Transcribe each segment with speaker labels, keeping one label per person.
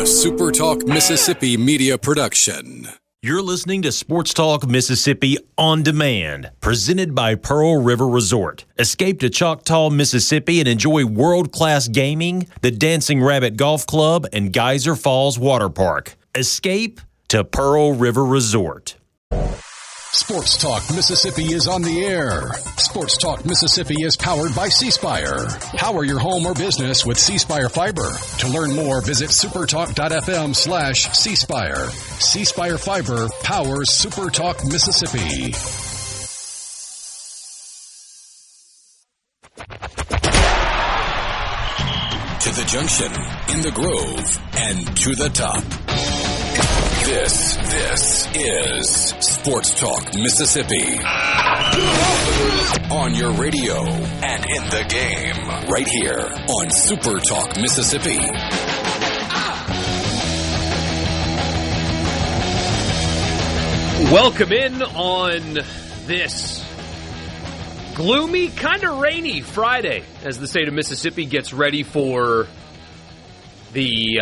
Speaker 1: SuperTalk Mississippi media production.
Speaker 2: You're listening to Sports Talk Mississippi On Demand, presented by Pearl River Resort. Escape to Choctaw, Mississippi and enjoy world-class gaming, the Dancing Rabbit Golf Club, and Geyser Falls Water Park. Escape to Pearl River Resort.
Speaker 1: Sports Talk Mississippi is on the air. Sports Talk Mississippi is powered by C-Spire. Power your home or business with C-Spire Fiber. To learn more, visit supertalk.fm/C-Spire. C-Spire Fiber powers SuperTalk Mississippi. To the junction, in the Grove, and to the top. This is Sports Talk Mississippi. On your radio and in the game, right here on Super Talk Mississippi.
Speaker 3: Welcome in on this gloomy, kind of rainy Friday as the state of Mississippi gets ready for the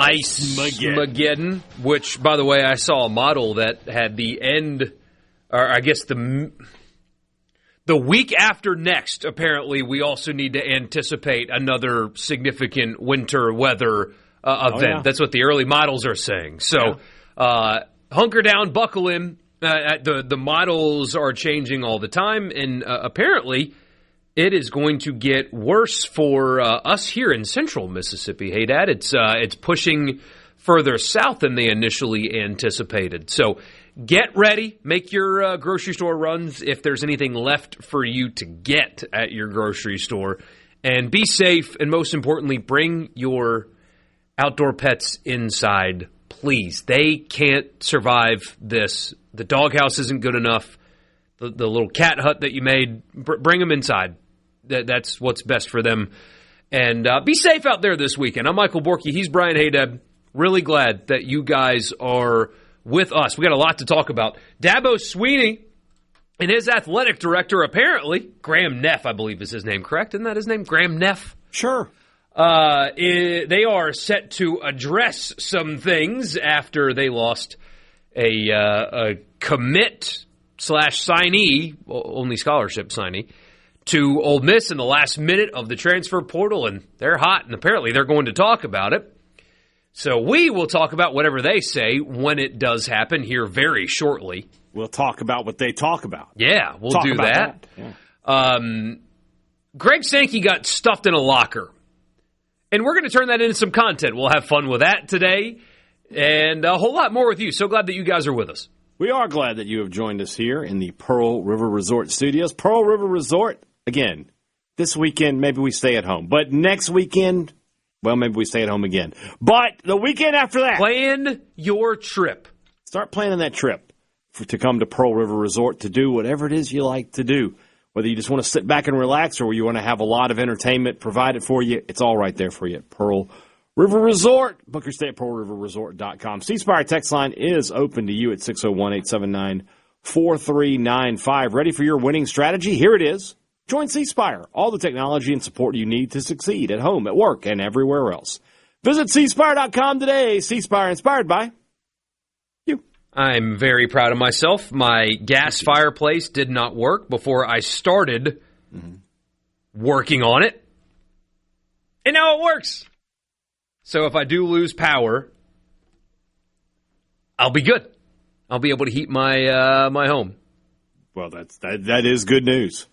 Speaker 3: Ice Mageddon, which, by the way, I saw a model that had the end, or I guess the week after next, apparently, we also need to anticipate another significant winter weather event. Yeah. That's what the early models are saying. So, hunker down, buckle in. The models are changing all the time, and apparently it is going to get worse for us here in central Mississippi. Hey, Dad, it's pushing further south than they initially anticipated. So get ready. Make your grocery store runs if there's anything left for you to get at your grocery store. And be safe, and most importantly, bring your outdoor pets inside, please. They can't survive this. The doghouse isn't good enough. The little cat hut that you made, bring them inside. That's what's best for them. And be safe out there this weekend. I'm Michael Borky. He's Brian Haydeb. Really glad that you guys are with us. We got a lot to talk about. Dabo Sweeney and his athletic director, apparently, Graham Neff, I believe is his name, correct? Isn't that his name? Graham Neff?
Speaker 4: Sure.
Speaker 3: They are set to address some things after they lost a commit/signee, only scholarship signee, to Ole Miss in the last minute of the transfer portal, and they're hot, and apparently they're going to talk about it. So we will talk about whatever they say when it does happen here very shortly.
Speaker 4: We'll talk about what they talk about.
Speaker 3: Yeah, we'll do that. Yeah. Greg Sankey got stuffed in a locker, and we're going to turn that into some content. We'll have fun with that today, and a whole lot more with you. So glad that you guys are with us.
Speaker 4: We are glad that you have joined us here in the Pearl River Resort studios. Pearl River Resort, again, this weekend, maybe we stay at home. But next weekend, well, maybe we stay at home again. But the weekend after that.
Speaker 3: Plan your trip.
Speaker 4: Start planning that trip to come to Pearl River Resort to do whatever it is you like to do. Whether you just want to sit back and relax or you want to have a lot of entertainment provided for you, it's all right there for you at Pearl River Resort. Book your stay at pearlriverresort.com. C-Spire text line is open to you at 601-879-4395. Ready for your winning strategy? Here it is. Join C-Spire. All the technology and support you need to succeed at home, at work, and everywhere else. Visit cspire.com today. C-Spire, inspired by you.
Speaker 3: I'm very proud of myself. My gas fireplace did not work before I started working on it. And now it works. So if I do lose power, I'll be good. I'll be able to heat my my home.
Speaker 4: Well, that is good news.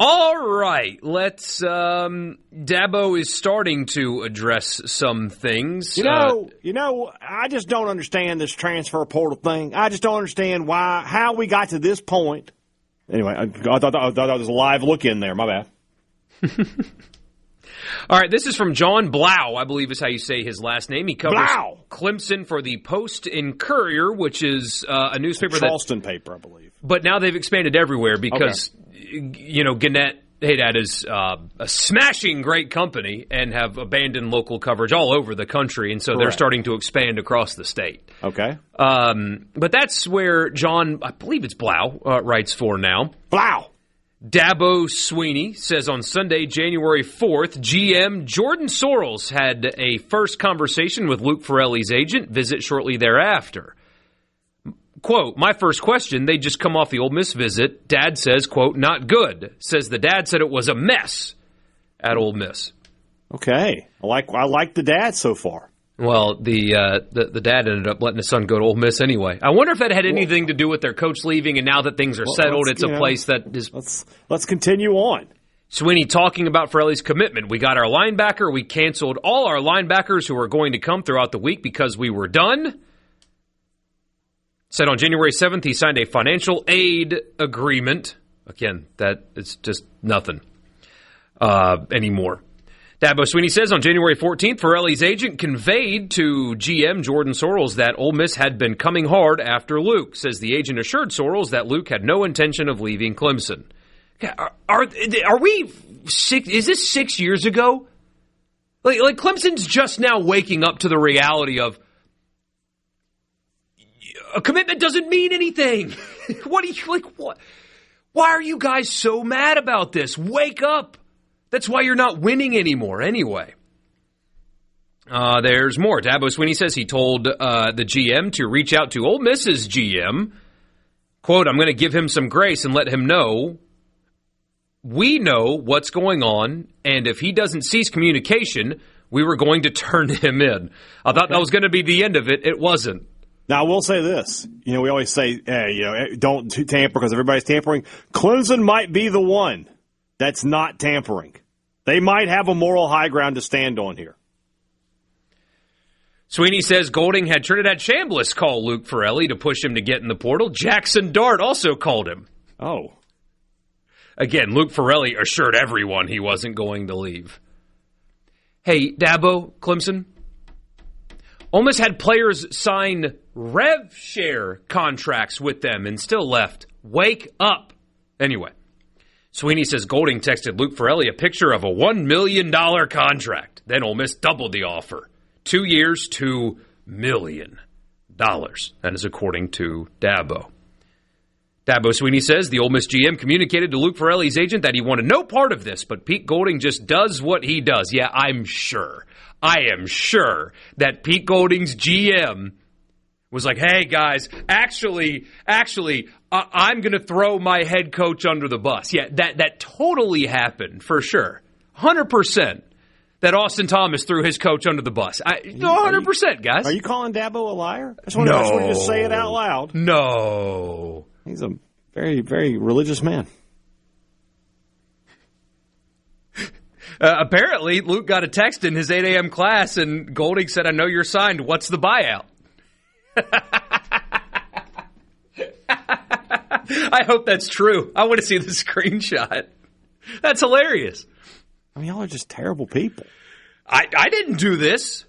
Speaker 3: All right, let's. Dabo is starting to address some things.
Speaker 4: You know, I just don't understand this transfer portal thing. I just don't understand how we got to this point. Anyway, I thought there was a live look in there. My bad.
Speaker 3: All right, this is from John Blau, I believe is how you say his last name. He covers Clemson for the Post and Courier, which is a newspaper.
Speaker 4: Charleston paper, I believe.
Speaker 3: But now they've expanded everywhere because, Gannett, Haydad is a smashing great company and have abandoned local coverage all over the country, and so they're starting to expand across the state.
Speaker 4: Okay.
Speaker 3: But that's where John, I believe it's Blau, writes for now.
Speaker 4: Blau!
Speaker 3: Dabo Swinney says on Sunday, January 4th, GM Jordan Sorrells had a first conversation with Luke Ferrelli's agent, visit shortly thereafter. Quote, my first question, they just come off the Ole Miss visit. Dad says, quote, not good. Says the dad said it was a mess at Ole Miss.
Speaker 4: Okay. I like the dad so far.
Speaker 3: Well, the dad ended up letting his son go to Ole Miss anyway. I wonder if that had anything to do with their coach leaving, and now that things are settled, it's a place that is...
Speaker 4: Let's continue on.
Speaker 3: Swinney talking about Ferrelli's commitment. We got our linebacker. We canceled all our linebackers who were going to come throughout the week because we were done. Said on January 7th, he signed a financial aid agreement. Again, that is just nothing anymore. Dabo Swinney says on January 14th, Ferrelli's agent conveyed to GM Jordan Sorrells that Ole Miss had been coming hard after Luke. Says the agent assured Sorrells that Luke had no intention of leaving Clemson. Are we is this 6 years ago? Like Clemson's just now waking up to the reality of a commitment doesn't mean anything. What why are you guys so mad about this? Wake up. That's why you're not winning anymore anyway. There's more. Dabo Swinney says he told the GM to reach out to Ole Miss's GM. Quote, I'm going to give him some grace and let him know we know what's going on, and if he doesn't cease communication, we were going to turn him in. I thought that was going to be the end of it. It wasn't.
Speaker 4: Now, I will say this. We always say, don't tamper because everybody's tampering. Clemson might be the one that's not tampering. They might have a moral high ground to stand on here.
Speaker 3: Swinney says Golding had Trinidad Chambliss call Luke Ferrelli to push him to get in the portal. Jackson Dart also called him.
Speaker 4: Oh.
Speaker 3: Again, Luke Ferrelli assured everyone he wasn't going to leave. Hey, Dabo, Clemson, Ole Miss had players sign rev share contracts with them and still left. Wake up. Anyway, Swinney says Golding texted Luke Ferrelli a picture of a $1 million contract. Then Ole Miss doubled the offer. 2 years, $2 million. That is according to Dabo. Dabo Swinney says the Ole Miss GM communicated to Luke Ferrelli's agent that he wanted no part of this, but Pete Golding just does what he does. Yeah, I am sure that Pete Golding's GM was like, hey, guys, actually, I'm going to throw my head coach under the bus. Yeah, that totally happened, for sure. 100% that Austin Thomas threw his coach under the bus. 100%, guys.
Speaker 4: Are you calling Dabo a liar? I just want to just say it out loud.
Speaker 3: No.
Speaker 4: He's a very, very religious man.
Speaker 3: Apparently, Luke got a text in his 8 a.m. class, and Golding said, I know you're signed. What's the buyout? I hope that's true. I want to see the screenshot. That's hilarious.
Speaker 4: I mean, y'all are just terrible people.
Speaker 3: I didn't do this.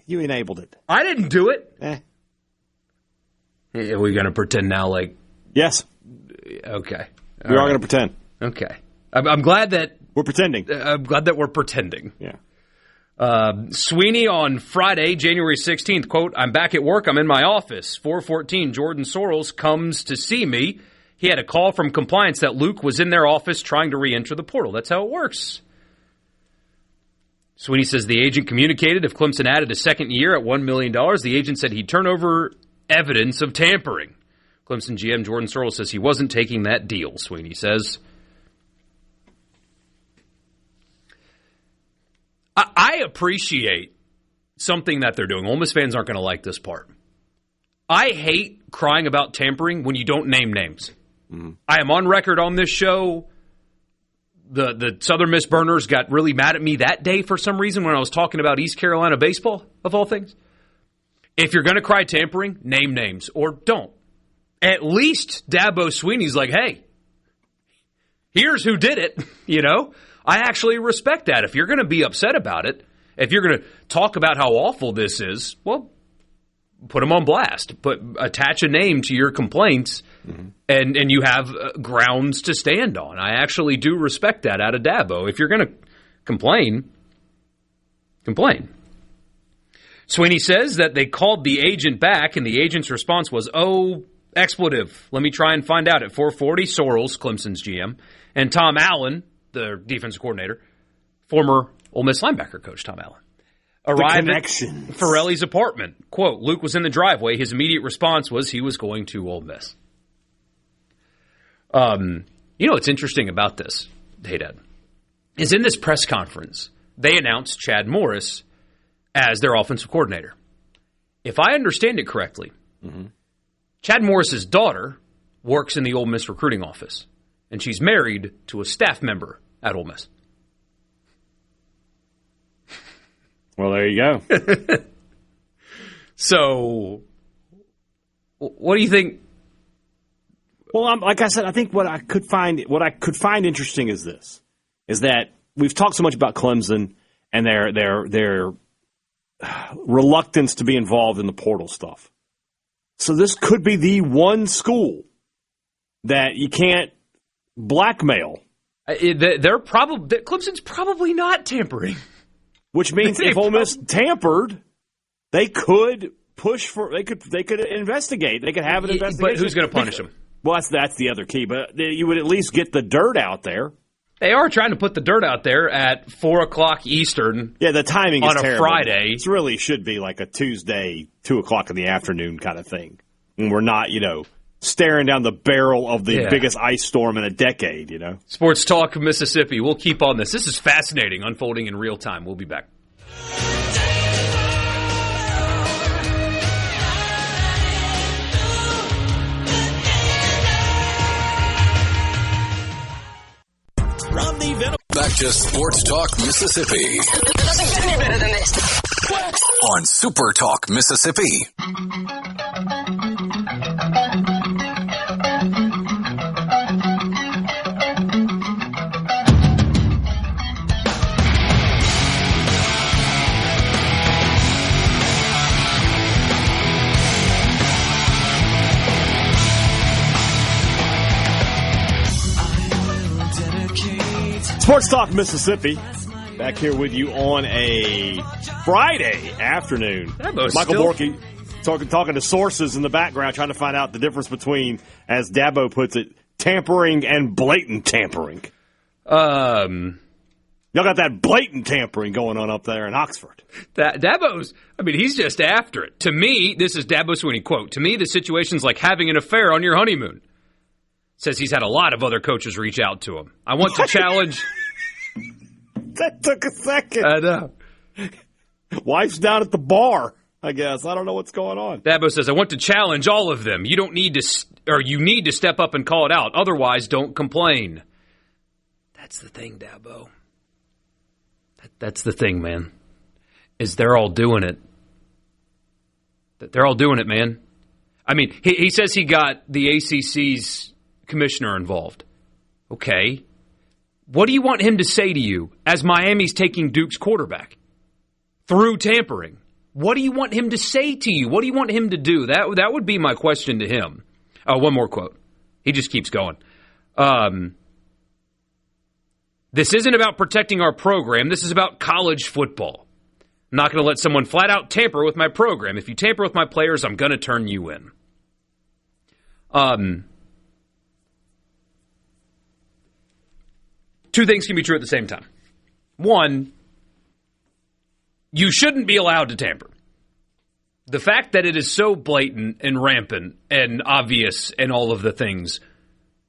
Speaker 4: You enabled it.
Speaker 3: I didn't do it. Are we going to pretend now like...
Speaker 4: Yes.
Speaker 3: Okay.
Speaker 4: We are going to pretend.
Speaker 3: Okay. I'm glad that...
Speaker 4: We're pretending.
Speaker 3: I'm glad that we're pretending.
Speaker 4: Yeah.
Speaker 3: Swinney on Friday, January 16th, quote, I'm back at work. I'm in my office. 4:14, Jordan Sorrells comes to see me. He had a call from compliance that Luke was in their office trying to re-enter the portal. That's how it works. Swinney says the agent communicated if Clemson added a second year at $1 million, the agent said he'd turn over evidence of tampering. Clemson GM Jordan Sorrells says he wasn't taking that deal, Swinney says. I appreciate something that they're doing. Ole Miss fans aren't going to like this part. I hate crying about tampering when you don't name names. Mm-hmm. I am on record on this show. The Southern Miss Burners got really mad at me that day for some reason when I was talking about East Carolina baseball, of all things. If you're going to cry tampering, name names or don't. At least Dabo Swinney's like, hey, here's who did it, I actually respect that. If you're going to be upset about it, if you're going to talk about how awful this is, well, put them on blast. Attach a name to your complaints, and you have grounds to stand on. I actually do respect that out of Dabo. If you're going to complain, complain. Swinney says that they called the agent back, and the agent's response was, oh, expletive. Let me try and find out. At 4:40, Sorrells, Clemson's GM, and Tom Allen, the defensive coordinator, former Ole Miss linebacker coach Tom Allen, arrived at Ferrelli's apartment. Quote, Luke was in the driveway. His immediate response was he was going to Ole Miss. What's interesting about this, hey, Dad, is in this press conference, they announced Chad Morris as their offensive coordinator. If I understand it correctly, Chad Morris's daughter works in the Ole Miss recruiting office, and she's married to a staff member at Ole Miss.
Speaker 4: Well, there you go.
Speaker 3: So, what do you think?
Speaker 4: Well, like I said, I think what I could find interesting is this: is that we've talked so much about Clemson and their reluctance to be involved in the portal stuff. So this could be the one school that you can't blackmail.
Speaker 3: Clemson's probably not tampering.
Speaker 4: Which means if Ole Miss tampered, they could push for. They could investigate. They could have an investigation.
Speaker 3: But who's going to punish them?
Speaker 4: Well, that's the other key. But you would at least get the dirt out there.
Speaker 3: They are trying to put the dirt out there at 4:00 Eastern.
Speaker 4: Yeah, the timing is terrible.
Speaker 3: On a Friday.
Speaker 4: It really should be like a Tuesday, 2:00 in the afternoon kind of thing. And we're not, staring down the barrel of the biggest ice storm in a decade,
Speaker 3: Sports Talk Mississippi. We'll keep on this. This is fascinating, unfolding in real time. We'll be back.
Speaker 1: Back to Sports Talk Mississippi.
Speaker 5: Doesn't get any better than this.
Speaker 1: On Super Talk Mississippi.
Speaker 4: Sports Talk Mississippi, back here with you on a Friday afternoon. Michael Borky talking to sources in the background, trying to find out the difference between, as Dabo puts it, tampering and blatant tampering. Y'all got that blatant tampering going on up there in Oxford.
Speaker 3: Dabo's, he's just after it. To me, this is Dabo Swinney, quote, to me, the situation's like having an affair on your honeymoon. Says he's had a lot of other coaches reach out to him. I want to challenge.
Speaker 4: That took a second.
Speaker 3: I know.
Speaker 4: Wife's down at the bar, I guess. I don't know what's going on.
Speaker 3: Dabo says, I want to challenge all of them. You need to step up and call it out. Otherwise, don't complain. That's the thing, Dabo. That's the thing, man. Is they're all doing it. They're all doing it, man. He says he got the ACC's commissioner involved. Okay. What do you want him to say to you as Miami's taking Duke's quarterback through tampering? What do you want him to say to you? What do you want him to do? That would be my question to him. Oh, one more quote. He just keeps going. This isn't about protecting our program. This is about college football. I'm not going to let someone flat out tamper with my program. If you tamper with my players, I'm going to turn you in. Two things can be true at the same time. One, you shouldn't be allowed to tamper. The fact that it is so blatant and rampant and obvious and all of the things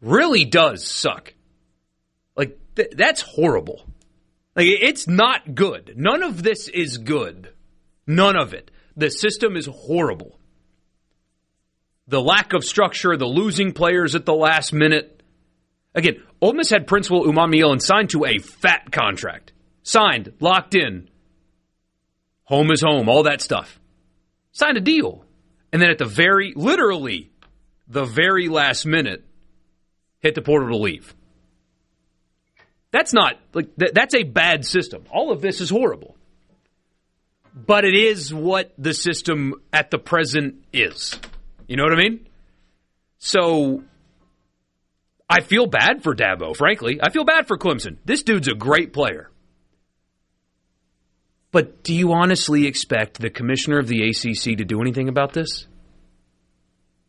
Speaker 3: really does suck. That's horrible. It's not good. None of this is good. None of it. The system is horrible. The lack of structure, the losing players at the last minute. Again, Ole Miss had Principal Umamiel signed to a fat contract. Signed, locked in. Home is home, all that stuff. Signed a deal. And then at literally the very last minute, hit the portal to leave. That's that's a bad system. All of this is horrible. But it is what the system at the present is. You know what I mean? So I feel bad for Dabo, frankly. I feel bad for Clemson. This dude's a great player. But do you honestly expect the commissioner of the ACC to do anything about this?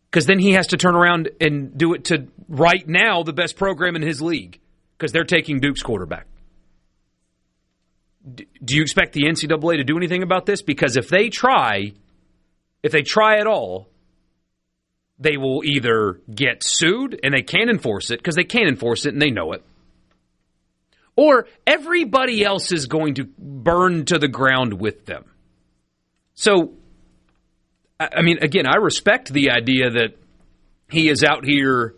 Speaker 3: Because then he has to turn around and do it to right now the best program in his league because they're taking Duke's quarterback. Do you expect the NCAA to do anything about this? Because if they try at all, they will either get sued and they can't enforce it because they can't enforce it and they know it. Or everybody else is going to burn to the ground with them. So, I mean, again, I respect the idea that he is out here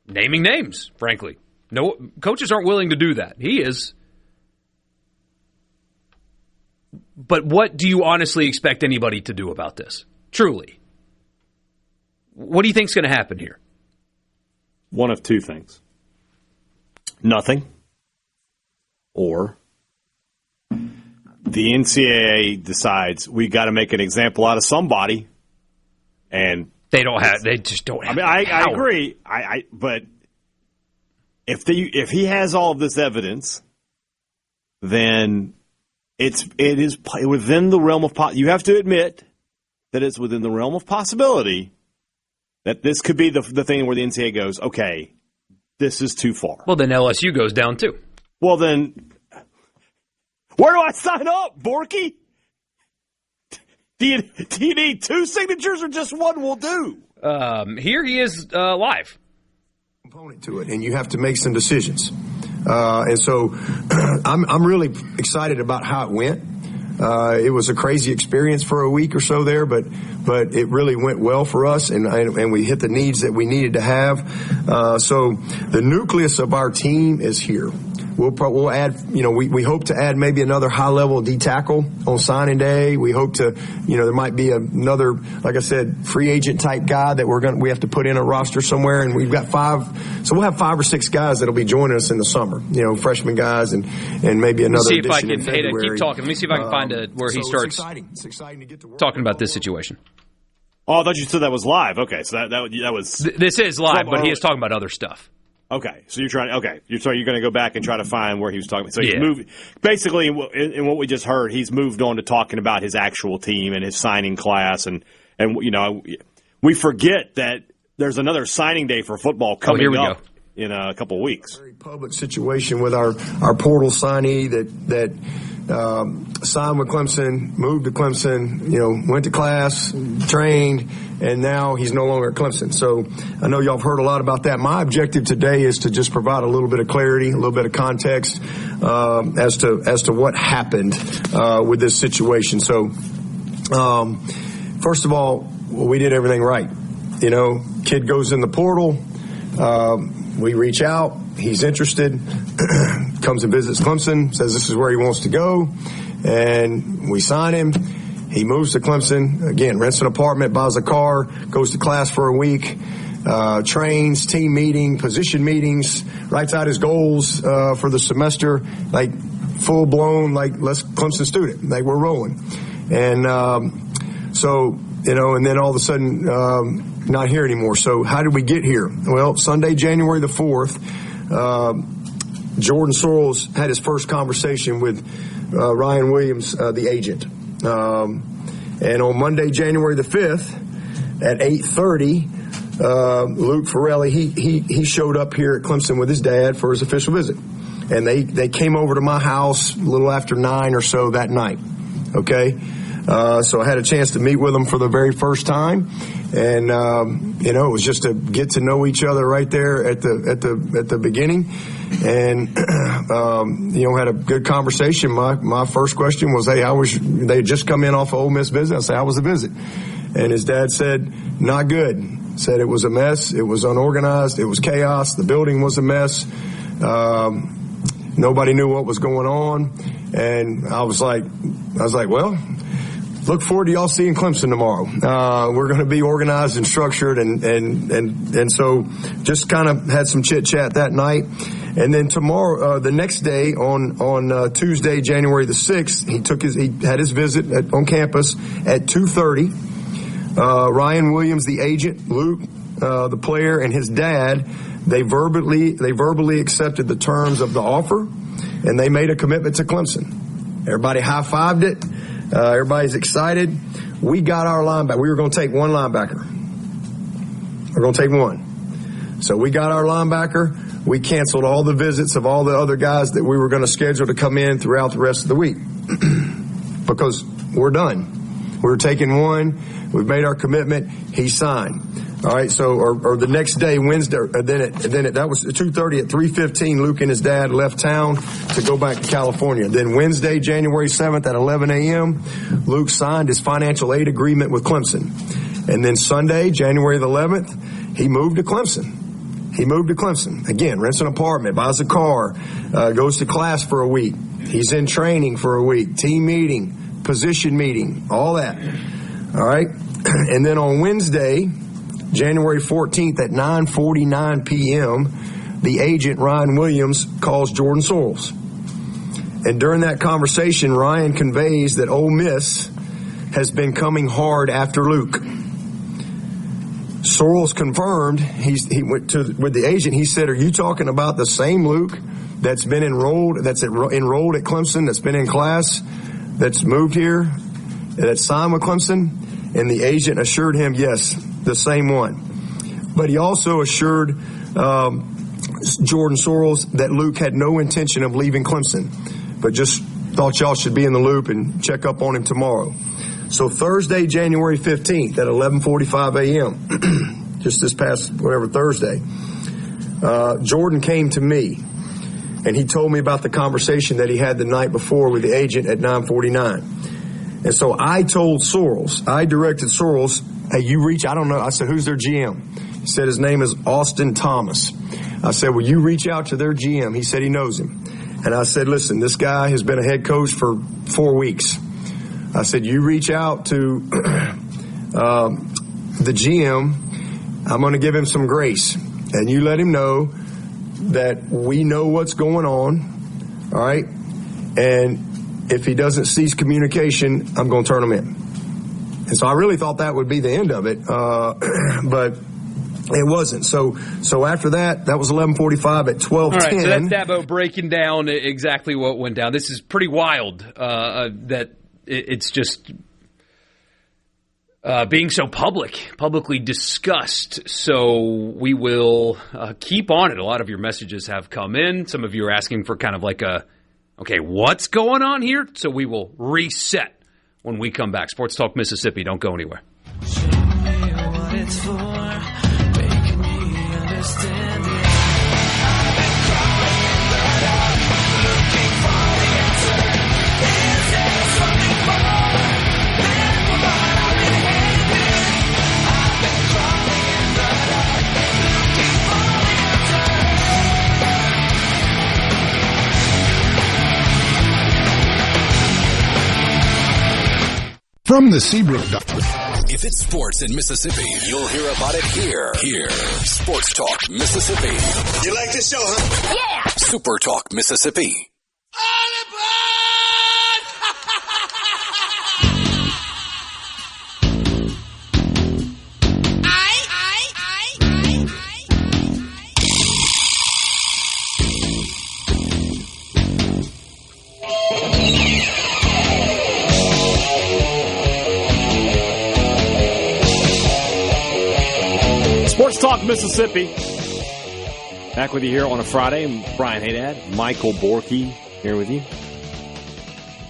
Speaker 3: naming names, frankly. No, coaches aren't willing to do that. He is. But what do you honestly expect anybody to do about this? Truly. What do you think is going to happen here?
Speaker 4: One of two things. Nothing. Or the NCAA decides we got to make an example out of somebody, and
Speaker 3: they just don't have.
Speaker 4: I mean, I agree. But if he has all of this evidence, then it is within the realm of you have to admit that it's within the realm of possibility that this could be the thing where the NCAA goes, okay, this is too far.
Speaker 3: Well, then LSU goes down too.
Speaker 4: Well, then, where do I sign up, Borky? Do you need two signatures or just one will do?
Speaker 3: Here he is live.
Speaker 6: Component to it, and you have to make some decisions. And so I'm really excited about how it went. It was a crazy experience for a week or so there, but it really went well for us, and we hit the needs that we needed to have. So the nucleus of our team is here. We'll add, we hope to add maybe another high-level D tackle on signing day. We hope to, there might be another, like I said, free agent type guy that we have to put in a roster somewhere. And we've got 5, so we'll have 5 or 6 guys that'll be joining us in the summer. freshman guys and maybe another.
Speaker 3: See if I
Speaker 6: can
Speaker 3: keep talking. Let me see if I can find where he starts.
Speaker 6: It's exciting to get to work
Speaker 3: talking about this situation.
Speaker 4: Oh, I thought you said that was live. Okay, so that was.
Speaker 3: This is live, but he is talking about other stuff.
Speaker 4: Okay, so you're going to go back and try to find where he was talking. So he's moved, basically, in what we just heard, he's moved on to talking about his actual team and his signing class, and we forget that there's another signing day for football coming up in a couple of weeks.
Speaker 6: Very public situation with our portal signee that signed with Clemson, moved to Clemson, went to class, trained, and now he's no longer at Clemson. So I know y'all have heard a lot about that. My objective today is to just provide a little bit of clarity, a little bit of context as to what happened with this situation. So first of all, we did everything right. Kid goes in the portal. We reach out. He's interested. Comes and visits Clemson. Says this is where he wants to go. And we sign him. He moves to Clemson. Again, rents an apartment, buys a car, goes to class for a week, trains, team meeting, position meetings, writes out his goals for the semester, like full-blown, like let's Clemson student. Like we're rolling. And so, and then all of a sudden, not here anymore. So how did we get here? Well, Sunday, January the 4th, Jordan Sorrells had his first conversation with Ryan Williams, the agent. And on Monday, January the 5th at 8:30, Luke Farrelly, he showed up here at Clemson with his dad for his official visit. And they came over to my house a little after 9 or so that night. Okay. So I had a chance to meet with them for the very first time. And, it was just to get to know each other right there at the beginning. And, had a good conversation. My first question was, hey, they had just come in off of Ole Miss visit. I said, how was the visit? And his dad said, not good. Said it was a mess. It was unorganized. It was chaos. The building was a mess. Nobody knew what was going on. And I was like, well, look forward to y'all seeing Clemson tomorrow. We're going to be organized and structured, and so just kind of had some chit chat that night, and then tomorrow, the next day on Tuesday, January the 6th, he had his visit on campus at 2:30. Ryan Williams, the agent, Luke, the player, and his dad, they verbally accepted the terms of the offer, and they made a commitment to Clemson. Everybody high-fived it. Everybody's excited. We got our linebacker. We were going to take one linebacker. We're going to take one. So we got our linebacker. We canceled all the visits of all the other guys that we were going to schedule to come in throughout the rest of the week because we're done. We're taking one. We've made our commitment. He signed. All right. So, or the next day, Wednesday, that was 2:30 at 3:15. Luke and his dad left town to go back to California. Then Wednesday, January 7th at 11 a.m., Luke signed his financial aid agreement with Clemson. And then Sunday, January the 11th, he moved to Clemson. Again, rents an apartment, buys a car, goes to class for a week. He's in training for a week, team meeting, position meeting, all that. All right. And then on Wednesday, January 14th at 9:49 p.m., the agent, Ryan Williams, calls Jordan Sorrells. And during that conversation, Ryan conveys that Ole Miss has been coming hard after Luke. Sorrells confirmed, he went with the agent, he said, are you talking about the same Luke that's been enrolled at Clemson, that's been in class, that's moved here, that's signed with Clemson? And the agent assured him, yes, the same one. But he also assured Jordan Sorrells that Luke had no intention of leaving Clemson, but just thought y'all should be in the loop and check up on him tomorrow. So Thursday, January 15th at 11:45 a.m., just this past Thursday, Jordan came to me and he told me about the conversation that he had the night before with the agent at 9:49. And so I told Sorrells, I directed Sorrells, hey, you reach, I don't know. I said, who's their GM? He said his name is Austin Thomas. I said, will you reach out to their GM? He said he knows him. And I said, listen, this guy has been a head coach for 4 weeks. I said, you reach out to the GM. I'm going to give him some grace. And you let him know that we know what's going on. All right. And if he doesn't cease communication, I'm going to turn him in. And so I really thought that would be the end of it. But it wasn't. So after that was 11:45 at 12:10.
Speaker 3: All right, so that's Dabo breaking down exactly what went down. This is pretty wild that it's just being so publicly discussed. So we will keep on it. A lot of your messages have come in. Some of you are asking for kind of like okay, what's going on here? So we will reset when we come back. Sports Talk Mississippi. Don't go anywhere.
Speaker 7: Show me what it's for, making me understand it. I've been crawling in the dark, looking for the answer. Is there something more than what I've been having? I've been crawling in the dark, looking for the answer.
Speaker 1: From the Seabrook.
Speaker 8: If it's sports in Mississippi, you'll hear about it here. Sports Talk Mississippi.
Speaker 9: You like this show, huh?
Speaker 5: Yeah!
Speaker 8: Super Talk Mississippi.
Speaker 4: Sports Talk Mississippi. Back with you here on a Friday. I'm Brian Haydad, Michael Borky here with you.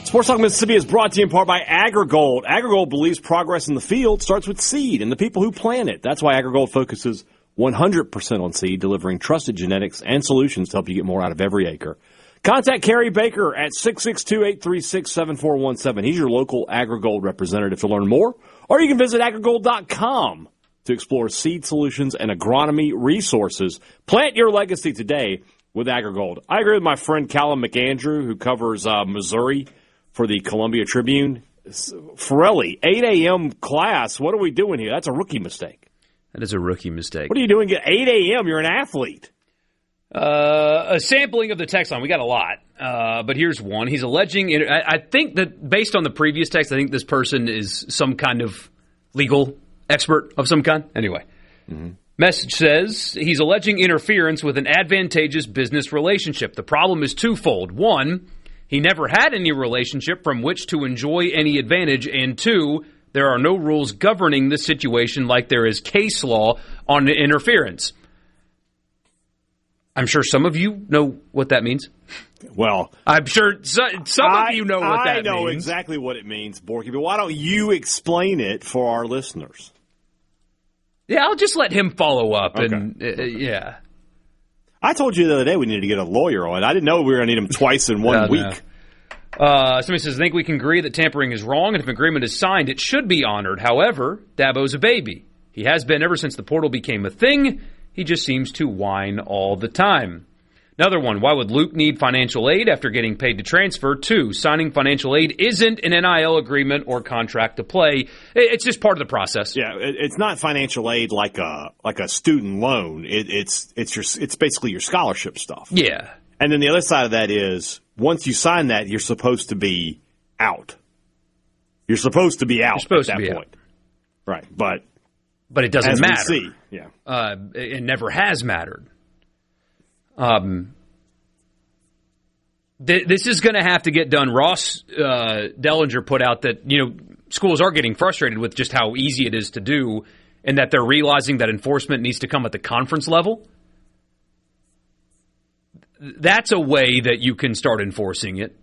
Speaker 4: Sports Talk Mississippi is brought to you in part by AgriGold. AgriGold believes progress in the field starts with seed and the people who plant it. That's why AgriGold focuses 100% on seed, delivering trusted genetics and solutions to help you get more out of every acre. Contact Kerry Baker at 662-836-7417. He's your local AgriGold representative to learn more, or you can visit agrigold.com to explore seed solutions and agronomy resources. Plant your legacy today with AgriGold. I agree with my friend Callum McAndrew, who covers Missouri for the Columbia Tribune. Forelli, 8 a.m. class, what are we doing here? That's a rookie mistake.
Speaker 3: That is a rookie mistake.
Speaker 4: What are you doing at 8 a.m.? You're an athlete.
Speaker 3: A sampling of the text line. We got a lot, but here's one. He's alleging, I think that based on the previous text, I think this person is some kind of legal expert of some kind. Anyway, Message says he's alleging interference with an advantageous business relationship. The problem is twofold. One, he never had any relationship from which to enjoy any advantage. And two, There are no rules governing this situation like there is case law on interference. I'm sure some of you know what that means.
Speaker 4: Well,
Speaker 3: I'm sure some of you know what that means.
Speaker 4: I know exactly what it means, Borky, but why don't you explain it for our listeners?
Speaker 3: Yeah, I'll just let him follow up.
Speaker 4: Okay.
Speaker 3: And yeah.
Speaker 4: I told you the other day we needed to get a lawyer on. I didn't know we were going to need him twice in one week.
Speaker 3: Somebody says, I think we can agree that tampering is wrong, and if an agreement is signed, it should be honored. However, Dabo's a baby. He has been ever since the portal became a thing. He just seems to whine all the time. Another one, why would Luke need financial aid after getting paid to transfer? 2, signing financial aid isn't an NIL agreement or contract to play. It's just part of the process.
Speaker 4: Yeah, it's not financial aid like a student loan. It's basically your scholarship stuff.
Speaker 3: Yeah.
Speaker 4: And then the other side of that is, once you sign that, you're supposed to be out. You're supposed to be out at that point. Right,
Speaker 3: but it doesn't matter.
Speaker 4: We see. Yeah.
Speaker 3: It never has mattered. This is going to have to get done. Ross Dellinger put out that, schools are getting frustrated with just how easy it is to do, and that they're realizing that enforcement needs to come at the conference level. That's a way that you can start enforcing it.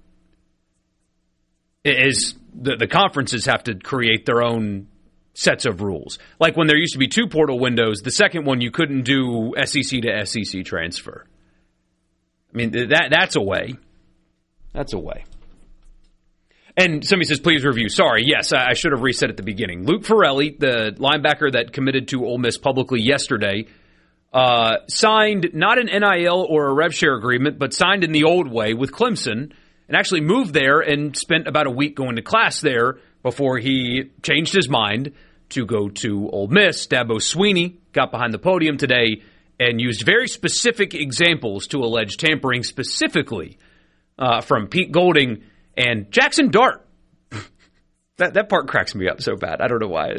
Speaker 3: Is the conferences have to create their own sets of rules. Like when there used to be 2 portal windows, the second one you couldn't do SEC to SEC transfer. I mean, that's a way. That's a way. And somebody says, please review. Sorry, yes, I should have reset at the beginning. Luke Farrelly, the linebacker that committed to Ole Miss publicly yesterday, signed not an NIL or a rev share agreement, but signed in the old way with Clemson, and actually moved there and spent about a week going to class there before he changed his mind to go to Ole Miss. Dabo Swinney got behind the podium today and used very specific examples to allege tampering, specifically from Pete Golding and Jackson Dart. That part cracks me up so bad. I don't know why.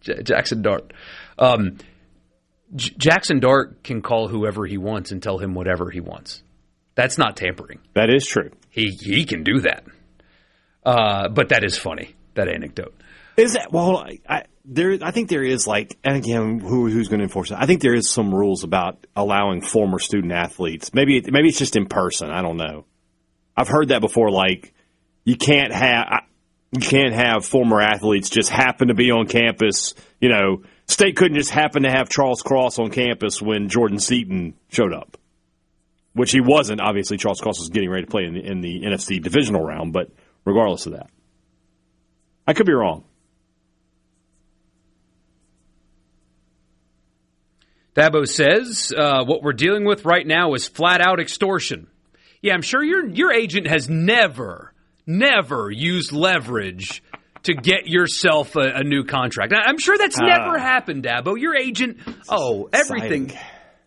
Speaker 3: Jackson Dart. Jackson Dart can call whoever he wants and tell him whatever he wants. That's not tampering.
Speaker 4: That is true.
Speaker 3: He can do that. But that is funny, that anecdote.
Speaker 4: Is that, well, I think there is, like, and again, who's going to enforce it? I think there is some rules about allowing former student athletes. Maybe it's just in person. I don't know. I've heard that before. Like, you can't have former athletes just happen to be on campus. State couldn't just happen to have Charles Cross on campus when Jordan Seaton showed up, which he wasn't. Obviously, Charles Cross was getting ready to play in the NFC divisional round. But regardless of that, I could be wrong.
Speaker 3: Dabo says, what we're dealing with right now is flat-out extortion. Yeah, I'm sure your agent has never used leverage to get yourself a new contract. I'm sure that's never happened, Dabo. Your agent,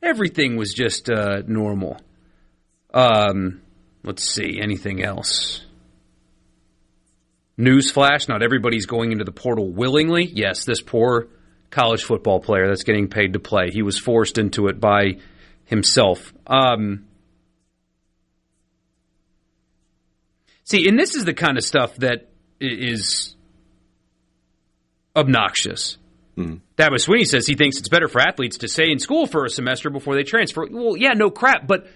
Speaker 3: everything was just normal. Let's see, anything else? Newsflash, not everybody's going into the portal willingly. Yes, this poor college football player that's getting paid to play. He was forced into it by himself. See, and this is the kind of stuff that is obnoxious. Mm-hmm. Dabo Swinney says he thinks it's better for athletes to stay in school for a semester before they transfer. Well, yeah, no crap, but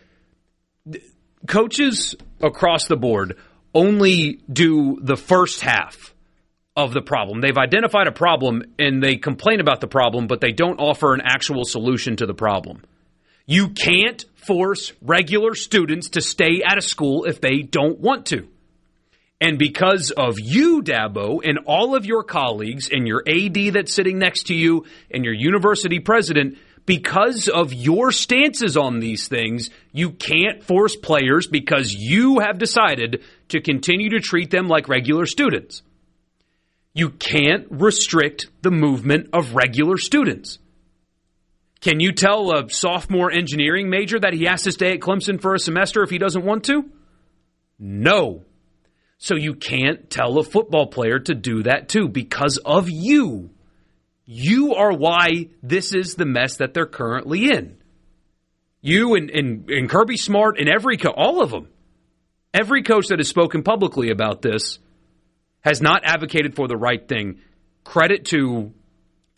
Speaker 3: coaches across the board only do the first half of the problem. They've identified a problem and they complain about the problem, but they don't offer an actual solution to the problem. You can't force regular students to stay at a school if they don't want to. And because of you, Dabo, and all of your colleagues and your AD that's sitting next to you and your university president, because of your stances on these things, you can't force players because you have decided to continue to treat them like regular students. You can't restrict the movement of regular students. Can you tell a sophomore engineering major that he has to stay at Clemson for a semester if he doesn't want to? No. So you can't tell a football player to do that too because of you. You are why this is the mess that they're currently in. You and Kirby Smart and all of them. Every coach that has spoken publicly about this has not advocated for the right thing. credit to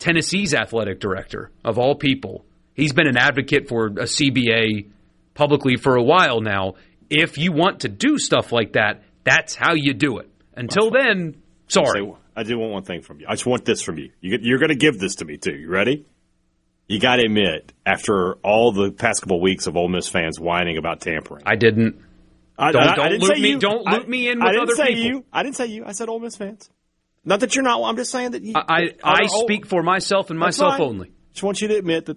Speaker 3: Tennessee's athletic director, of all people. He's been an advocate for a CBA publicly for a while now. If you want to do stuff like that, that's how you do it. Until then, sorry.
Speaker 4: I do want one thing from you. I just want this from you. You're going to give this to me, too. You ready? You got to admit, after all the past couple of weeks of Ole Miss fans whining about tampering.
Speaker 3: I didn't. Don't loop me in with other people.
Speaker 4: I didn't say you. I said Ole Miss fans. Not that you're not. I'm just saying that you.
Speaker 3: I speak for myself and myself only.
Speaker 4: Just want you to admit that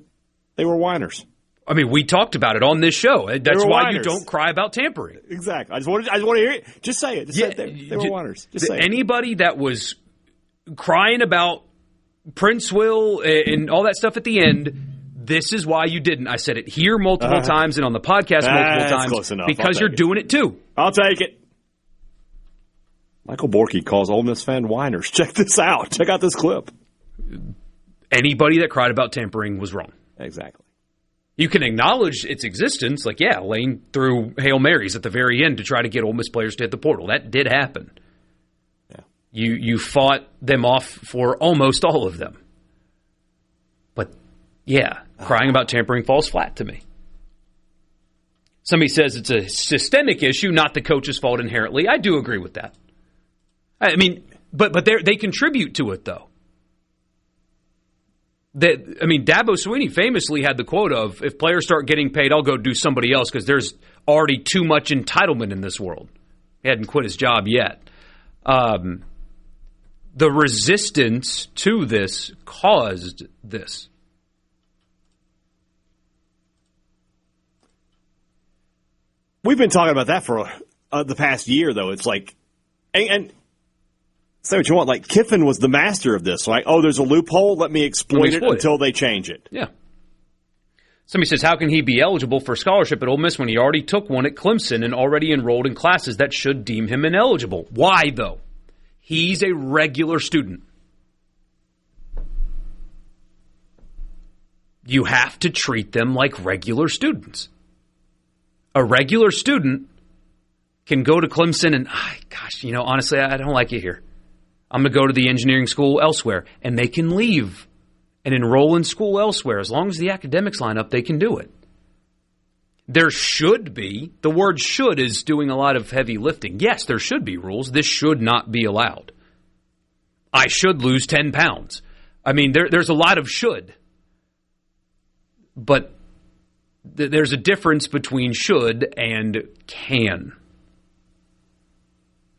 Speaker 4: they were whiners.
Speaker 3: I mean, we talked about it on this show. That's why you don't cry about tampering.
Speaker 4: Exactly. I just want to hear it. Just say it. Just say it. They were whiners. Just say it.
Speaker 3: Anybody that was crying about Prince Will and all that stuff at the end, this is why you didn't. I said it here multiple times and on the podcast multiple times
Speaker 4: close enough.
Speaker 3: because you're doing it too.
Speaker 4: I'll take it. Michael Borky calls Ole Miss fan whiners. Check this out. Check out this clip.
Speaker 3: Anybody that cried about tampering was wrong.
Speaker 4: Exactly.
Speaker 3: You can acknowledge its existence, like, yeah, Lane threw Hail Marys at the very end to try to get Ole Miss players to hit the portal. That did happen.
Speaker 4: Yeah.
Speaker 3: You fought them off for almost all of them. But, yeah, crying about tampering falls flat to me. Somebody says it's a systemic issue, not the coach's fault inherently. I do agree with that. I mean, but they contribute to it, though. Dabo Swinney famously had the quote of, if players start getting paid, I'll go do somebody else because there's already too much entitlement in this world. He hadn't quit his job yet. The resistance to this caused this.
Speaker 4: We've been talking about that for the past year, though. It's like, and say what you want. Like, Kiffin was the master of this. Like, there's a loophole. Let me exploit it until they change it.
Speaker 3: Yeah. Somebody says, how can he be eligible for scholarship at Ole Miss when he already took one at Clemson and already enrolled in classes that should deem him ineligible? Why, though? He's a regular student. You have to treat them like regular students. A regular student can go to Clemson and, honestly, I don't like it here. I'm going to go to the engineering school elsewhere. And they can leave and enroll in school elsewhere. As long as the academics line up, they can do it. There should be, the word should is doing a lot of heavy lifting. Yes, there should be rules. This should not be allowed. I should lose 10 pounds. I mean, there's a lot of should. But there's a difference between should and can.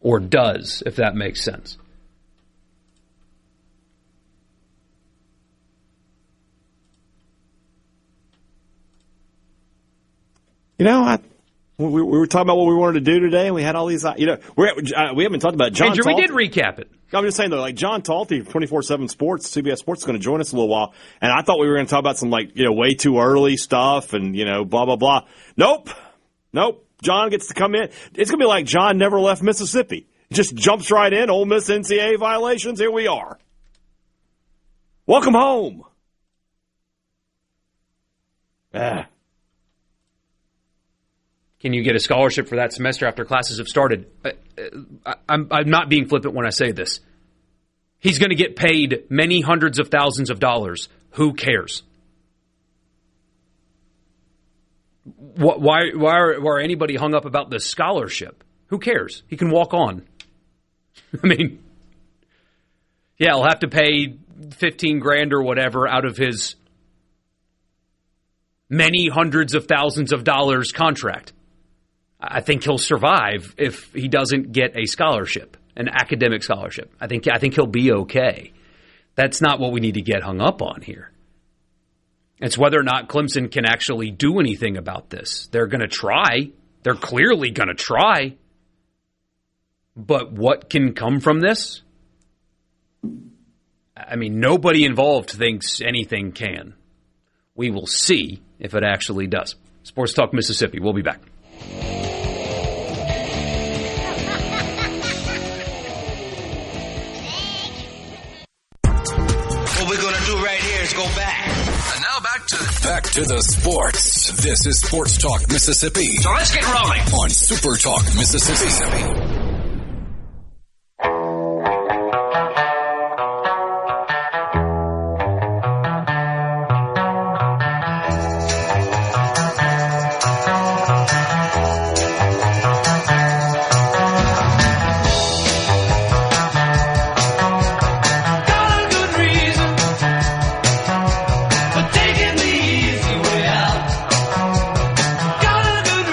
Speaker 3: Or does, if that makes sense.
Speaker 4: We were talking about what we wanted to do today, and we had all these, we haven't talked about John Talty.
Speaker 3: We did recap it.
Speaker 4: I'm just saying, though, like John Talty, 24/7 Sports, CBS Sports, is going to join us in a little while, and I thought we were going to talk about some, way too early stuff and, blah, blah, blah. Nope. John gets to come in. It's going to be like John never left Mississippi. Just jumps right in. Ole Miss NCAA violations. Here we are. Welcome home.
Speaker 3: Can you get a scholarship for that semester after classes have started? I'm not being flippant when I say this. He's going to get paid many hundreds of thousands of dollars. Who cares? Why are anybody hung up about the scholarship? Who cares? He can walk on. I mean, yeah, he'll have to pay $15,000 or whatever out of his many hundreds of thousands of dollars contract. I think he'll survive if he doesn't get a scholarship, an academic scholarship. I think he'll be okay. That's not what we need to get hung up on here. It's whether or not Clemson can actually do anything about this. They're going to try. They're clearly going to try. But what can come from this? I mean, nobody involved thinks anything can. We will see if it actually does. Sports Talk Mississippi. We'll be back.
Speaker 9: What we're going to do right here is go back.
Speaker 8: And now back to the sports. This is Sports Talk Mississippi.
Speaker 9: So let's get rolling
Speaker 8: on Super Talk Mississippi.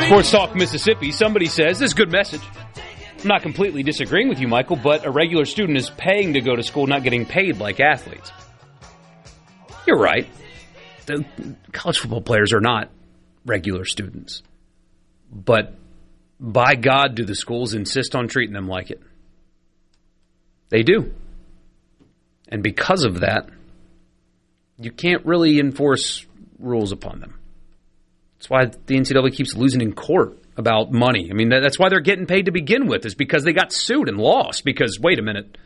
Speaker 3: Sports Talk Mississippi. Somebody says, this is a good message. I'm not completely disagreeing with you, Michael, but a regular student is paying to go to school, not getting paid like athletes. You're right. The college football players are not regular students. But by God, do the schools insist on treating them like it? They do. And because of that, you can't really enforce rules upon them. That's why the NCAA keeps losing in court about money. I mean, that's why they're getting paid to begin with, is because they got sued and lost. Because, wait a minute,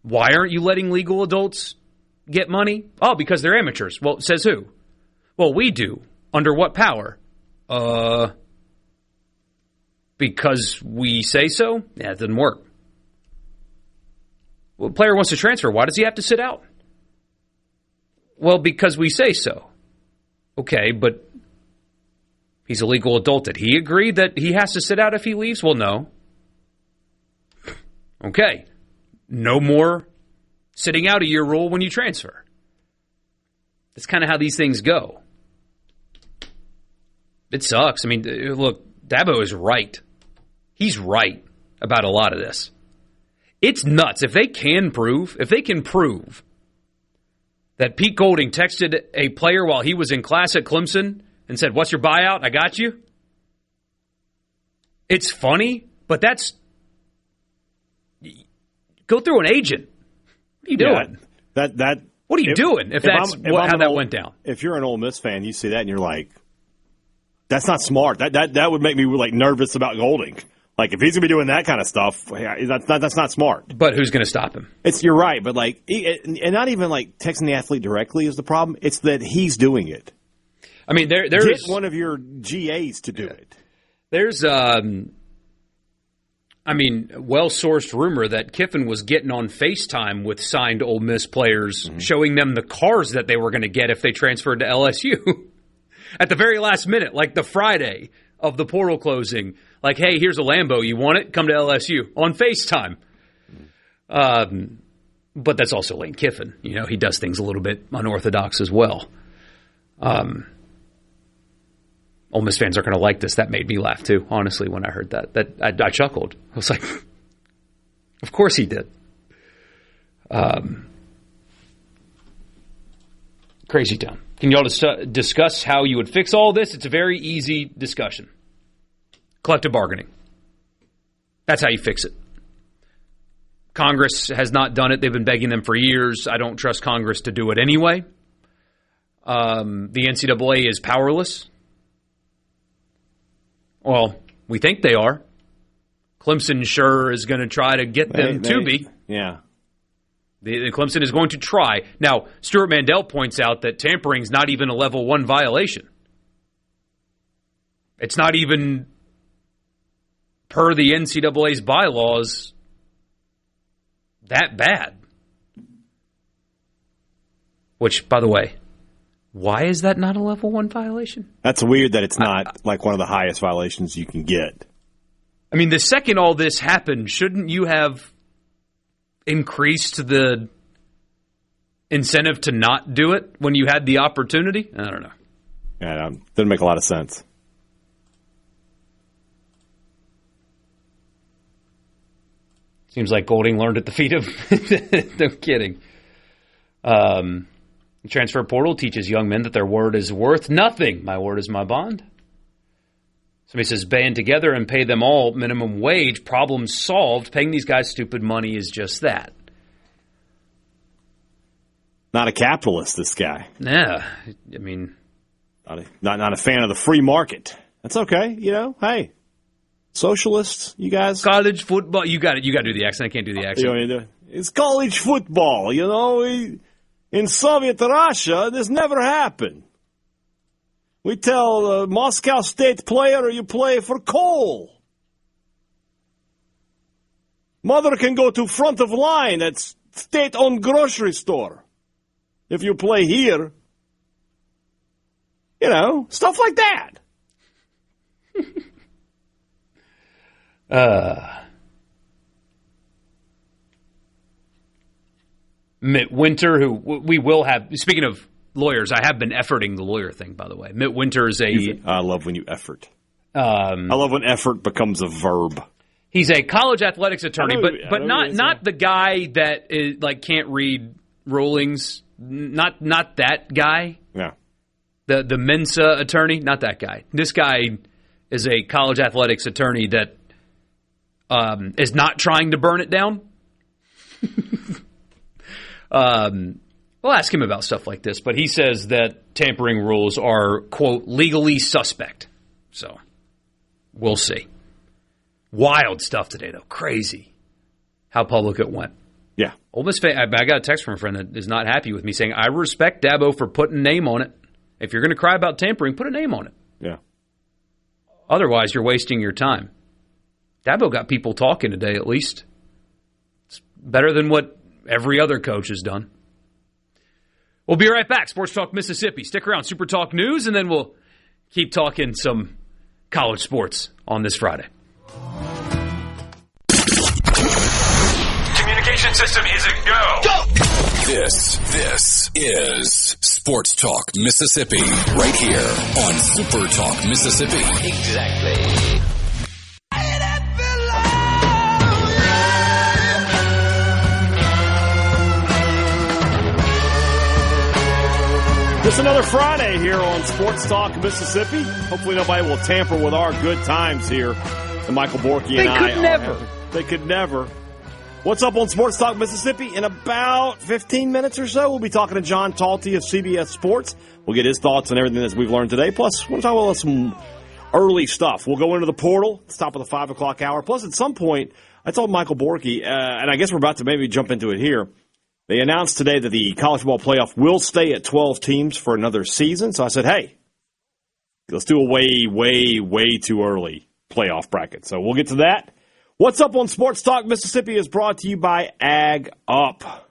Speaker 3: why aren't you letting legal adults get money? Oh, because they're amateurs. Well, says who? Well, we do. Under what power? Because we say so? Yeah, it doesn't work. Well, a player wants to transfer. Why does he have to sit out? Well, because we say so. Okay, but he's a legal adult. Did he agree that he has to sit out if he leaves? Well, no. Okay. No more sitting out a year rule when you transfer. That's kind of how these things go. It sucks. I mean, look, Dabo is right. He's right about a lot of this. It's nuts. If they can prove that Pete Golding texted a player while he was in class at Clemson and said, "What's your buyout? I got you." It's funny, but that's... Go through an agent. What are you doing? What are you doing if that's how that went down?
Speaker 4: If you're an Ole Miss fan, you see that and you're like, that's not smart. That would make me like nervous about Golding. Like, if he's going to be doing that kind of stuff, that's not smart.
Speaker 3: But who's going to stop him?
Speaker 4: You're right, but like, and not even like texting the athlete directly is the problem. It's that he's doing it.
Speaker 3: I mean, there's
Speaker 4: get one of your GAs to do it.
Speaker 3: There's, well-sourced rumor that Kiffin was getting on FaceTime with signed Ole Miss players, showing them the cars that they were going to get if they transferred to LSU at the very last minute, like the Friday of the portal closing. Like, hey, here's a Lambo. You want it? Come to LSU on FaceTime. But that's also Lane Kiffin. You know, he does things a little bit unorthodox as well. Ole Miss fans are going to like this. That made me laugh, too, honestly, when I heard that. I chuckled. I was like, of course he did. Crazy town. Can y'all discuss how you would fix all this? It's a very easy discussion. Collective bargaining. That's how you fix it. Congress has not done it. They've been begging them for years. I don't trust Congress to do it anyway. The NCAA is powerless. Well, we think they are. Clemson sure is going to try to get them to be.
Speaker 4: Yeah.
Speaker 3: The Clemson is going to try. Now, Stuart Mandel points out that tampering is not even a level 1 violation. It's not even per the NCAA's bylaws that bad. Which, by the way, why is that not a level 1 violation?
Speaker 4: That's weird that it's not like one of the highest violations you can get.
Speaker 3: I mean, the second all this happened, shouldn't you have increased the incentive to not do it when you had the opportunity? I don't know.
Speaker 4: Yeah, doesn't make a lot of sense.
Speaker 3: Seems like Golding learned at the feet of... No kidding. The transfer portal teaches young men that their word is worth nothing. My word is my bond. Somebody says, band together and pay them all minimum wage. Problem solved. Paying these guys stupid money is just that.
Speaker 4: Not a capitalist, this guy.
Speaker 3: Yeah, I mean...
Speaker 4: Not a fan of the free market. That's okay, you know. Hey, socialists, you guys.
Speaker 3: College football. You got to do the accent. I can't do the accent.
Speaker 4: It's college football, you know. In Soviet Russia, this never happened. We tell a Moscow State player you play for coal. Mother can go to front of line at state-owned grocery store. If you play here, you know, stuff like that.
Speaker 3: Mitt Winter, who we will have, speaking of lawyers, I have been efforting the lawyer thing, by the way. Mitt Winter is
Speaker 4: I love when you effort. I love when effort becomes a verb.
Speaker 3: He's a college athletics attorney, but
Speaker 4: know
Speaker 3: not the guy that is, like, can't read rulings. Not that guy.
Speaker 4: Yeah.
Speaker 3: The Mensa attorney, not that guy. This guy is a college athletics attorney that is not trying to burn it down. We'll ask him about stuff like this, but he says that tampering rules are, quote, legally suspect. So we'll see. Wild stuff today, though. Crazy how public it went.
Speaker 4: Yeah.
Speaker 3: Ole Miss fan, I got a text from a friend that is not happy with me saying, I respect Dabo for putting a name on it. If you're going to cry about tampering, put a name on it.
Speaker 4: Yeah.
Speaker 3: Otherwise, you're wasting your time. Dabo got people talking today, at least. It's better than what every other coach has done. We'll be right back. Sports Talk Mississippi. Stick around. Super Talk News, and then we'll keep talking some college sports on this Friday.
Speaker 10: Communication system is a go.
Speaker 8: Go! This is Sports Talk Mississippi, right here on Super Talk Mississippi.
Speaker 9: Exactly.
Speaker 4: Just another Friday here on Sports Talk Mississippi. Hopefully nobody will tamper with our good times here. And Michael Borky and I. They could never. What's up on Sports Talk Mississippi? In about 15 minutes or so, we'll be talking to John Talty of CBS Sports. We'll get his thoughts on everything that we've learned today. Plus, we'll talk about some early stuff. We'll go into the portal, top of the 5 o'clock hour. Plus, at some point, I told Michael Borky, and I guess we're about to maybe jump into it here. They announced today that the college football playoff will stay at 12 teams for another season. So I said, hey, let's do a way too early playoff bracket. So we'll get to that. What's up on Sports Talk Mississippi is brought to you by Ag Up.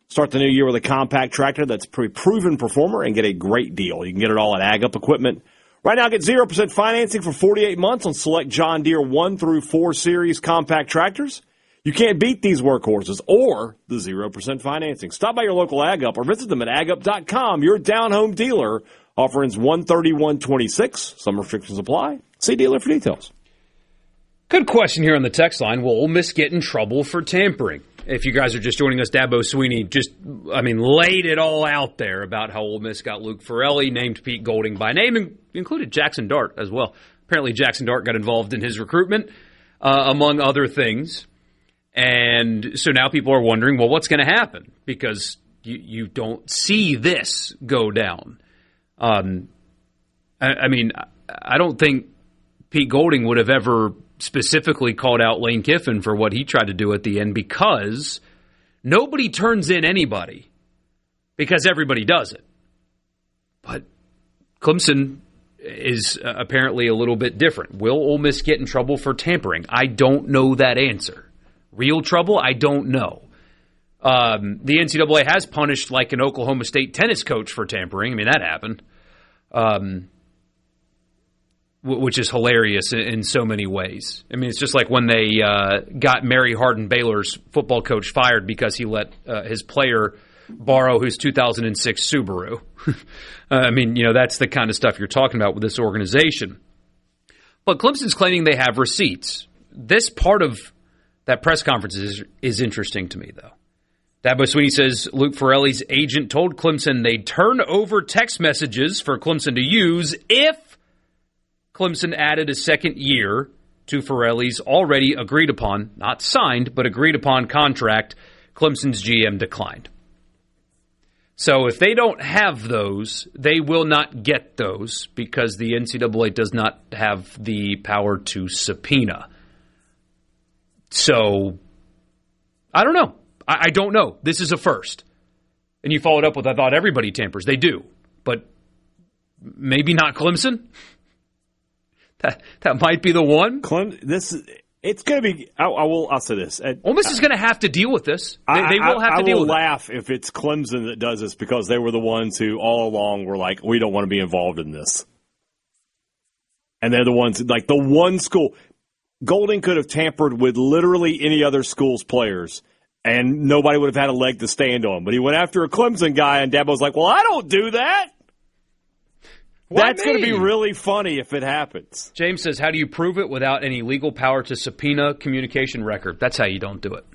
Speaker 4: Start the new year with a compact tractor that's a proven performer and get a great deal. You can get it all at Ag Up Equipment. Right now, get 0% financing for 48 months on select John Deere 1 through 4 series compact tractors. You can't beat these workhorses or the 0% financing. Stop by your local Ag Up or visit them at agup.com, your down-home dealer. Offerings 131.26. Some restrictions apply. See dealer for details.
Speaker 3: Good question here on the text line. Will Ole Miss get in trouble for tampering? If you guys are just joining us, Dabo Sweeney laid it all out there about how Ole Miss got Luke Farrelly, named Pete Golding by name, and included Jackson Dart as well. Apparently Jackson Dart got involved in his recruitment, among other things. And so now people are wondering, well, what's going to happen? Because you don't see this go down. I don't think Pete Golding would have ever specifically called out Lane Kiffin for what he tried to do at the end, because nobody turns in anybody because everybody does it. But Clemson is apparently a little bit different. Will Ole Miss get in trouble for tampering? I don't know that answer. Real trouble? I don't know. The NCAA has punished like an Oklahoma State tennis coach for tampering. I mean, that happened. Which is hilarious in so many ways. I mean, it's just like when they got Mary Hardin Baylor's football coach fired because he let his player borrow his 2006 Subaru. I mean, that's the kind of stuff you're talking about with this organization. But Clemson's claiming they have receipts. This part of that press conference is interesting to me, though. Dabo Sweeney says Luke Farrelly's agent told Clemson they'd turn over text messages for Clemson to use if Clemson added a second year to Farrelly's already agreed upon, not signed, but agreed upon contract. Clemson's GM declined. So if they don't have those, they will not get those because the NCAA does not have the power to subpoena. So, I don't know. I don't know. This is a first. And you followed up with, I thought everybody tampers. They do. But maybe not Clemson? That might be the one.
Speaker 4: It's going to be. I'll say this.
Speaker 3: Ole Miss is going to have to deal with this. They will have to deal with it.
Speaker 4: I will laugh if it's Clemson that does this because they were the ones who all along were like, we don't want to be involved in this. And they're the ones, like the one school. Golding could have tampered with literally any other school's players, and nobody would have had a leg to stand on. But he went after a Clemson guy, and Dabo's like, well, I don't do that. That's going to be really funny if it happens.
Speaker 3: James says, how do you prove it without any legal power to subpoena communication record? That's how you don't do it.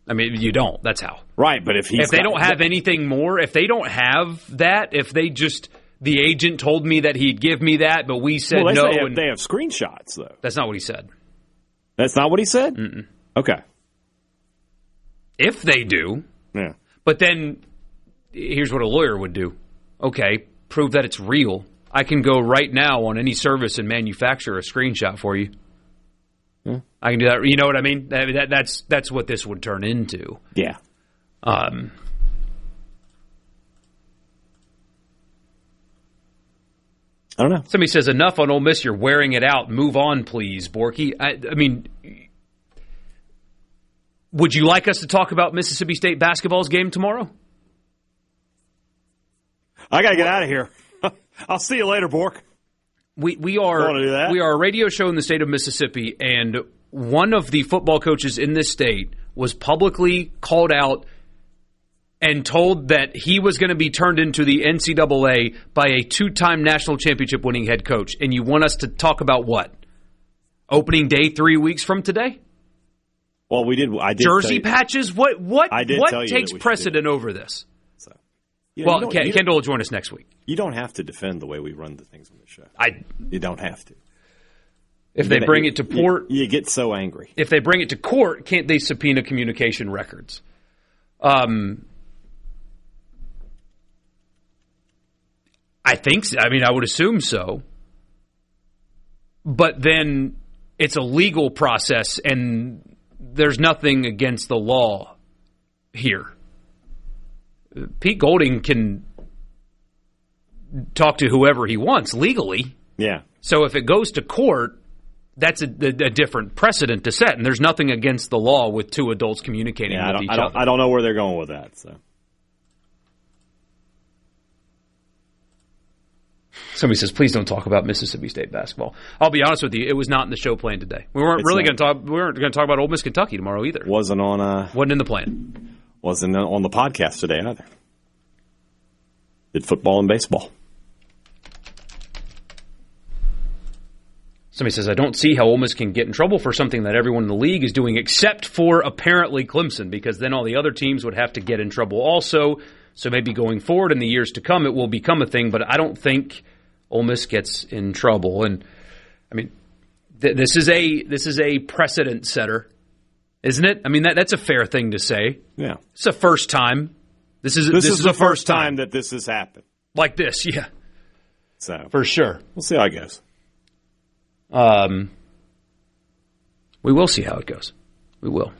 Speaker 3: I mean, you don't. That's how.
Speaker 4: Right, but if
Speaker 3: they don't have anything more, if they don't have that, if they just, the agent told me that he'd give me that, but we said no.
Speaker 4: They have screenshots, though.
Speaker 3: That's not what he said.
Speaker 4: That's not what he said?
Speaker 3: Mm-mm.
Speaker 4: Okay.
Speaker 3: If they do.
Speaker 4: Yeah.
Speaker 3: But then, here's what a lawyer would do. Okay, prove that it's real. I can go right now on any service and manufacture a screenshot for you.
Speaker 4: Yeah.
Speaker 3: I can do that. You know what I mean? That's what this would turn into.
Speaker 4: Yeah.
Speaker 3: I
Speaker 4: don't know.
Speaker 3: Somebody says, enough on Ole Miss. You're wearing it out. Move on, please, Borky. I mean, would you like us to talk about Mississippi State basketball's game tomorrow?
Speaker 4: I got to get out of here. I'll see you later, Bork.
Speaker 3: We are a radio show in the state of Mississippi, and one of the football coaches in this state was publicly called out and told that he was going to be turned into the NCAA by a 2-time national championship winning head coach. And you want us to talk about what? Opening day 3 weeks from today?
Speaker 4: Well, we did. I did
Speaker 3: Jersey patches? What takes precedent over this? Well, Kendall will join us next week.
Speaker 4: You don't have to defend the way we run the things on the show. You don't have to.
Speaker 3: If they bring it to court...
Speaker 4: You get so angry.
Speaker 3: If they bring it to court, can't they subpoena communication records? I think so. I mean, I would assume so. But then it's a legal process, and there's nothing against the law here. Pete Golding can talk to whoever he wants legally.
Speaker 4: Yeah.
Speaker 3: So if it goes to court, that's a different precedent to set, and there's nothing against the law with two adults communicating with each other.
Speaker 4: I don't know where they're going with that. So.
Speaker 3: Somebody says, please don't talk about Mississippi State basketball. I'll be honest with you, it was not in the show plan today. We weren't going to talk. We weren't going to talk about Ole Miss Kentucky tomorrow either.
Speaker 4: Wasn't in the
Speaker 3: plan.
Speaker 4: Wasn't on the podcast today either. Did football and baseball.
Speaker 3: Somebody says, I don't see how Ole Miss can get in trouble for something that everyone in the league is doing except for apparently Clemson, because then all the other teams would have to get in trouble also. So maybe going forward in the years to come, it will become a thing, but I don't think Ole Miss gets in trouble. And I mean, this is a precedent setter, isn't it? I mean, that's a fair thing to say.
Speaker 4: Yeah.
Speaker 3: It's the first time. This is
Speaker 4: the first time that this has happened.
Speaker 3: Like this, yeah.
Speaker 4: So
Speaker 3: for sure.
Speaker 4: We'll see how it goes.
Speaker 3: We will see how it goes. We will.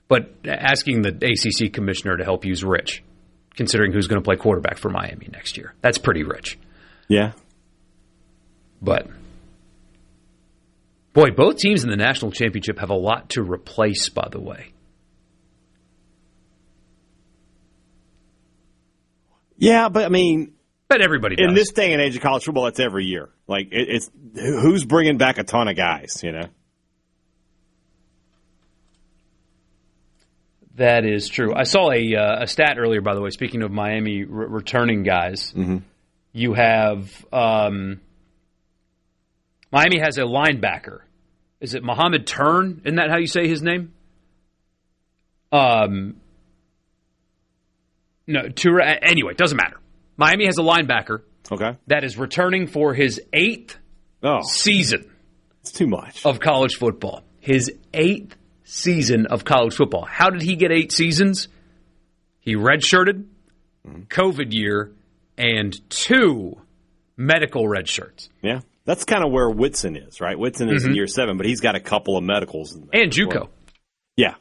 Speaker 3: But asking the ACC commissioner to help use Rich, considering who's going to play quarterback for Miami next year, that's pretty rich.
Speaker 4: Yeah.
Speaker 3: But, boy, both teams in the national championship have a lot to replace, by the way.
Speaker 4: Yeah, but I mean...
Speaker 3: But everybody does.
Speaker 4: In this day and age of college football, that's every year. Like, it's who's bringing back a ton of guys, you know?
Speaker 3: That is true. I saw a stat earlier, by the way, speaking of Miami returning guys.
Speaker 4: Mm-hmm.
Speaker 3: You have... Miami has a linebacker. Is it Mohammed Tern? Isn't that how you say his name? No, anyway, it doesn't matter. Miami has a linebacker that is returning for his 8th season.
Speaker 4: It's too much.
Speaker 3: Of college football. His 8th season of college football. How did he get 8 seasons? He redshirted, COVID year, and 2 medical red shirts.
Speaker 4: Yeah. That's kind of where Whitson is, right? Whitson is in year 7, but he's got a couple of medicals. In there
Speaker 3: and JUCO.
Speaker 4: Yeah.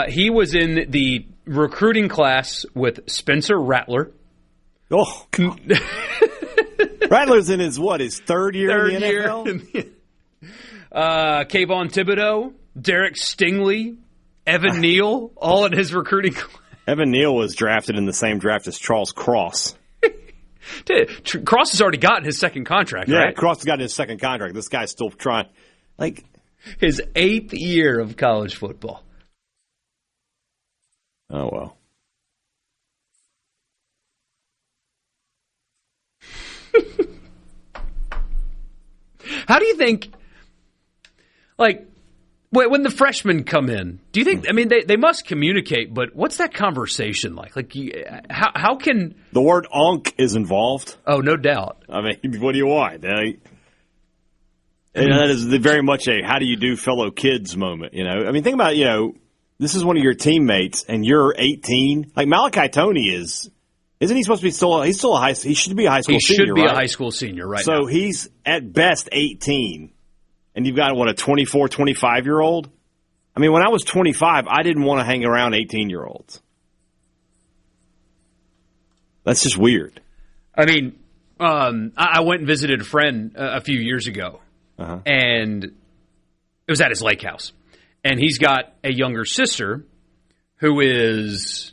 Speaker 3: He was in the recruiting class with Spencer Rattler.
Speaker 4: Oh, God. Rattler's in his third year in the NFL?
Speaker 3: Kayvon Thibodeau, Derek Stingley, Evan Neal, all in his recruiting class.
Speaker 4: Evan Neal was drafted in the same draft as Charles Cross.
Speaker 3: Cross has already gotten his second contract, right?
Speaker 4: Yeah, Cross has gotten his second contract. This guy's still trying. Like,
Speaker 3: his 8th year of college football.
Speaker 4: Oh, well.
Speaker 3: How do you think, like, when the freshmen come in, do you think, I mean, they must communicate, but what's that conversation like? Like, how can...
Speaker 4: The word onk is involved.
Speaker 3: Oh, no doubt.
Speaker 4: I mean, what do you want? That is very much a how do you do fellow kids moment, you know? I mean, think about, you know, this is one of your teammates, and you're 18. Like, Malachi Toney isn't he supposed to be he should be a high school senior,
Speaker 3: He should be
Speaker 4: right?
Speaker 3: a high school senior right
Speaker 4: now. So
Speaker 3: he's
Speaker 4: at best 18. And you've got, a 24, 25-year-old? I mean, when I was 25, I didn't want to hang around 18-year-olds. That's just weird.
Speaker 3: I mean, I went and visited a friend a few years ago, and it was at his lake house. And he's got a younger sister who is,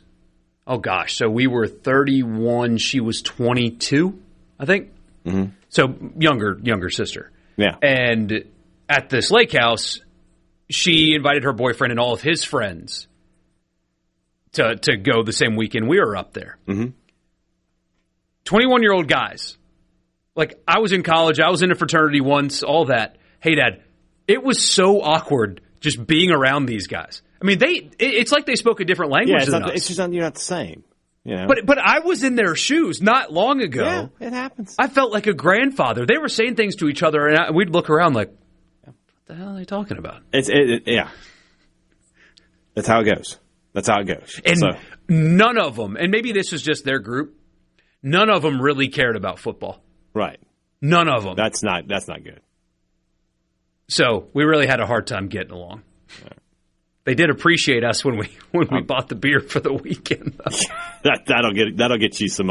Speaker 3: so we were 31, she was 22, I think. Mm-hmm. So younger sister.
Speaker 4: Yeah.
Speaker 3: And at this lake house, she invited her boyfriend and all of his friends to go the same weekend we were up there.
Speaker 4: Mm-hmm.
Speaker 3: 21-year-old guys. Like, I was in college, I was in a fraternity once, all that. Hey, Dad, it was so awkward just being around these guys. I mean, it's like they spoke a different language than us.
Speaker 4: It's just you're not the same. You know?
Speaker 3: But I was in their shoes not long ago.
Speaker 4: Yeah, it happens.
Speaker 3: I felt like a grandfather. They were saying things to each other, and we'd look around like, what the hell are they talking about?
Speaker 4: Yeah. That's how it goes.
Speaker 3: And none of them, and maybe this was just their group, none of them really cared about football.
Speaker 4: Right.
Speaker 3: None of them.
Speaker 4: That's not good.
Speaker 3: So we really had a hard time getting along. Right. They did appreciate us when we bought the beer for the weekend.
Speaker 4: that'll get you some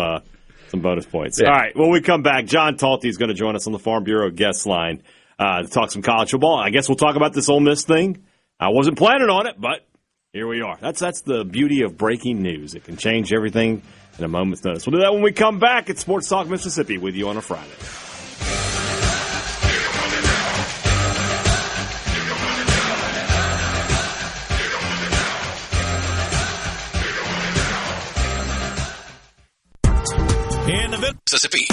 Speaker 4: bonus points.
Speaker 3: Yeah.
Speaker 4: All right. When we come back, John Talty is going to join us on the Farm Bureau guest line to talk some college football. I guess we'll talk about this Ole Miss thing. I wasn't planning on it, but here we are. That's the beauty of breaking news. It can change everything in a moment's notice. We'll do that when we come back at Sports Talk Mississippi with you on a Friday.
Speaker 8: Mississippi.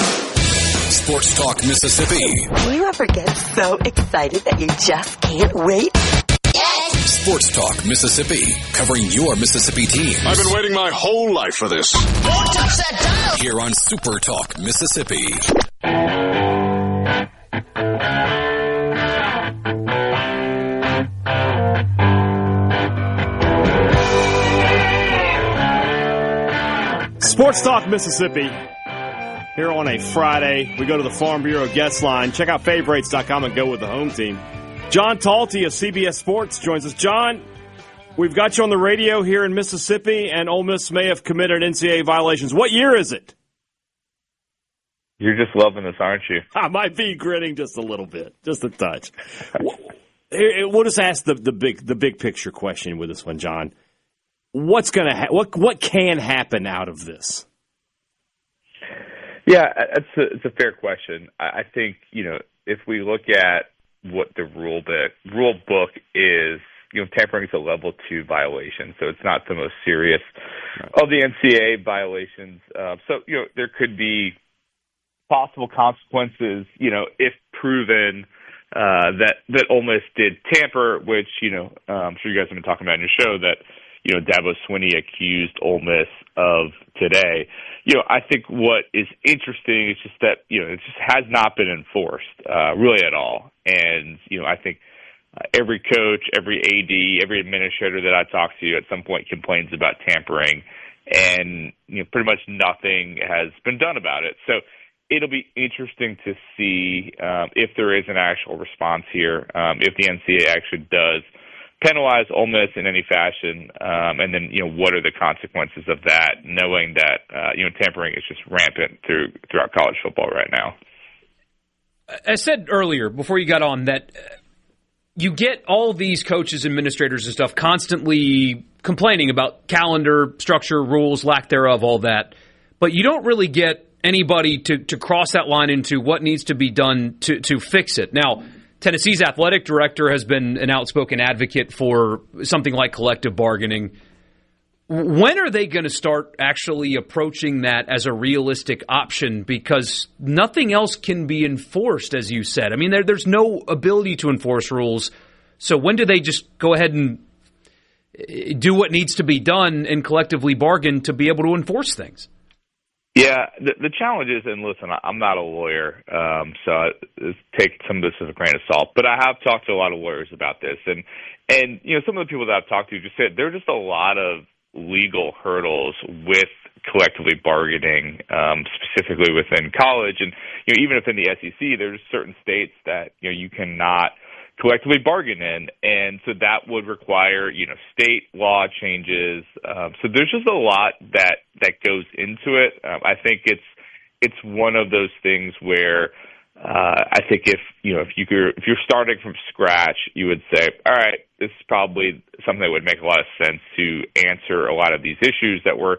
Speaker 8: Sports Talk Mississippi.
Speaker 11: Do you ever get so excited that you just can't wait?
Speaker 8: Yes! Sports Talk Mississippi, covering your Mississippi teams.
Speaker 10: I've been waiting my whole life for this.
Speaker 8: Don't touch that dial! Here on Super Talk Mississippi.
Speaker 4: Sports Talk Mississippi. Here on a Friday, we go to the Farm Bureau guest line. Check out favorites.com and go with the home team. John Talty of CBS Sports joins us. John, we've got you on the radio here in Mississippi, and Ole Miss may have committed NCAA violations. What year is it?
Speaker 12: You're just loving this, aren't you?
Speaker 4: I might be grinning just a little bit, just a touch. We'll just ask the big picture question with this one, John. What's going to what can happen out of this?
Speaker 12: Yeah, it's a fair question. I think, if we look at what the rule book is, tampering is a level 2 violation, so it's not the most serious of the NCAA violations. So there could be possible consequences, if proven that Ole Miss did tamper, which I'm sure you guys have been talking about in your show that Dabo Swinney accused Ole Miss of today. I think what is interesting is just that, it just has not been enforced, really at all. And, I think every coach, every AD, every administrator that I talk to at some point complains about tampering, and, pretty much nothing has been done about it. So it'll be interesting to see if there is an actual response here, if the NCAA actually does penalize Ole Miss in any fashion, and then what are the consequences of that? Knowing that tampering is just rampant throughout college football right now.
Speaker 3: I said earlier before you got on that you get all these coaches, administrators, and stuff constantly complaining about calendar, structure, rules, lack thereof, all that, but you don't really get anybody to cross that line into what needs to be done to fix it. Now, Tennessee's athletic director has been an outspoken advocate for something like collective bargaining. When are they going to start actually approaching that as a realistic option? Because nothing else can be enforced, as you said. I mean, there's no ability to enforce rules. So when do they just go ahead and do what needs to be done and collectively bargain to be able to enforce things?
Speaker 12: Yeah, the challenge is, and listen, I'm not a lawyer, so I take some of this as a grain of salt, but I have talked to a lot of lawyers about this. And you know, some of the people that I've talked to just said there are just a lot of legal hurdles with collectively bargaining, specifically within college. And, you know, even within the SEC, there's certain states that, you know, you cannot collectively bargain in. And so that would require, you know, state law changes. So there's just a lot that goes into it. I think it's one of those things where, I think if you're starting from scratch, you would say, all right, this is probably something that would make a lot of sense to answer a lot of these issues that we're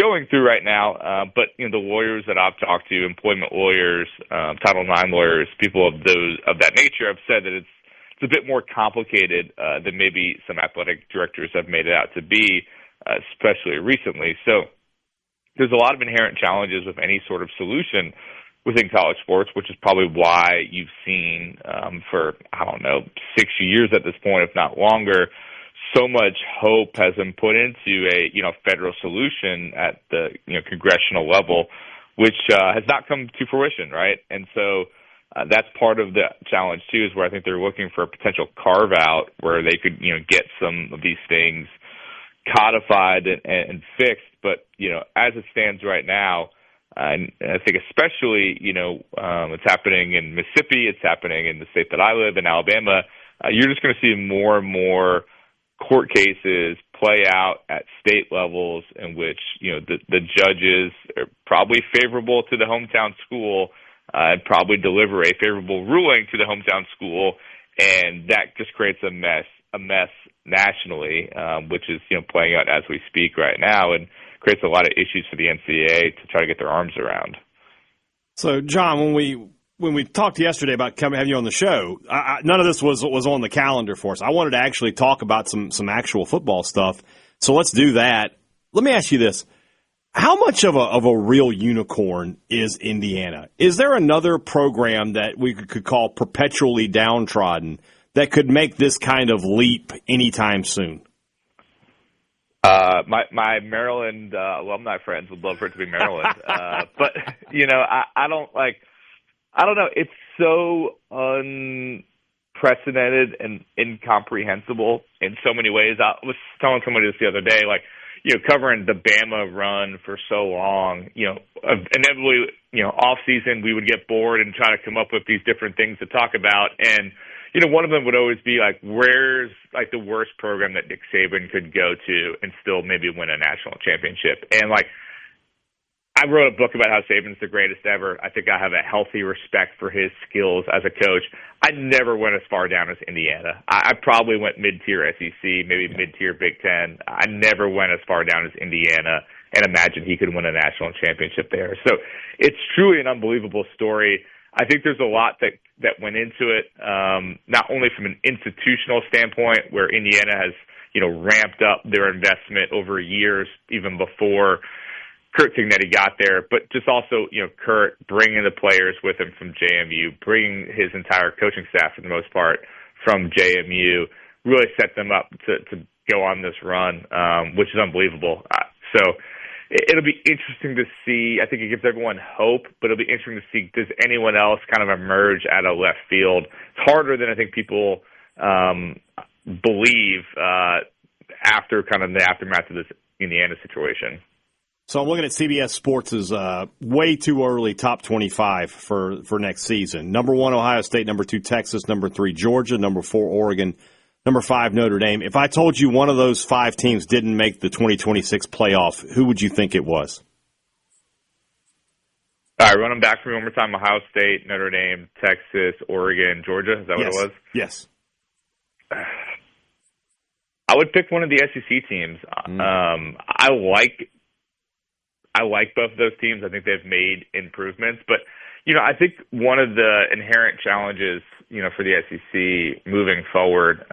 Speaker 12: going through right now. But you know, the lawyers that I've talked to, employment lawyers, Title IX lawyers, people of that nature, have said that it's a bit more complicated than maybe some athletic directors have made it out to be, especially recently. So there's a lot of inherent challenges with any sort of solution within college sports, which is probably why you've seen for, 6 years at this point, if not longer, so much hope has been put into a, federal solution at the, congressional level, which has not come to fruition, right? And so that's part of the challenge, too, is where I think they're looking for a potential carve-out where they could, get some of these things codified and fixed. But, as it stands right now, and I think especially, it's happening in Mississippi, it's happening in the state that I live in, Alabama. You're just going to see more and more court cases play out at state levels in which, the judges are probably favorable to the hometown school and probably deliver a favorable ruling to the hometown school. And that just creates a mess nationally, which is, playing out as we speak right now. And creates a lot of issues for the NCAA to try to get their arms around.
Speaker 4: So, John, when we talked yesterday about having you on the show, none of this was on the calendar for us. I wanted to actually talk about some actual football stuff. So let's do that. Let me ask you this. How much of a real unicorn is Indiana? Is there another program that we could call perpetually downtrodden that could make this kind of leap anytime soon?
Speaker 12: My Maryland alumni friends would love for it to be Maryland, but I don't know. It's so unprecedented and incomprehensible in so many ways. I was telling somebody this the other day, covering the Bama run for so long. Inevitably, off season we would get bored and try to come up with these different things to talk about, and one of them would always be where's the worst program that Nick Saban could go to and still maybe win a national championship? And I wrote a book about how Saban's the greatest ever. I think I have a healthy respect for his skills as a coach. I never went as far down as Indiana. I probably went mid-tier SEC, maybe mid-tier Big Ten. I never went as far down as Indiana and imagined he could win a national championship there. So it's truly an unbelievable story. I think there's a lot that went into it, not only from an institutional standpoint, where Indiana has, ramped up their investment over years, even before Kurt Signetti got there, but just also, Kurt bringing the players with him from JMU, bringing his entire coaching staff for the most part from JMU, really set them up to go on this run, which is unbelievable. So it'll be interesting to see. I think it gives everyone hope, but it'll be interesting to see, does anyone else kind of emerge out of left field? It's harder than I think people believe after kind of the aftermath of this Indiana situation.
Speaker 4: So I'm looking at CBS Sports' way too early top 25 for next season. Number 1, Ohio State. Number 2, Texas. Number 3, Georgia. Number 4, Oregon. Number 5, Notre Dame. If I told you one of those 5 teams didn't make the 2026 playoff, who would you think it was?
Speaker 12: All right, run them back for me one more time. Ohio State, Notre Dame, Texas, Oregon, Georgia. Is that what it was?
Speaker 4: Yes.
Speaker 12: I would pick one of the SEC teams. I like both of those teams. I think they've made improvements. But, I think one of the inherent challenges, for the SEC moving forward,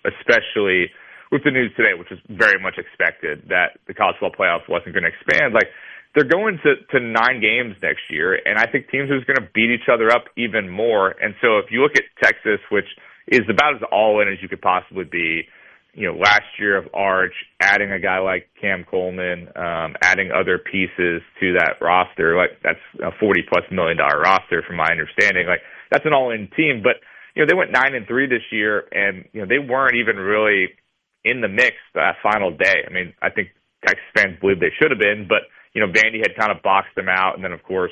Speaker 12: especially with the news today, which was very much expected, that the college football playoff wasn't going to expand. Like, they're going to 9 games next year, and I think teams are just going to beat each other up even more. And so if you look at Texas, which is about as all-in as you could possibly be, last year of Arch, adding a guy like Cam Coleman, adding other pieces to that roster, like that's a $40+ million roster from my understanding. Like, that's an all-in team, but they went 9-3 this year, and they weren't even really in the mix that final day. I mean, I think Texas fans believe they should have been, but Vandy had kind of boxed them out, and then of course,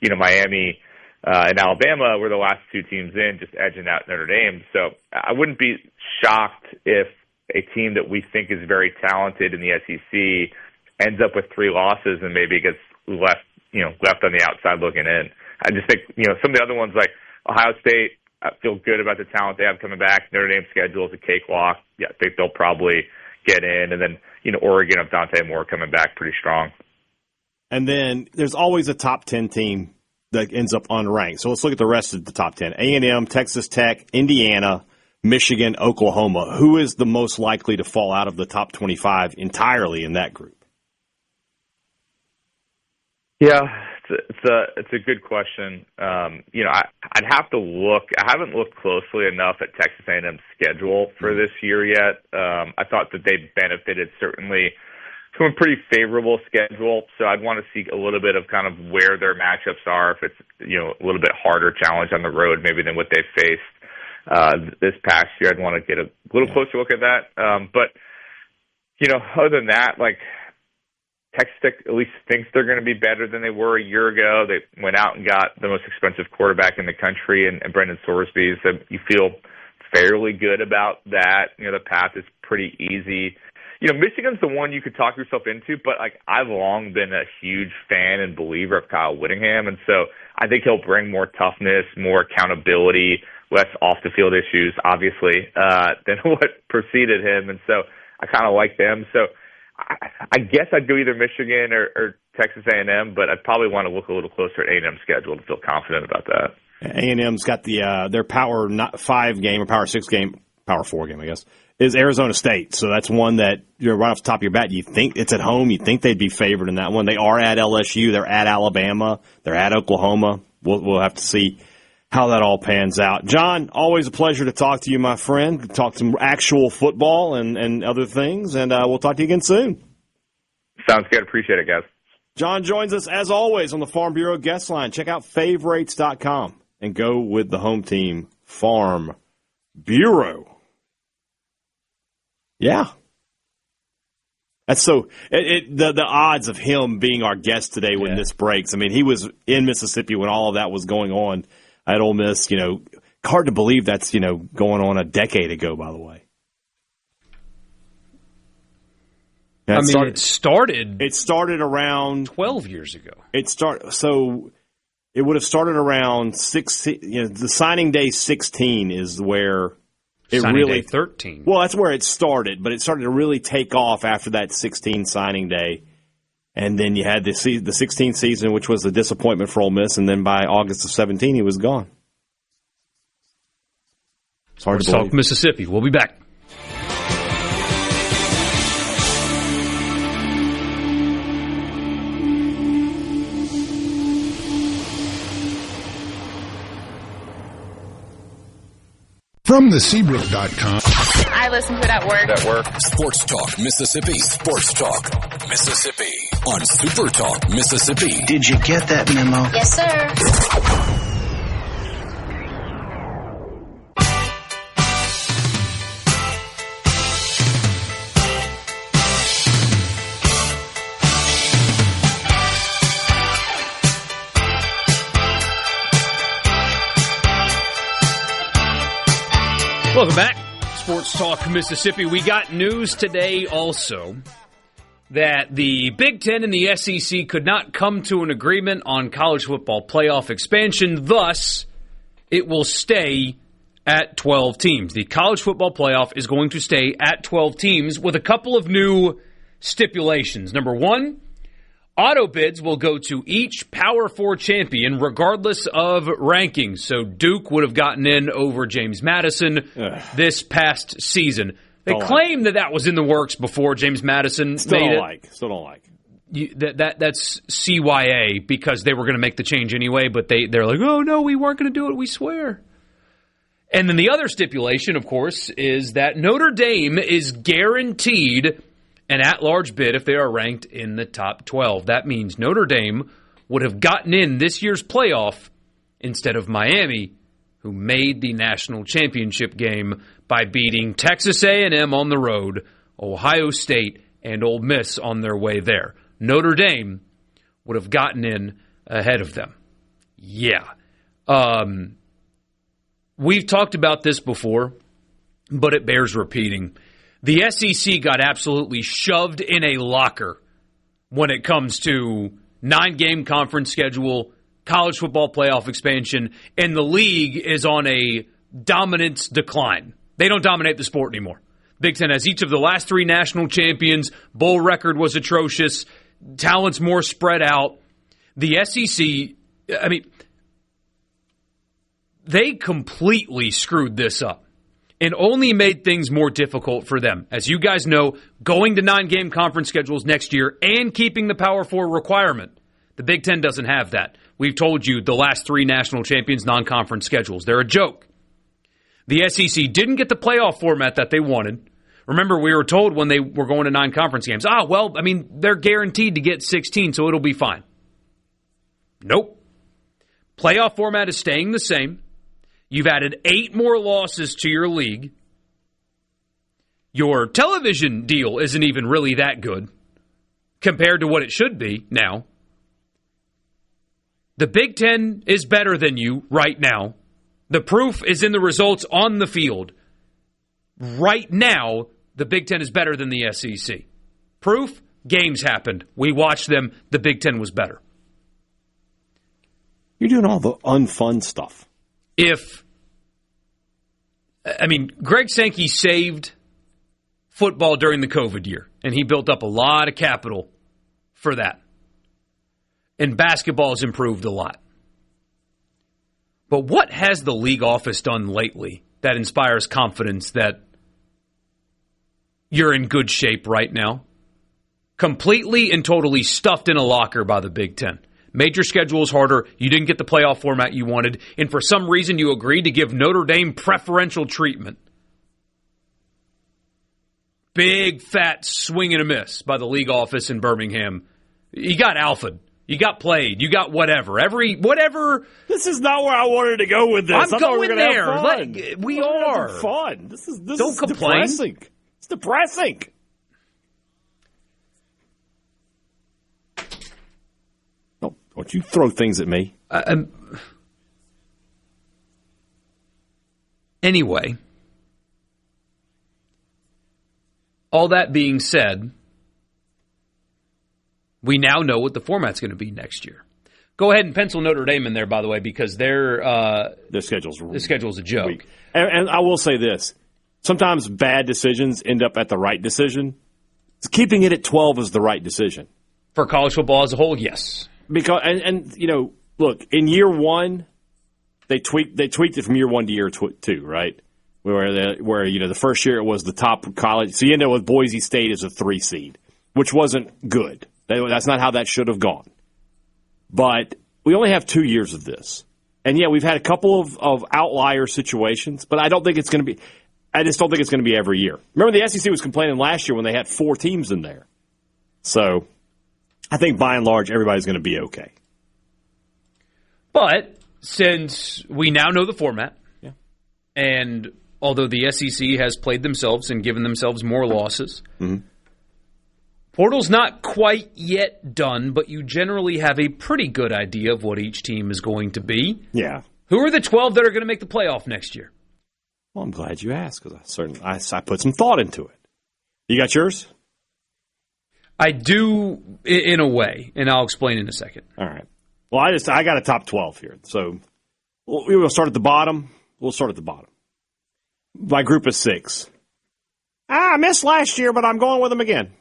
Speaker 12: Miami and Alabama were the last 2 teams in, just edging out Notre Dame. So I wouldn't be shocked if a team that we think is very talented in the SEC ends up with 3 losses and maybe gets left on the outside looking in. I just think some of the other ones like Ohio State, I feel good about the talent they have coming back. Notre Dame's schedule is a cakewalk. Yeah, I think they'll probably get in, and then Oregon of Dante Moore coming back pretty strong.
Speaker 4: And then there's always a top 10 team that ends up unranked. So let's look at the rest of the top 10. A&M, Texas Tech, Indiana, Michigan, Oklahoma. Who is the most likely to fall out of the top 25 entirely in that group?
Speaker 12: Yeah, it's a good question. I'd have to look. I haven't looked closely enough at Texas A&M's schedule for this year yet. I thought that they benefited certainly from a pretty favorable schedule, so I'd want to see a little bit of kind of where their matchups are. If it's a little bit harder challenge on the road maybe than what they've faced this past year, I'd want to get a little closer look at that. But other than that, like, Texas Tech at least thinks they're going to be better than they were a year ago. They went out and got the most expensive quarterback in the country, and Brendan Sorsby. So you feel fairly good about that. The path is pretty easy. Michigan's the one you could talk yourself into, but like, I've long been a huge fan and believer of Kyle Whittingham, and so I think he'll bring more toughness, more accountability, less off the field issues, obviously, than what preceded him, and so I kind of like them. So I guess I'd go either Michigan or Texas A&M, but I'd probably want to look a little closer at A&M's schedule to feel confident about that.
Speaker 4: A&M's got their Power 5 game or Power 6 game, Power 4 game, I guess, is Arizona State. So that's one that right off the top of your bat, you think it's at home. You think they'd be favored in that one. They are at LSU. They're at Alabama. They're at Oklahoma. We'll have to see how that all pans out. John, always a pleasure to talk to you, my friend. Talk some actual football and other things, and we'll talk to you again soon.
Speaker 12: Sounds good. Appreciate it, guys.
Speaker 4: John joins us, as always, on the Farm Bureau guest line. Check out favorites.com and go with the home team, Farm Bureau. Yeah. That's so the odds of him being our guest today when this breaks. I mean, he was in Mississippi when all of that was going on at Ole Miss. Hard to believe that's going on a decade ago, by the way. Yeah,
Speaker 3: it started
Speaker 4: around
Speaker 3: 12 years ago.
Speaker 4: So it would have started around 16. The signing day 16 is where it
Speaker 3: signing
Speaker 4: really
Speaker 3: day 13.
Speaker 4: Well, that's where it started, but it started to really take off after that 16 signing day, and then you had the 16th season, which was a disappointment for Ole Miss, and then by August of 17, he was gone. It's hard to believe.
Speaker 3: SportsTalk Mississippi. We'll be back.
Speaker 1: From the Seabrook.com.
Speaker 5: I listen to it at work.
Speaker 8: Sports Talk Mississippi. Sports Talk Mississippi. On Super Talk Mississippi.
Speaker 13: Did you get that memo?
Speaker 5: Yes, sir.
Speaker 3: Welcome back. Sports Talk Mississippi. We got news today also that the Big Ten and the SEC could not come to an agreement on college football playoff expansion. Thus, it will stay at 12 teams. The college football playoff is going to stay at 12 teams with a couple of new stipulations. Number one, auto bids will go to each Power 4 champion regardless of rankings. So Duke would have gotten in over James Madison this past season. They claim that was in the works before James Madison made it.
Speaker 4: Still don't like.
Speaker 3: That's CYA because they were going to make the change anyway, but they're like, oh, no, we weren't going to do it, we swear. And then the other stipulation, of course, is that Notre Dame is guaranteed an at-large bid if they are ranked in the top 12. That means Notre Dame would have gotten in this year's playoff instead of Miami, who made the national championship game by beating Texas A&M on the road, Ohio State, and Ole Miss on their way there. Notre Dame would have gotten in ahead of them. Yeah. We've talked about this before, but it bears repeating. The SEC got absolutely shoved in a locker when it comes to 9-game conference schedule, college football playoff expansion, and the league is on a dominance decline. They don't dominate the sport anymore. Big Ten has each of the last 3 national champions. Bowl record was atrocious. Talent's more spread out. The SEC, they completely screwed this up and only made things more difficult for them. As you guys know, going to 9-game conference schedules next year and keeping the Power 4 requirement. The Big Ten doesn't have that. We've told you the last 3 national champions non-conference schedules. They're a joke. The SEC didn't get the playoff format that they wanted. Remember, we were told when they were going to 9 conference games, they're guaranteed to get 16, so it'll be fine. Nope. Playoff format is staying the same. You've added 8 more losses to your league. Your television deal isn't even really that good compared to what it should be now. The Big Ten is better than you right now. The proof is in the results on the field. Right now, the Big Ten is better than the SEC. Proof? Games happened. We watched them. The Big Ten was better.
Speaker 4: You're doing all the unfun stuff.
Speaker 3: Greg Sankey saved football during the COVID year, and he built up a lot of capital for that. And basketball has improved a lot. But what has the league office done lately that inspires confidence that you're in good shape right now? Completely and totally stuffed in a locker by the Big Ten. Made your schedules harder. You didn't get the playoff format you wanted. And for some reason, you agreed to give Notre Dame preferential treatment. Big, fat swing and a miss by the league office in Birmingham. You got alphaed. You got played. You got whatever. Whatever.
Speaker 4: This is not where I wanted to go with this.
Speaker 3: I'm going there.
Speaker 4: We are. Fun. This
Speaker 3: Don't
Speaker 4: is
Speaker 3: complain.
Speaker 4: Depressing. It's depressing. Don't you throw things at me.
Speaker 3: Anyway, all that being said, we now know what the format's going to be next year. Go ahead and pencil Notre Dame in there, by the way, because their schedule's a joke.
Speaker 4: Weak. And I will say this. Sometimes bad decisions end up at the right decision. Keeping it at 12 is the right decision.
Speaker 3: For college football as a whole, yes.
Speaker 4: Because look, in year 1, they tweaked it from year 1 to year 2, right? Where the first year it was the top college. So you end up with Boise State as a 3 seed, which wasn't good. That's not how that should have gone. But we only have 2 years of this, and we've had a couple of outlier situations. But I don't think it's going to be. I just don't think it's going to be every year. Remember, the SEC was complaining last year when they had 4 teams in there. So I think by and large, everybody's going to be okay.
Speaker 3: But since we now know the format, and although the SEC has played themselves and given themselves more losses, portal's not quite yet done, but you generally have a pretty good idea of what each team is going to be.
Speaker 4: Yeah.
Speaker 3: Who are the 12 that are going to make the playoff next year?
Speaker 4: Well, I'm glad you asked because I put some thought into it. You got yours?
Speaker 3: I do, in a way, and I'll explain in a second.
Speaker 4: All right. Well, I got a top 12 here, so we'll start at the bottom. We'll start at the bottom. My group is 6. I missed last year, but I'm going with them again.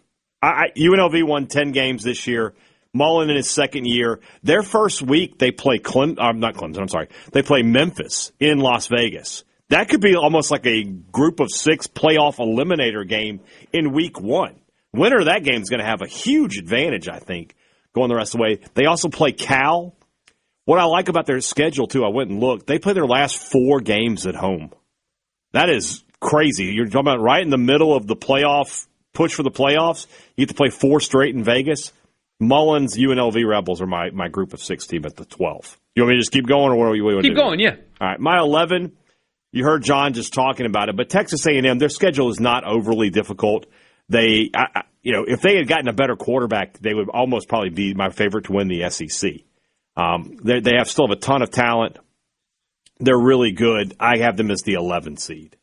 Speaker 4: UNLV won 10 games this year. Mullen in his second year. Their first week, they play They play Memphis in Las Vegas. That could be almost like a group of 6 playoff eliminator game in week 1. Winner of that game is going to have a huge advantage, I think, going the rest of the way. They also play Cal. What I like about their schedule, too, I went and looked, they play their last 4 games at home. That is crazy. You're talking about right in the middle of the playoff push for the playoffs. You get to play 4 straight in Vegas. Mullins, UNLV Rebels are my group of 6 team at the 12. You want me to just keep going, or what do you want to do?
Speaker 3: Keep going, yeah.
Speaker 4: All right, my 11, you heard John just talking about it, but Texas A&M, their schedule is not overly difficult. They, if they had gotten a better quarterback, they would almost probably be my favorite to win the SEC. They still have a ton of talent. They're really good. I have them as the 11 seed.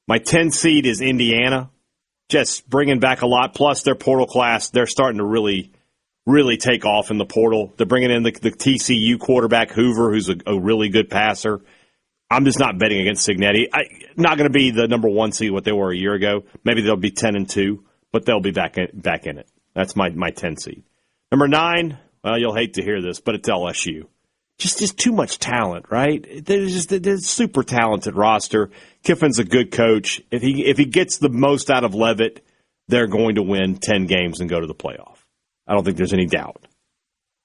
Speaker 4: My 10 seed is Indiana, just bringing back a lot. Plus, their portal class, they're starting to really take off in the portal. They're bringing in the TCU quarterback, Hoover, who's a really good passer. I'm just not betting against Cignetti. Not going to be the number 1 seed what they were a year ago. Maybe they'll be 10-2, but they'll be back in it. That's my 10 seed. Number 9, well, you'll hate to hear this, but it's LSU. Just too much talent, right? They're super talented roster. Kiffin's a good coach. If he gets the most out of Leavitt, they're going to win 10 games and go to the playoff. I don't think there's any doubt.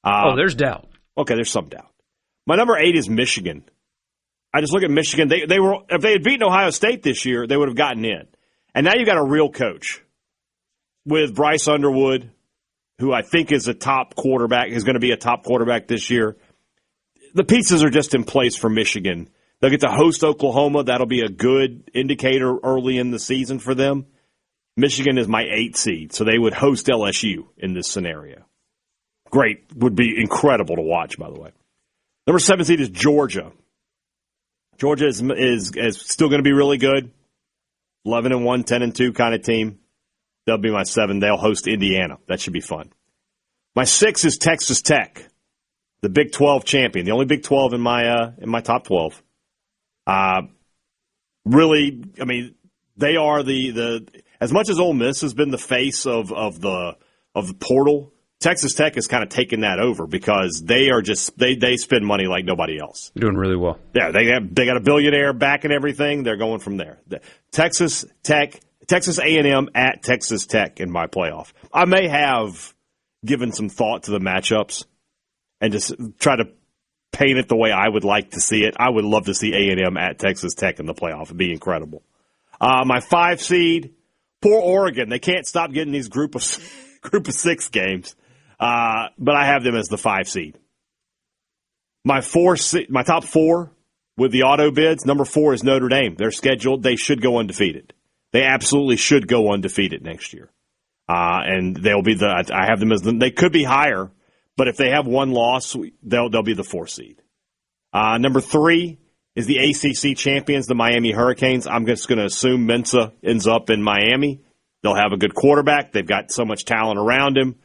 Speaker 3: There's doubt.
Speaker 4: Okay, there's some doubt. My number 8 is Michigan. I just look at Michigan. They were, if they had beaten Ohio State this year, they would have gotten in. And now you got a real coach with Bryce Underwood, who I think is a top quarterback, is going to be a top quarterback this year. The pieces are just in place for Michigan. They'll get to host Oklahoma. That'll be a good indicator early in the season for them. Michigan is my 8 seed, so they would host LSU in this scenario. Great. Would be incredible to watch, by the way. Number 7 seed is Georgia. Georgia is still going to be really good. 11-1, 10-2 kind of team. They'll be my 7. They'll host Indiana. That should be fun. My 6 is Texas Tech, the Big 12 champion, the only Big 12 in my top 12. Really, I mean, they are the as much as Ole Miss has been the face of the portal, Texas Tech has kind of taken that over because they are just they spend money like nobody else.
Speaker 3: Doing really well.
Speaker 4: Yeah, they got a billionaire back and everything. They're going from there. Texas A&M at Texas Tech in my playoff. I may have given some thought to the matchups and just try to paint it the way I would like to see it. I would love to see A&M at Texas Tech in the playoff. It'd be incredible. My 5 seed, poor Oregon. They can't stop getting these group of 6 games. But I have them as the 5 seed. My top 4 with the auto bids, number 4 is Notre Dame. They're scheduled. They should go undefeated. They absolutely should go undefeated next year. And they'll be I have them as they could be higher, but if they have 1 loss, they'll be the 4 seed. Number 3 is the ACC champions, the Miami Hurricanes. I'm just going to assume Mensah ends up in Miami. They'll have a good quarterback. They've got so much talent around him.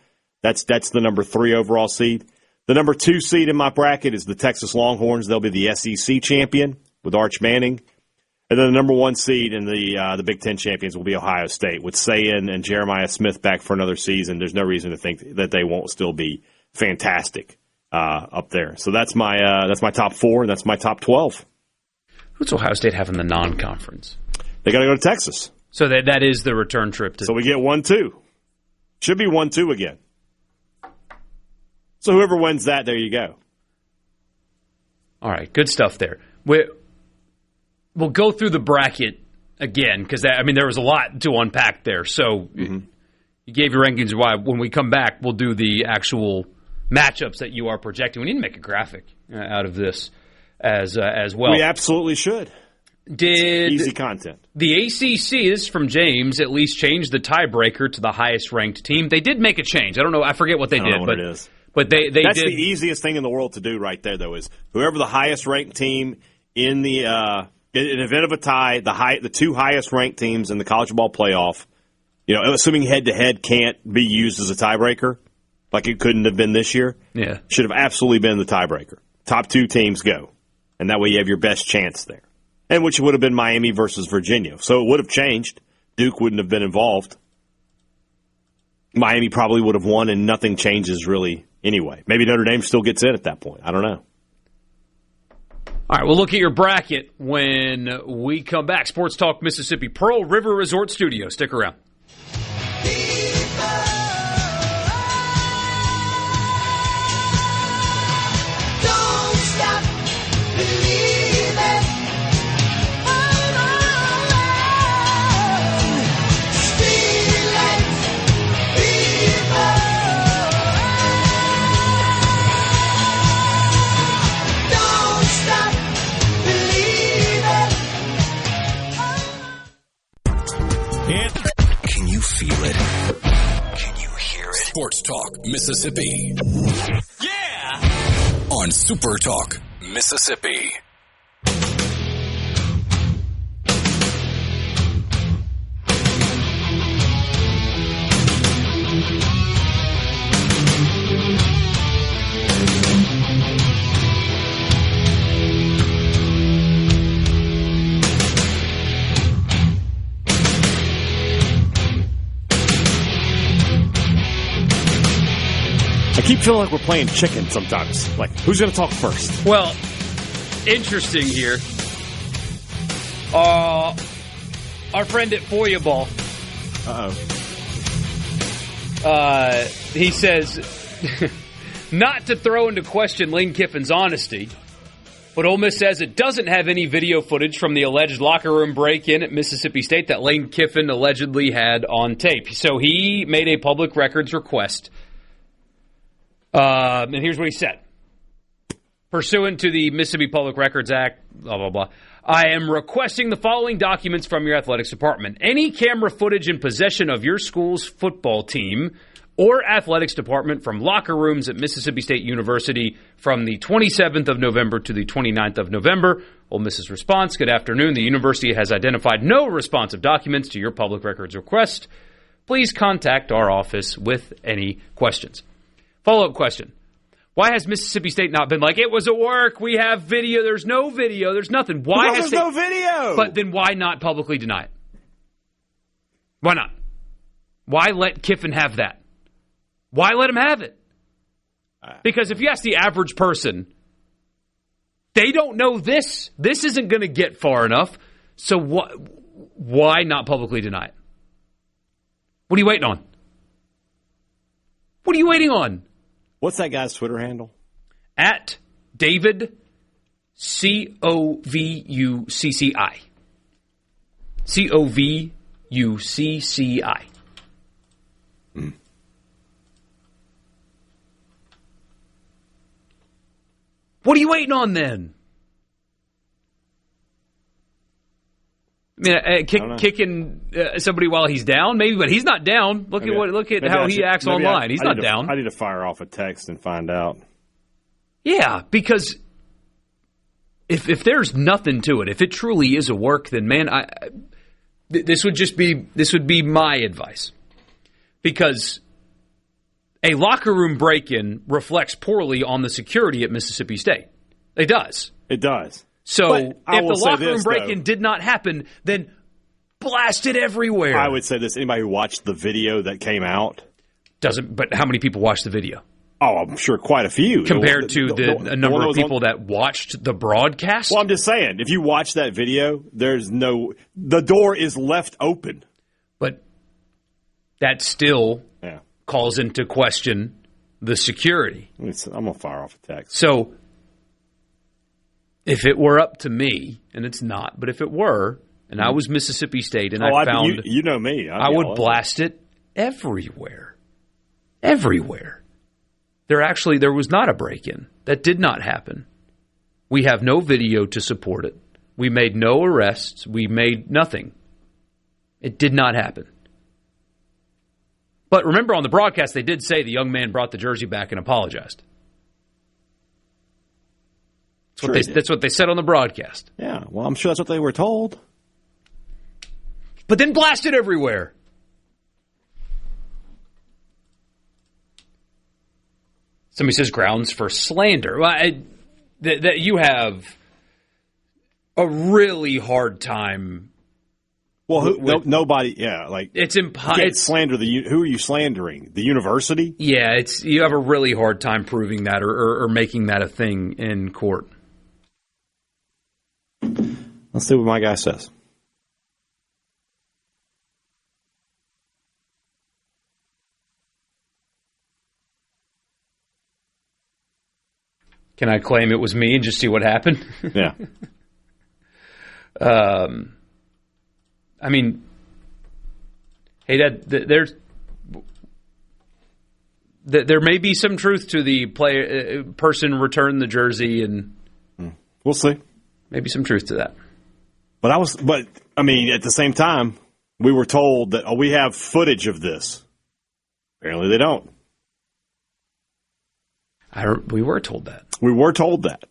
Speaker 4: That's the number 3 overall seed. The number 2 seed in my bracket is the Texas Longhorns. They'll be the SEC champion with Arch Manning. And then the number 1 seed in the Big Ten champions will be Ohio State. With Sayin and Jeremiah Smith back for another season, there's no reason to think that they won't still be fantastic up there. So that's my top 4, and that's my top 12.
Speaker 3: Who's Ohio State have in the non-conference?
Speaker 4: They got to go to Texas.
Speaker 3: So that is the return trip.
Speaker 4: So we get 1-2. Should be 1-2 again. So whoever wins that, there you go.
Speaker 3: All right, good stuff there. We'll go through the bracket again because there was a lot to unpack there. So you gave your rankings. Why? When we come back, we'll do the actual matchups that you are projecting. We need to make a graphic out of this as well.
Speaker 4: We absolutely should.
Speaker 3: Did
Speaker 4: easy content.
Speaker 3: The ACC, this is from James, at least change the tiebreaker to the highest ranked team? They did make a change. I don't know. I forget what they did.
Speaker 4: I don't know what it is.
Speaker 3: But they
Speaker 4: That's
Speaker 3: did.
Speaker 4: The easiest thing in the world to do right there, though, is whoever the highest ranked team in the in an event of a tie, the 2 highest ranked teams in the college football playoff, assuming head-to-head can't be used as a tiebreaker, like it couldn't have been this year, should have absolutely been the tiebreaker. Top 2 teams go, and that way you have your best chance there. And which would have been Miami versus Virginia. So it would have changed. Duke wouldn't have been involved. Miami probably would have won, and nothing changes really anyway. Maybe Notre Dame still gets in at that point. I don't know.
Speaker 3: All right, we'll look at your bracket when we come back. Sports Talk Mississippi, Pearl River Resort Studio. Stick around.
Speaker 8: Can you feel it? Can you hear it? Sports Talk Mississippi. Yeah! On Super Talk Mississippi.
Speaker 4: I keep feeling like we're playing chicken sometimes. Like, who's going to talk first?
Speaker 3: Well, interesting here. Our friend at Foya Ball. He says, not to throw into question Lane Kiffin's honesty, but Ole Miss says it doesn't have any video footage from the alleged locker room break-in at Mississippi State that Lane Kiffin allegedly had on tape. So he made a public records request. And here's what he said. Pursuant to the Mississippi Public Records Act, blah, blah, blah, I am requesting the following documents from your athletics department. Any camera footage in possession of your school's football team or athletics department from locker rooms at Mississippi State University from the 27th of November to the 29th of November. Ole Miss's response, good afternoon. The university has identified no responsive documents to your public records request. Please contact our office with any questions. Follow-up question. Why has Mississippi State not been like, it was a work, we have video, there's no video, there's nothing? Why
Speaker 4: there's no video?
Speaker 3: But then why not publicly deny it? Why not? Why let Kiffin have that? Why let him have it? Because if you ask the average person, they don't know this. This isn't going to get far enough. So why not publicly deny it? What are you waiting on? What are you waiting on?
Speaker 4: What's that guy's Twitter handle?
Speaker 3: At David Covucci. Covucci. What are you waiting on then? I mean, kicking somebody while he's down, maybe, but he's not down. Look at how he acts online. He's not down.
Speaker 4: I need to fire off a text and find out.
Speaker 3: Yeah, because if there's nothing to it, if it truly is a work, then man, this would be my advice, because a locker room break-in reflects poorly on the security at Mississippi State. It does.
Speaker 4: It does.
Speaker 3: So if the locker room break-in did not happen, then blast it everywhere.
Speaker 4: I would say this. Anybody who watched the video that came out
Speaker 3: doesn't. But how many people watched the video?
Speaker 4: Oh, I'm sure quite a few.
Speaker 3: Compared to the number of people that watched the broadcast?
Speaker 4: Well, I'm just saying, if you watch that video, the door is left open.
Speaker 3: But that still calls into question the security.
Speaker 4: I'm going to fire off a text.
Speaker 3: So if it were up to me, and it's not, but if it were, and I was Mississippi State, and I found...
Speaker 4: You know me.
Speaker 3: I would blast it everywhere. Everywhere. There was not a break-in. That did not happen. We have no video to support it. We made no arrests. We made nothing. It did not happen. But remember, on the broadcast, they did say the young man brought the jersey back and apologized. That's what they said on the broadcast.
Speaker 4: Yeah, well, I'm sure that's what they were told.
Speaker 3: But then blast it everywhere. Somebody says grounds for slander. Well, that you have a really hard time.
Speaker 4: Well, nobody. Yeah, like
Speaker 3: it's impossible.
Speaker 4: Slander who are you slandering? The university?
Speaker 3: Yeah, you have a really hard time proving that or making that a thing in court.
Speaker 4: Let's see what my guy says.
Speaker 3: Can I claim it was me and just see what happened?
Speaker 4: Yeah.
Speaker 3: I mean, hey, Dad, there may be some truth to the person returned the jersey, and
Speaker 4: we'll see.
Speaker 3: Maybe some truth to that.
Speaker 4: But I mean, at the same time, we were told that we have footage of this. Apparently, they don't.
Speaker 3: We were told that.
Speaker 4: We were told that.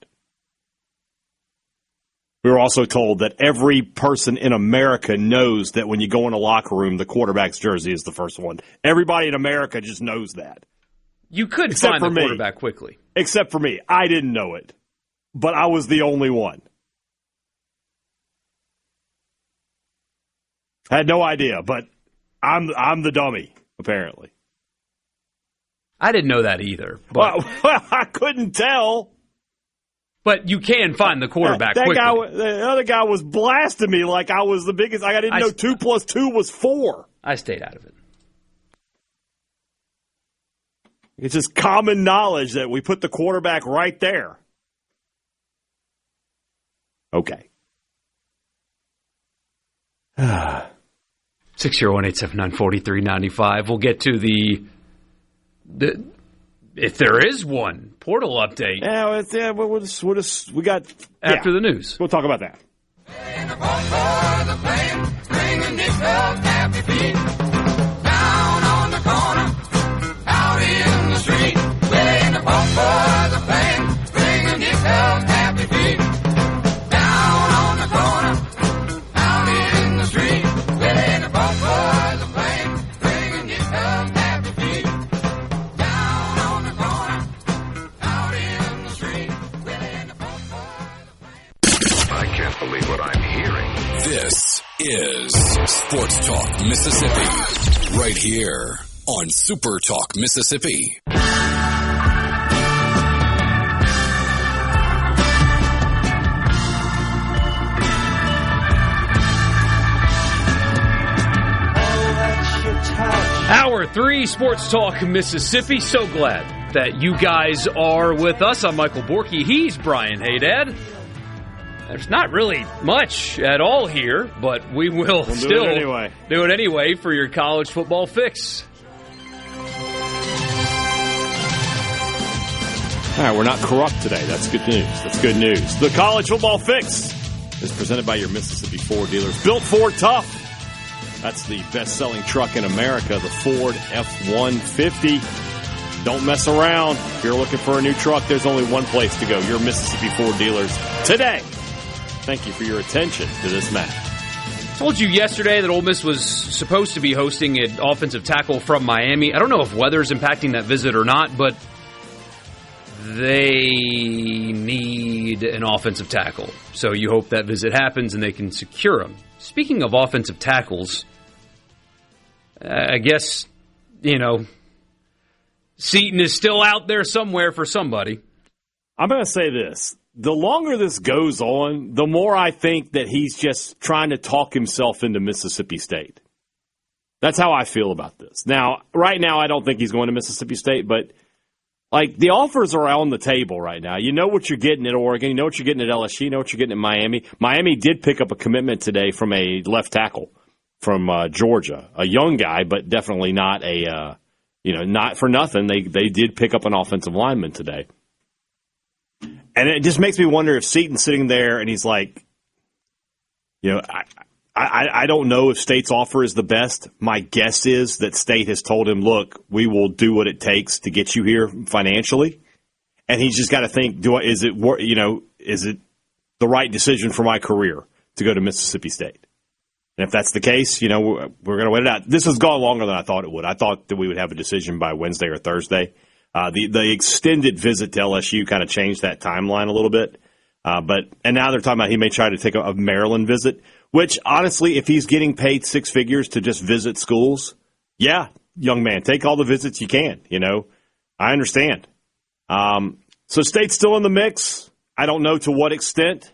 Speaker 4: We were also told that every person in America knows that when you go in a locker room, the quarterback's jersey is the first one. Everybody in America just knows that.
Speaker 3: You could find the quarterback quickly.
Speaker 4: Except for me. I didn't know it. But I was the only one. I had no idea, but I'm the dummy, apparently.
Speaker 3: I didn't know that either. But
Speaker 4: well, I couldn't tell.
Speaker 3: But you can find the quarterback quickly.
Speaker 4: The other guy was blasting me like I was the biggest. I didn't know 2 plus 2 was 4.
Speaker 3: I stayed out of it.
Speaker 4: It's just common knowledge that we put the quarterback right there. Okay.
Speaker 3: 601-879-4395. We'll get to the if there is one portal update.
Speaker 4: We got
Speaker 3: after the news.
Speaker 4: We'll talk about that.
Speaker 7: Down on the corner, out in the street, in the bump for the plane, bringing yourself happy feet. Down on the corner, out in the street, in the bump for the plane, bringing yourself happy feet. Down on the corner, out in the street, in the bump for the plane.
Speaker 10: I can't believe what I'm hearing.
Speaker 8: This is Sports Talk Mississippi, right here on Super Talk Mississippi.
Speaker 3: Hour 3, Sports Talk Mississippi. So glad that you guys are with us. I'm Michael Borky. He's Brian Haydad. There's not really much at all here, but we'll still do it anyway for your college football fix.
Speaker 4: All right, we're not corrupt today. That's good news. That's good news. The college football fix is presented by your Mississippi Ford dealers. Built Ford Tough. That's the best-selling truck in America, the Ford F-150. Don't mess around. If you're looking for a new truck, there's only one place to go. Your Mississippi Ford dealers today. Thank you for your attention to this match.
Speaker 3: I told you yesterday that Ole Miss was supposed to be hosting an offensive tackle from Miami. I don't know if weather's impacting that visit or not, but they need an offensive tackle. So you hope that visit happens and they can secure him. Speaking of offensive tackles, I guess, Seton is still out there somewhere for somebody.
Speaker 4: I'm going to say this. The longer this goes on, the more I think that he's just trying to talk himself into Mississippi State. That's how I feel about this. Now, right now, I don't think he's going to Mississippi State, but the offers are on the table right now. You know what you're getting at Oregon. You know what you're getting at LSU. You know what you're getting at Miami. Miami did pick up a commitment today from a left tackle from Georgia, a young guy, but definitely not not for nothing. They did pick up an offensive lineman today. And it just makes me wonder if Seton's sitting there and he's like, I don't know if State's offer is the best. My guess is that State has told him, look, we will do what it takes to get you here financially. And he's just got to think, is it the right decision for my career to go to Mississippi State? And if that's the case, we're going to wait it out. This has gone longer than I thought it would. I thought that we would have a decision by Wednesday or Thursday. The extended visit to LSU kind of changed that timeline a little bit. And now they're talking about he may try to take a Maryland visit, which honestly, if he's getting paid six figures to just visit schools, yeah, young man, take all the visits you can. I understand. So State's still in the mix. I don't know to what extent,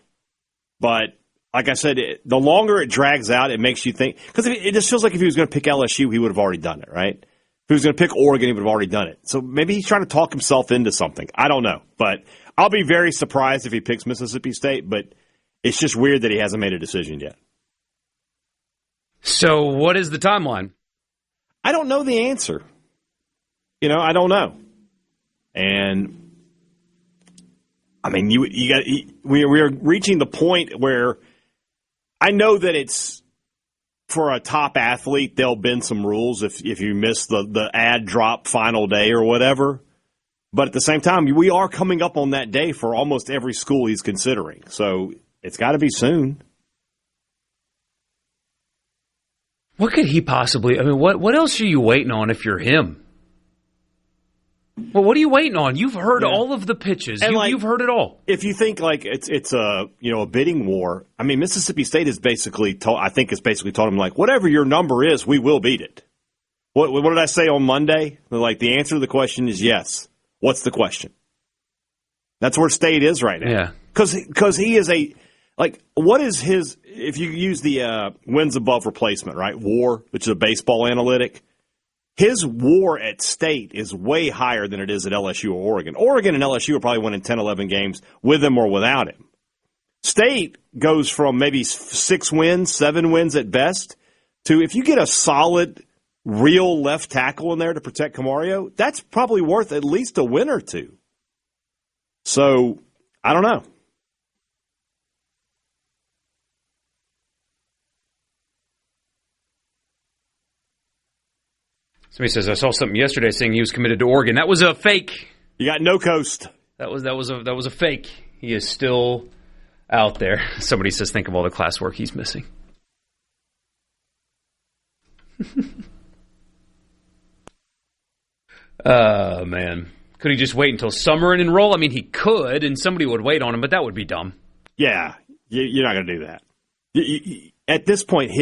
Speaker 4: but like I said, the longer it drags out, it makes you think. Because it just feels like if he was going to pick LSU, he would have already done it, right? If he was going to pick Oregon, he would have already done it. So maybe he's trying to talk himself into something. I don't know. But I'll be very surprised if he picks Mississippi State. But it's just weird that he hasn't made a decision yet.
Speaker 3: So what is the timeline?
Speaker 4: I don't know the answer. I don't know. And, I mean, we are reaching the point where I know that it's, for a top athlete, there'll bend some rules if you miss the ad drop final day or whatever. But at the same time, we are coming up on that day for almost every school he's considering. So it's got to be soon.
Speaker 3: What could he possibly? I mean, what else are you waiting on if you're him? Well, what are you waiting on? You've heard all of the pitches. You've heard it all. If
Speaker 4: you think like it's a bidding war, I mean, Mississippi State is basically told him like, whatever your number is, we will beat it. What did I say on Monday? Like, the answer to the question is yes. What's the question? That's where State is right now.
Speaker 3: Yeah,
Speaker 4: because he is what is his? If you use the wins above replacement, right? WAR, which is a baseball analytic. His WAR at State is way higher than it is at LSU or Oregon. Oregon and LSU are probably winning 10, 11 games with him or without him. State goes from maybe 6 wins, 7 wins at best, to if you get a solid, real left tackle in there to protect Camario, that's probably worth at least a win or two. So, I don't know.
Speaker 3: Somebody says, I saw something yesterday saying he was committed to Oregon. That was a fake.
Speaker 4: You got no coast.
Speaker 3: That was a fake. He is still out there. Somebody says, think of all the classwork he's missing. Man. Could he just wait until summer and enroll? I mean, he could, and somebody would wait on him, but that would be dumb.
Speaker 4: Yeah, you're not going to do that. At this point,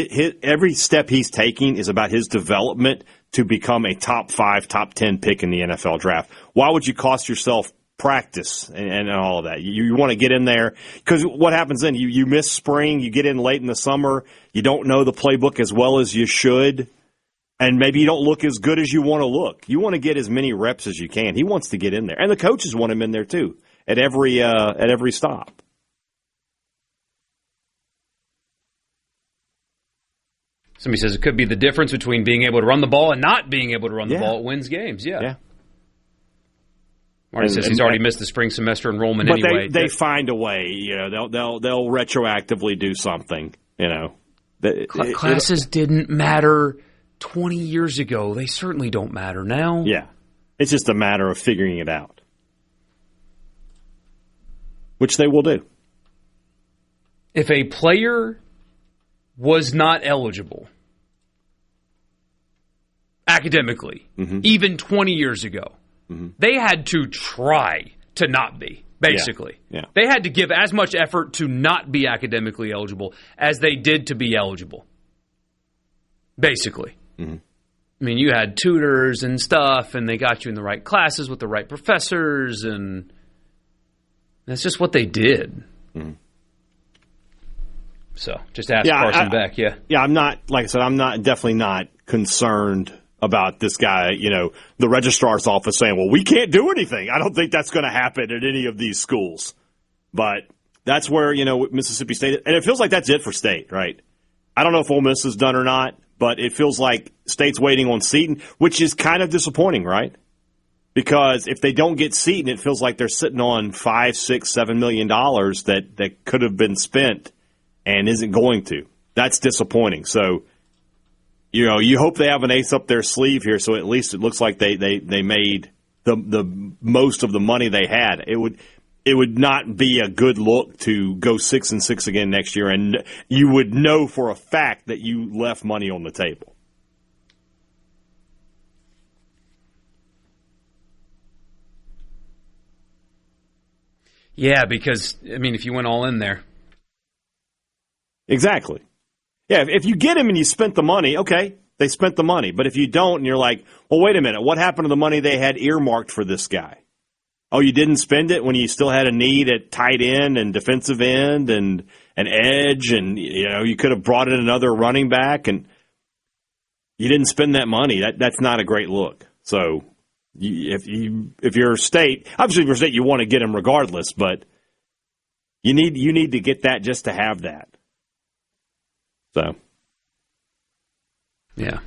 Speaker 4: every step he's taking is about his development to become a top 5, top 10 pick in the NFL draft. Why would you cost yourself practice and all of that? You want to get in there, because what happens then? You miss spring, you get in late in the summer, you don't know the playbook as well as you should, and maybe you don't look as good as you want to look. You want to get as many reps as you can. He wants to get in there, and the coaches want him in there too at every stop.
Speaker 3: Somebody says it could be the difference between being able to run the ball and not being able to run the ball. It wins games, yeah. Marty says he's already missed the spring semester enrollment anyway.
Speaker 4: But they find a way. They'll retroactively do something.
Speaker 3: Classes didn't matter 20 years ago. They certainly don't matter now.
Speaker 4: Yeah. It's just a matter of figuring it out, which they will do.
Speaker 3: If a player was not eligible academically, even 20 years ago, they had to try to not be, basically.
Speaker 4: Yeah.
Speaker 3: They had to give as much effort to not be academically eligible as they did to be eligible, basically. I mean, you had tutors and stuff, and they got you in the right classes with the right professors, and that's just what they did. So, just ask Carson Beck,
Speaker 4: Yeah, I'm not, like I said, definitely not concerned about this guy, the registrar's office saying, well, we can't do anything. I don't think that's going to happen at any of these schools. But that's where, Mississippi State, and it feels like that's it for State, right? I don't know if Ole Miss is done or not, but it feels like State's waiting on Seton, which is kind of disappointing, right? Because if they don't get Seton, it feels like they're sitting on $5, $6, $7 million that could have been spent and isn't going to. That's disappointing. So, you hope they have an ace up their sleeve here, so at least it looks like they made the most of the money they had. It would not be a good look to go 6-6 again next year, and you would know for a fact that you left money on the table.
Speaker 3: Yeah, because, if you went all in there.
Speaker 4: Exactly. Yeah, if you get him and you spent the money, okay, they spent the money. But if you don't and you're like, well, wait a minute, what happened to the money they had earmarked for this guy? Oh, you didn't spend it when you still had a need at tight end and defensive end and an edge, and you could have brought in another running back, and you didn't spend that money. That's not a great look. So if you're State, obviously if you're State, you want to get him regardless, but you need to get that just to have that. So
Speaker 3: yeah.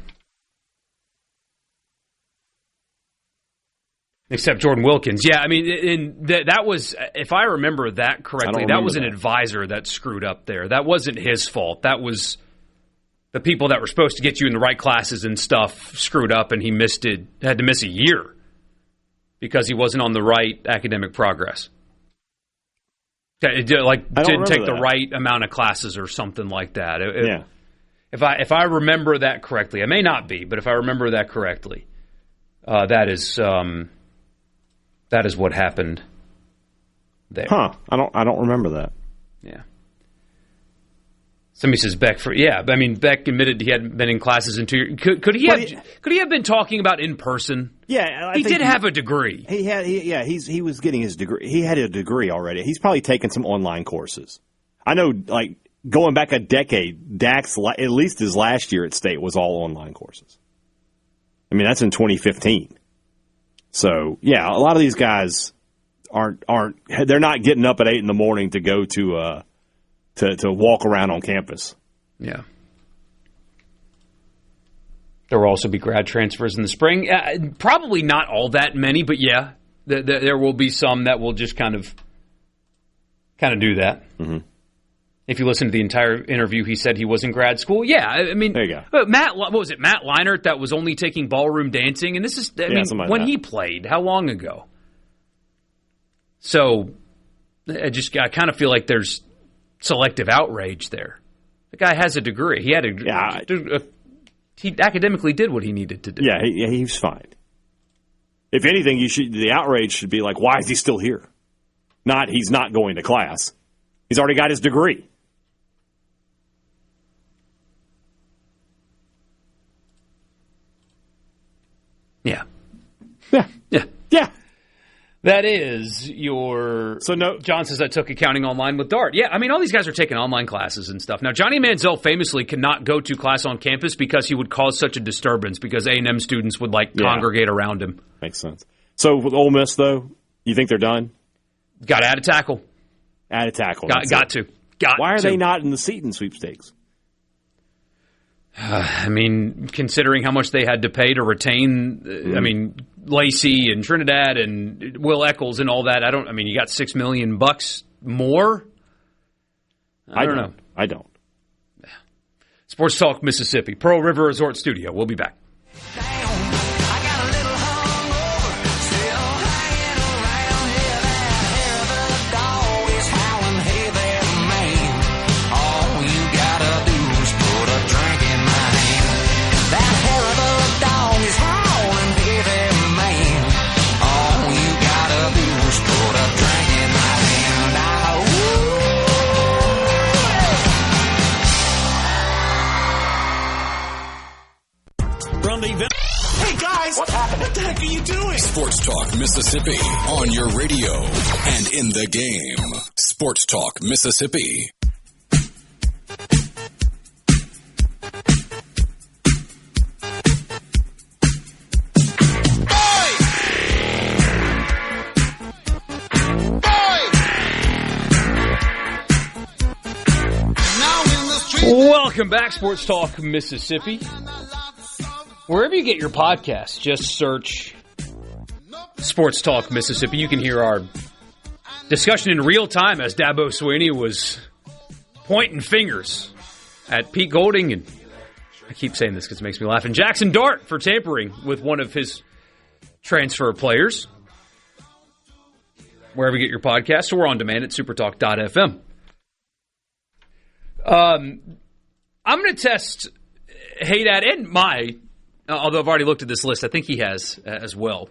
Speaker 3: Except Jordan Wilkins. Yeah, I mean, that was, if I remember that correctly, that was an advisor that screwed up there. That wasn't his fault. That was the people that were supposed to get you in the right classes and stuff screwed up, and he had to miss a year because he wasn't on the right academic progress. Didn't take the right amount of classes or something like that.
Speaker 4: Yeah.
Speaker 3: If I remember that correctly, I may not be, but if I remember that correctly, that is what happened there.
Speaker 4: Huh. I don't remember that.
Speaker 3: Yeah. Somebody says Beck Beck admitted he hadn't been in classes in 2 years. Could he have been talking about in person?
Speaker 4: Yeah,
Speaker 3: he did have a degree.
Speaker 4: He was getting his degree. He had a degree already. He's probably taken some online courses. I know, like going back a decade, Dax, at least his last year at State, was all online courses. I mean, that's in 2015. So, yeah, a lot of these guys they're not getting up at 8 a.m. to go to walk around on campus.
Speaker 3: Yeah. There will also be grad transfers in the spring. Probably not all that many, but yeah, there will be some that will just kind of do that.
Speaker 4: Mm-hmm.
Speaker 3: If you listen to the entire interview, he said he was in grad school. Yeah, I mean,
Speaker 4: there you go.
Speaker 3: But Matt Leinart that was only taking ballroom dancing, and this is, when he played, how long ago? So, I kind of feel like there's selective outrage there. The guy has a degree. He had he academically did what he needed to do.
Speaker 4: Yeah, he's fine. If anything, the outrage should be like, why is he still here? Not he's not going to class. He's already got his degree.
Speaker 3: Yeah.
Speaker 4: Yeah.
Speaker 3: Yeah.
Speaker 4: Yeah.
Speaker 3: That is your...
Speaker 4: So no...
Speaker 3: John says I took accounting online with Dart. Yeah, I mean, all these guys are taking online classes and stuff. Now, Johnny Manziel famously cannot go to class on campus because he would cause such a disturbance because A&M students would, congregate around him.
Speaker 4: Makes sense. So with Ole Miss, though, you think they're done?
Speaker 3: Got to add a tackle.
Speaker 4: Add a tackle.
Speaker 3: Got to.
Speaker 4: Why are they not in the Seton sweepstakes?
Speaker 3: I mean, considering how much they had to pay to retain, I mean, Lacey and Trinidad and Will Eccles and all that. You got $6 million more? I don't know.
Speaker 4: I don't.
Speaker 3: Sports Talk Mississippi, Pearl River Resort Studio. We'll be back.
Speaker 7: Hey guys, what's happening? What the heck are you doing?
Speaker 8: Sports Talk Mississippi on your radio and in the game. Sports Talk Mississippi.
Speaker 3: Welcome back, Sports Talk Mississippi. Wherever you get your podcasts, just search Sports Talk Mississippi. You can hear our discussion in real time as Dabo Swinney was pointing fingers at Pete Golding. And I keep saying this because it makes me laugh. And Jackson Dart for tampering with one of his transfer players. Wherever you get your podcasts, or on demand at supertalk.fm. I'm going to test Haydad and although I've already looked at this list, I think he has as well,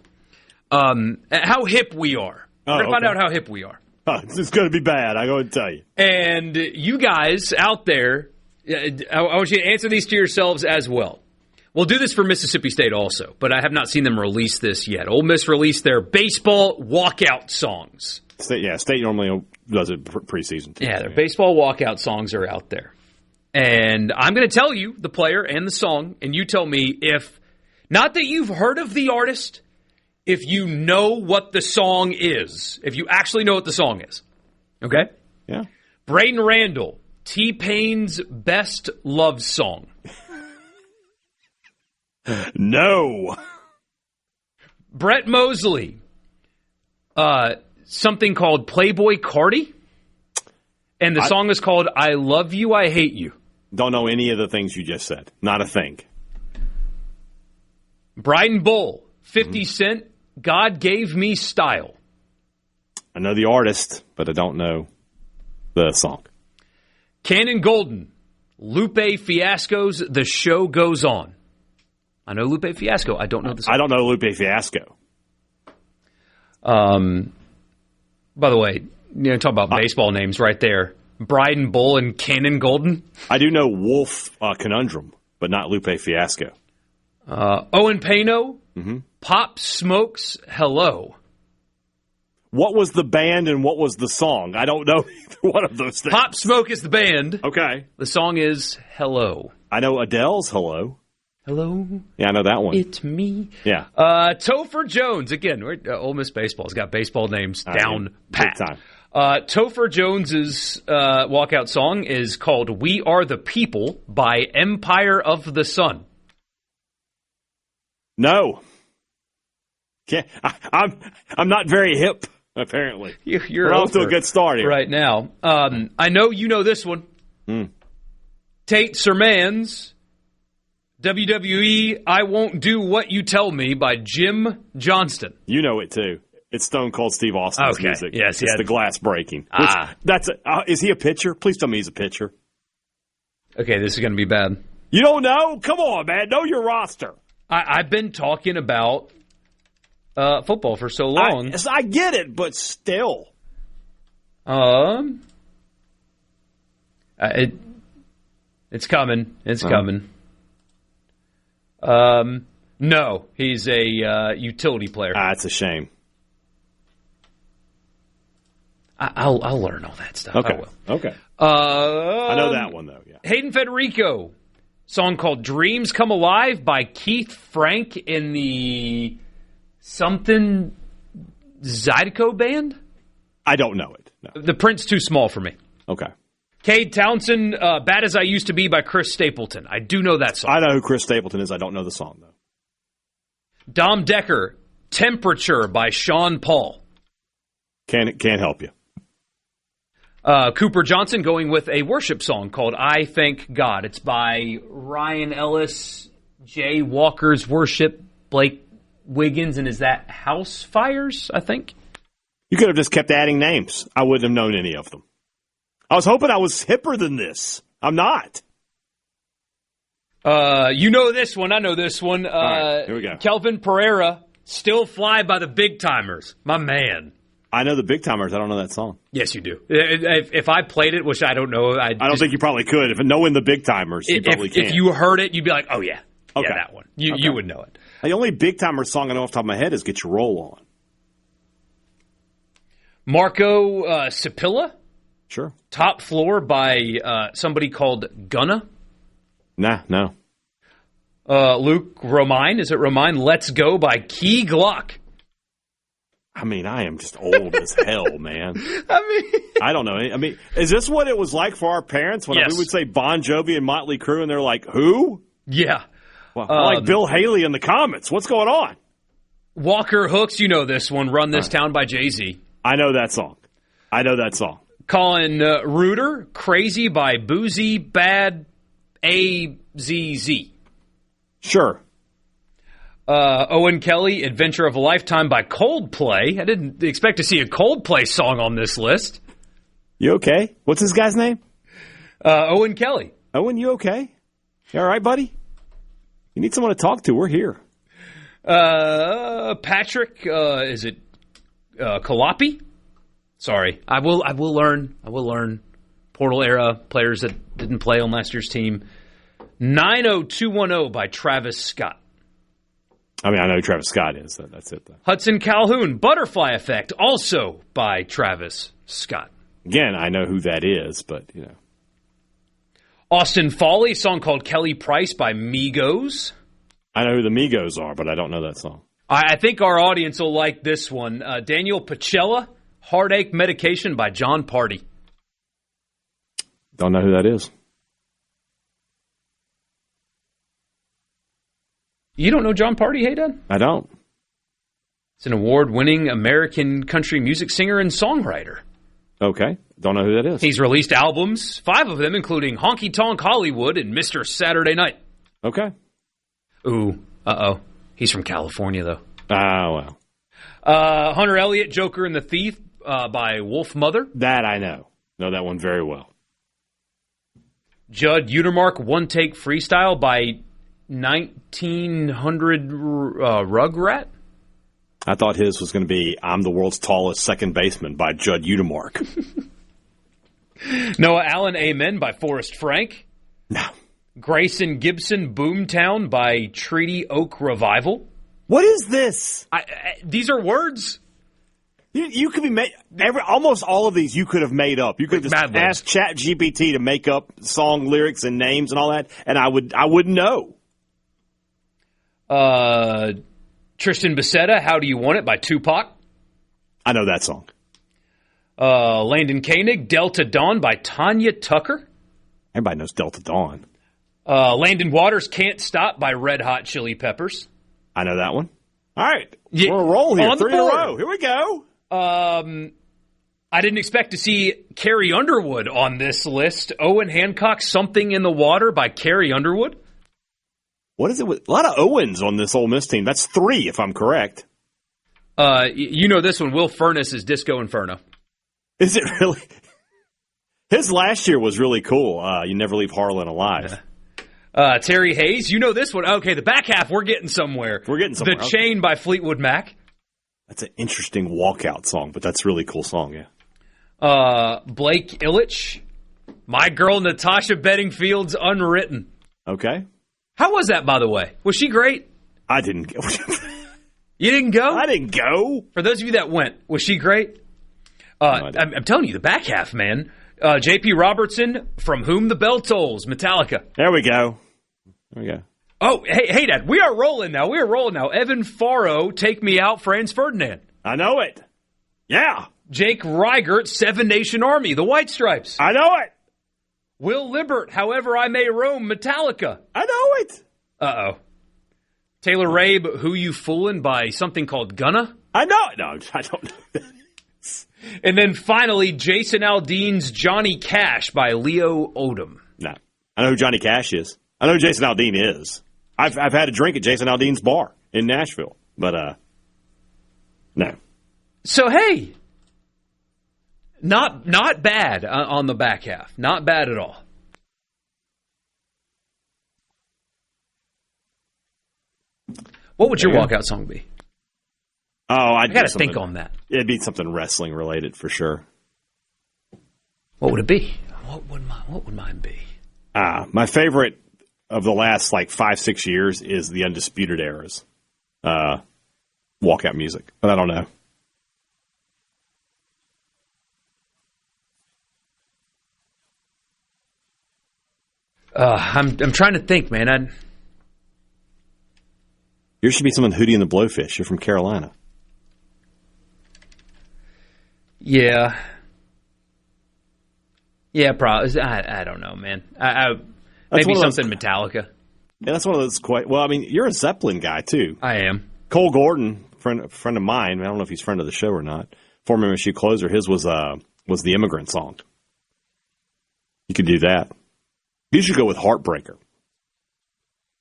Speaker 3: how hip we are. We're going to find out how hip we are.
Speaker 4: It's going to be bad, I'm going to tell you.
Speaker 3: And you guys out there, I want you to answer these to yourselves as well. We'll do this for Mississippi State also, but I have not seen them release this yet. Ole Miss released their baseball walkout songs.
Speaker 4: State normally does it preseason too.
Speaker 3: Yeah, their baseball walkout songs are out there. And I'm going to tell you the player and the song, and you tell me if, not that you've heard of the artist, if you know what the song is. If you actually know what the song is. Okay?
Speaker 4: Yeah.
Speaker 3: Braden Randall, T-Pain's best love song.
Speaker 4: No.
Speaker 3: Brett Mosley, something called Playboy Cardi. And the song is called I Love You, I Hate You.
Speaker 4: Don't know any of the things you just said. Not a thing.
Speaker 3: Bryden Bull, 50 Cent, God Gave Me Style.
Speaker 4: I know the artist, but I don't know the song.
Speaker 3: Cannon Golden, Lupe Fiasco's The Show Goes On. I know Lupe Fiasco. I don't know the song.
Speaker 4: I don't know Lupe Fiasco.
Speaker 3: By the way, talk about baseball names right there. Bryden Bull and Cannon Golden.
Speaker 4: I do know Wolf Conundrum, but not Lupe Fiasco.
Speaker 3: Owen Pano, Pop Smoke's Hello.
Speaker 4: What was the band and what was the song? I don't know either one of those things.
Speaker 3: Pop Smoke is the band.
Speaker 4: Okay.
Speaker 3: The song is Hello.
Speaker 4: I know Adele's Hello.
Speaker 3: Hello.
Speaker 4: Yeah, I know that one.
Speaker 3: It's me.
Speaker 4: Yeah.
Speaker 3: Topher Jones. Again, Ole Miss Baseball's got baseball names down pat.
Speaker 4: Big time.
Speaker 3: Topher Jones's walkout song is called We Are the People by Empire of the Sun.
Speaker 4: No. I'm not very hip, apparently.
Speaker 3: You're
Speaker 4: off to a good start here.
Speaker 3: Right now. I know you know this one. Tate Sermans, WWE, I Won't Do What You Tell Me by Jim Johnston.
Speaker 4: You know it, too. It's Stone Cold Steve Austin's music.
Speaker 3: Yes,
Speaker 4: it's the glass breaking. Is he a pitcher? Please tell me he's a pitcher.
Speaker 3: Okay, this is going to be bad.
Speaker 4: You don't know? Come on, man. Know your roster.
Speaker 3: I've been talking about football for so long.
Speaker 4: I get it, but still.
Speaker 3: It's coming. It's coming. No, he's a utility player.
Speaker 4: It's a shame.
Speaker 3: I'll learn all that stuff.
Speaker 4: Okay.
Speaker 3: I will.
Speaker 4: Okay. I know that one, though. Yeah.
Speaker 3: Hayden Federico, song called Dreams Come Alive by Keith Frank in the something Zydeco band?
Speaker 4: I don't know it. No.
Speaker 3: The print's too small for me.
Speaker 4: Okay.
Speaker 3: Cade Townsend, Bad As I Used to Be by Chris Stapleton. I do know that song.
Speaker 4: I know who Chris Stapleton is. I don't know the song, though.
Speaker 3: Dom Decker, Temperature by Sean Paul.
Speaker 4: Can't help you.
Speaker 3: Cooper Johnson going with a worship song called I Thank God. It's by Ryan Ellis, Jay Walker's Worship, Blake Wiggins, and is that House Fires, I think?
Speaker 4: You could have just kept adding names. I wouldn't have known any of them. I was hoping I was hipper than this. I'm not.
Speaker 3: You know this one. I know this one.
Speaker 4: All right, here we go.
Speaker 3: Kelvin Pereira, Still Fly by the Big Timers. My man.
Speaker 4: I know the Big Timers. I don't know that song.
Speaker 3: Yes, you do. If I played it, which I don't know. I
Speaker 4: don't think you probably could. If knowing the Big Timers, you probably can.
Speaker 3: If you heard it, you'd be like, oh, yeah.
Speaker 4: Okay.
Speaker 3: Yeah, that one. You would know it.
Speaker 4: The only Big Timers song I know off the top of my head is Get Your Roll On.
Speaker 3: Marco Sipilla?
Speaker 4: Sure.
Speaker 3: Top Floor by somebody called Gunna?
Speaker 4: Nah, no.
Speaker 3: Luke Romine. Is it Romine? Let's Go by Key Glock.
Speaker 4: I mean, I am just old as hell, man. I don't know. I mean, is this what it was like for our parents when we would say Bon Jovi and Motley Crue, and they're like, who?
Speaker 3: Yeah.
Speaker 4: Well, like Bill Haley in the comments. What's going on?
Speaker 3: Walker Hooks, you know this one. Run This Town by Jay-Z.
Speaker 4: I know that song.
Speaker 3: Colin Reuter, Crazy by Boozy Bad AZZ.
Speaker 4: Sure.
Speaker 3: Owen Kelly, Adventure of a Lifetime by Coldplay. I didn't expect to see a Coldplay song on this list.
Speaker 4: You okay? What's this guy's name?
Speaker 3: Owen Kelly.
Speaker 4: Owen, you okay? You all right, buddy? You need someone to talk to. We're here.
Speaker 3: Patrick, is it Kalapi? Sorry. I will learn. Portal era players that didn't play on last year's team. 90210 by Travis Scott.
Speaker 4: I mean, I know who Travis Scott is. That's it, though.
Speaker 3: Hudson Calhoun, Butterfly Effect, also by Travis Scott.
Speaker 4: Again, I know who that is, but, you know.
Speaker 3: Austin Foley, a song called Kelly Price by Migos.
Speaker 4: I know who the Migos are, but I don't know that song.
Speaker 3: I think our audience will like this one. Daniel Pacella, Heartache Medication by John Party.
Speaker 4: Don't know who that is.
Speaker 3: You don't know John Party, hey, Dad?
Speaker 4: I don't.
Speaker 3: It's an award-winning American country music singer and songwriter.
Speaker 4: Okay. Don't know who that is.
Speaker 3: He's released albums, 5 of them, including Honky Tonk Hollywood and Mr. Saturday Night.
Speaker 4: Okay.
Speaker 3: Ooh, uh-oh. He's from California, though.
Speaker 4: Ah, well.
Speaker 3: Hunter Elliott, Joker and the Thief by Wolf Mother.
Speaker 4: That I know. Know that one very well.
Speaker 3: Judd Utermark, One Take Freestyle by 1900 Rugrat.
Speaker 4: I thought his was going to be I'm the World's Tallest Second Baseman by Judd Utermark.
Speaker 3: Noah Allen, Amen by Forrest Frank.
Speaker 4: No.
Speaker 3: Grayson Gibson, Boomtown by Treaty Oak Revival.
Speaker 4: What is this?
Speaker 3: These are words.
Speaker 4: You could be made. Almost all of these you could have made up. You could have just asked ChatGPT to make up song lyrics and names and all that, and I wouldn't know.
Speaker 3: Tristan Becerra, How Do You Want It by Tupac.
Speaker 4: I know that song.
Speaker 3: Landon Koenig, Delta Dawn by Tanya Tucker.
Speaker 4: Everybody knows Delta Dawn.
Speaker 3: Landon Waters, Can't Stop by Red Hot Chili Peppers.
Speaker 4: I know that one. All right. We're on a roll here. 3 in a row. Here we go.
Speaker 3: I didn't expect to see Carrie Underwood on this list. Owen Hancock, Something in the Water by Carrie Underwood.
Speaker 4: What is it with a lot of Owens on this Ole Miss team? That's 3, if I'm correct.
Speaker 3: You know this one. Will Furness is Disco Inferno.
Speaker 4: Is it really? His last year was really cool. You Never Leave Harlan Alive.
Speaker 3: Terry Hayes, you know this one. Okay, the back half, we're getting somewhere. The Chain by Fleetwood Mac.
Speaker 4: That's an interesting walkout song, but that's a really cool song, yeah.
Speaker 3: Blake Ilitch, My Girl Natasha Bedingfield's Unwritten.
Speaker 4: Okay.
Speaker 3: How was that, by the way? Was she great?
Speaker 4: I didn't go.
Speaker 3: You didn't go?
Speaker 4: I didn't go.
Speaker 3: For those of you that went, was she great? I'm telling you, the back half, man. J.P. Robertson, From Whom the Bell Tolls, Metallica.
Speaker 4: There we go.
Speaker 3: Oh, hey, Dad, we are rolling now. Evan Faro, Take Me Out, Franz Ferdinand.
Speaker 4: I know it. Yeah.
Speaker 3: Jake Reigert, Seven Nation Army, the White Stripes.
Speaker 4: I know it.
Speaker 3: Will Libbert, However I May Roam, Metallica.
Speaker 4: I know it.
Speaker 3: Uh-oh. Taylor Rabe, Who You Foolin' by something called Gunna.
Speaker 4: I know it. No, I don't know.
Speaker 3: And then finally, Jason Aldean's Johnny Cash by Leo Odom.
Speaker 4: No. I know who Johnny Cash is. I know who Jason Aldean is. I've had a drink at Jason Aldean's bar in Nashville. But, no.
Speaker 3: So, hey, not bad on the back half. Not bad at all. What would your walkout song be?
Speaker 4: Oh,
Speaker 3: I got to think on that.
Speaker 4: It'd be something wrestling related for sure.
Speaker 3: What would it be? What would mine be?
Speaker 4: My favorite of the last 5-6 years is the Undisputed Era's walkout music. But I don't know.
Speaker 3: I'm trying to think, man.
Speaker 4: Yours should be something Hootie and the Blowfish. You're from Carolina.
Speaker 3: Yeah. Yeah, probably. I don't know, man. Maybe something Metallica.
Speaker 4: Yeah, that's one of those quite... Well, I mean, you're a Zeppelin guy, too.
Speaker 3: I am.
Speaker 4: Cole Gordon, friend of mine, I don't know if he's a friend of the show or not, former MSU closer, his was the Immigrant Song. You could do that. You should go with Heartbreaker.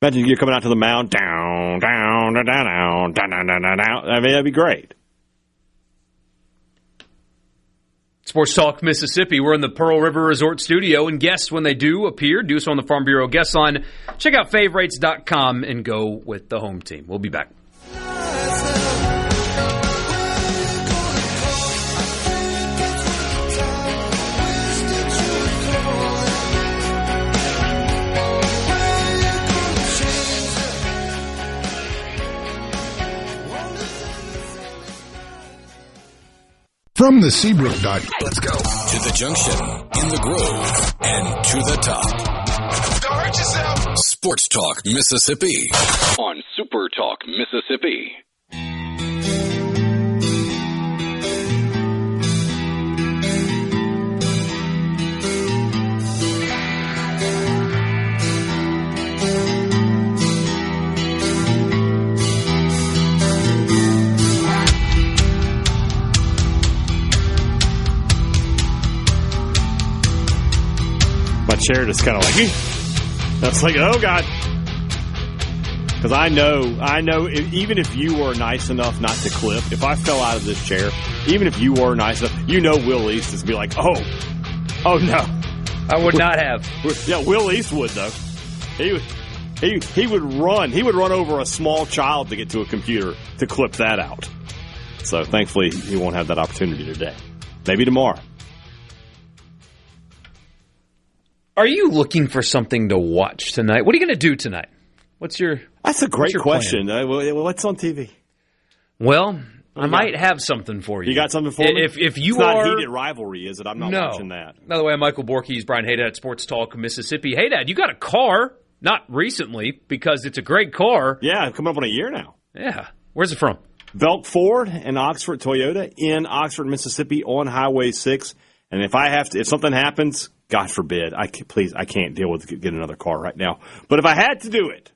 Speaker 4: Imagine you're coming out to the mound, down, down, down, down, down, down, down, down. I mean, that'd be great.
Speaker 3: Sports Talk Mississippi. We're in the Pearl River Resort studio, and guests, when they do appear, do so on the Farm Bureau guest line. Check out favorites.com and go with the home team. We'll be back.
Speaker 1: From the Seabrook Dot.
Speaker 8: Let's go. To the junction, in the grove, and to the top. Start yourself. Sports Talk Mississippi on Super Talk Mississippi.
Speaker 4: My chair just kind of like, that's like, oh, God. Because I know, even if you were nice enough not to clip, if I fell out of this chair, even if you were nice enough, Will East is be like, oh no.
Speaker 3: I would not have.
Speaker 4: Yeah, Will East would, though. He would run. He would run over a small child to get to a computer to clip that out. So thankfully, he won't have that opportunity today. Maybe tomorrow.
Speaker 3: Are you looking for something to watch tonight? What are you going to do tonight?
Speaker 4: That's a great question. What's on TV?
Speaker 3: Well, I might have something for you.
Speaker 4: You got something for me?
Speaker 3: If you
Speaker 4: it's
Speaker 3: are
Speaker 4: not heated rivalry, is it? I'm not watching that.
Speaker 3: By the way, I'm Michael Borkes, Brian Haydad at Sports Talk Mississippi. Hey, Dad, you got a car? Not recently, because it's a great car.
Speaker 4: Yeah, coming up on a year now.
Speaker 3: Yeah. Where's it from?
Speaker 4: Belk Ford and Oxford Toyota in Oxford, Mississippi on Highway 6. And if something happens, God forbid, I can't deal with getting another car right now. But if I had to do it,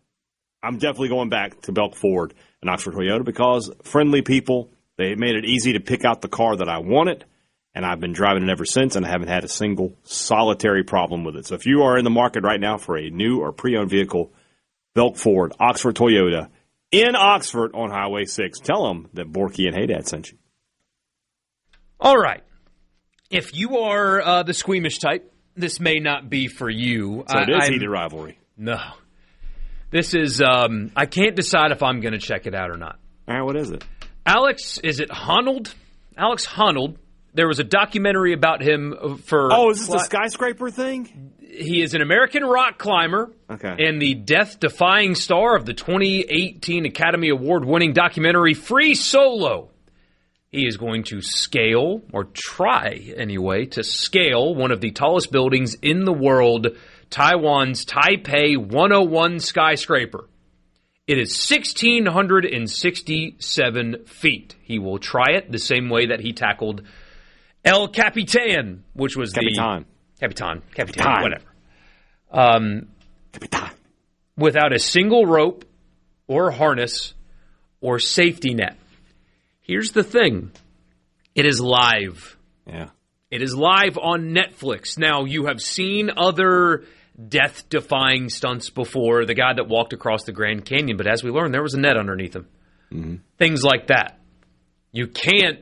Speaker 4: I'm definitely going back to Belk Ford and Oxford Toyota because friendly people, they made it easy to pick out the car that I wanted, and I've been driving it ever since, and I haven't had a single solitary problem with it. So if you are in the market right now for a new or pre-owned vehicle, Belk Ford, Oxford Toyota, in Oxford on Highway 6, tell them that Borky and Haydad sent you.
Speaker 3: All right. If you are the squeamish type, this may not be for you.
Speaker 4: So it is heated rivalry.
Speaker 3: No. This is, I can't decide if I'm going to check it out or not.
Speaker 4: All right, what is it?
Speaker 3: Alex Honnold? Alex Honnold. There was a documentary about him for...
Speaker 4: Oh, is this the skyscraper thing?
Speaker 3: He is an American rock climber and the death-defying star of the 2018 Academy Award-winning documentary Free Solo. He is going to scale, or try anyway, to scale one of the tallest buildings in the world, Taiwan's Taipei 101 skyscraper. It is 1,667 feet. He will try it the same way that he tackled El Capitan, which was Capitan, whatever.
Speaker 4: Capitan.
Speaker 3: Without a single rope or harness or safety net. Here's the thing. It is live.
Speaker 4: Yeah.
Speaker 3: It is live on Netflix. Now, you have seen other death-defying stunts before. The guy that walked across the Grand Canyon, but as we learned, there was a net underneath him.
Speaker 4: Mm-hmm.
Speaker 3: Things like that. You can't,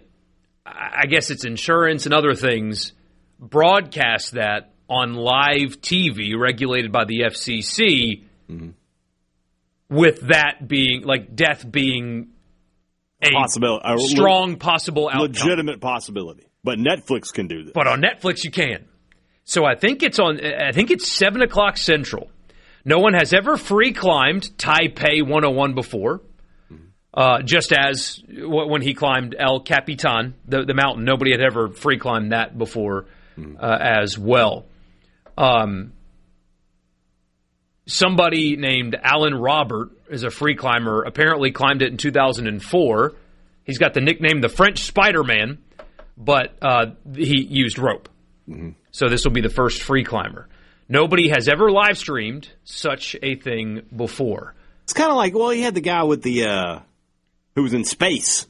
Speaker 3: I guess it's insurance and other things, broadcast that on live TV regulated by the FCC with that being, like death being a strong possible outcome.
Speaker 4: Legitimate possibility. But Netflix can do this.
Speaker 3: But on Netflix you can. So I think it's 7 o'clock Central. No one has ever free climbed Taipei 101 before. Just as when he climbed El Capitan, the mountain, nobody had ever free climbed that before as well. Somebody named Alan Robert is a free climber, apparently climbed it in 2004. He's got the nickname the French Spider-Man, but he used rope. So this will be the first free climber. Nobody has ever live streamed such a thing before.
Speaker 4: It's kind of like, well, he had the guy with the who was in space.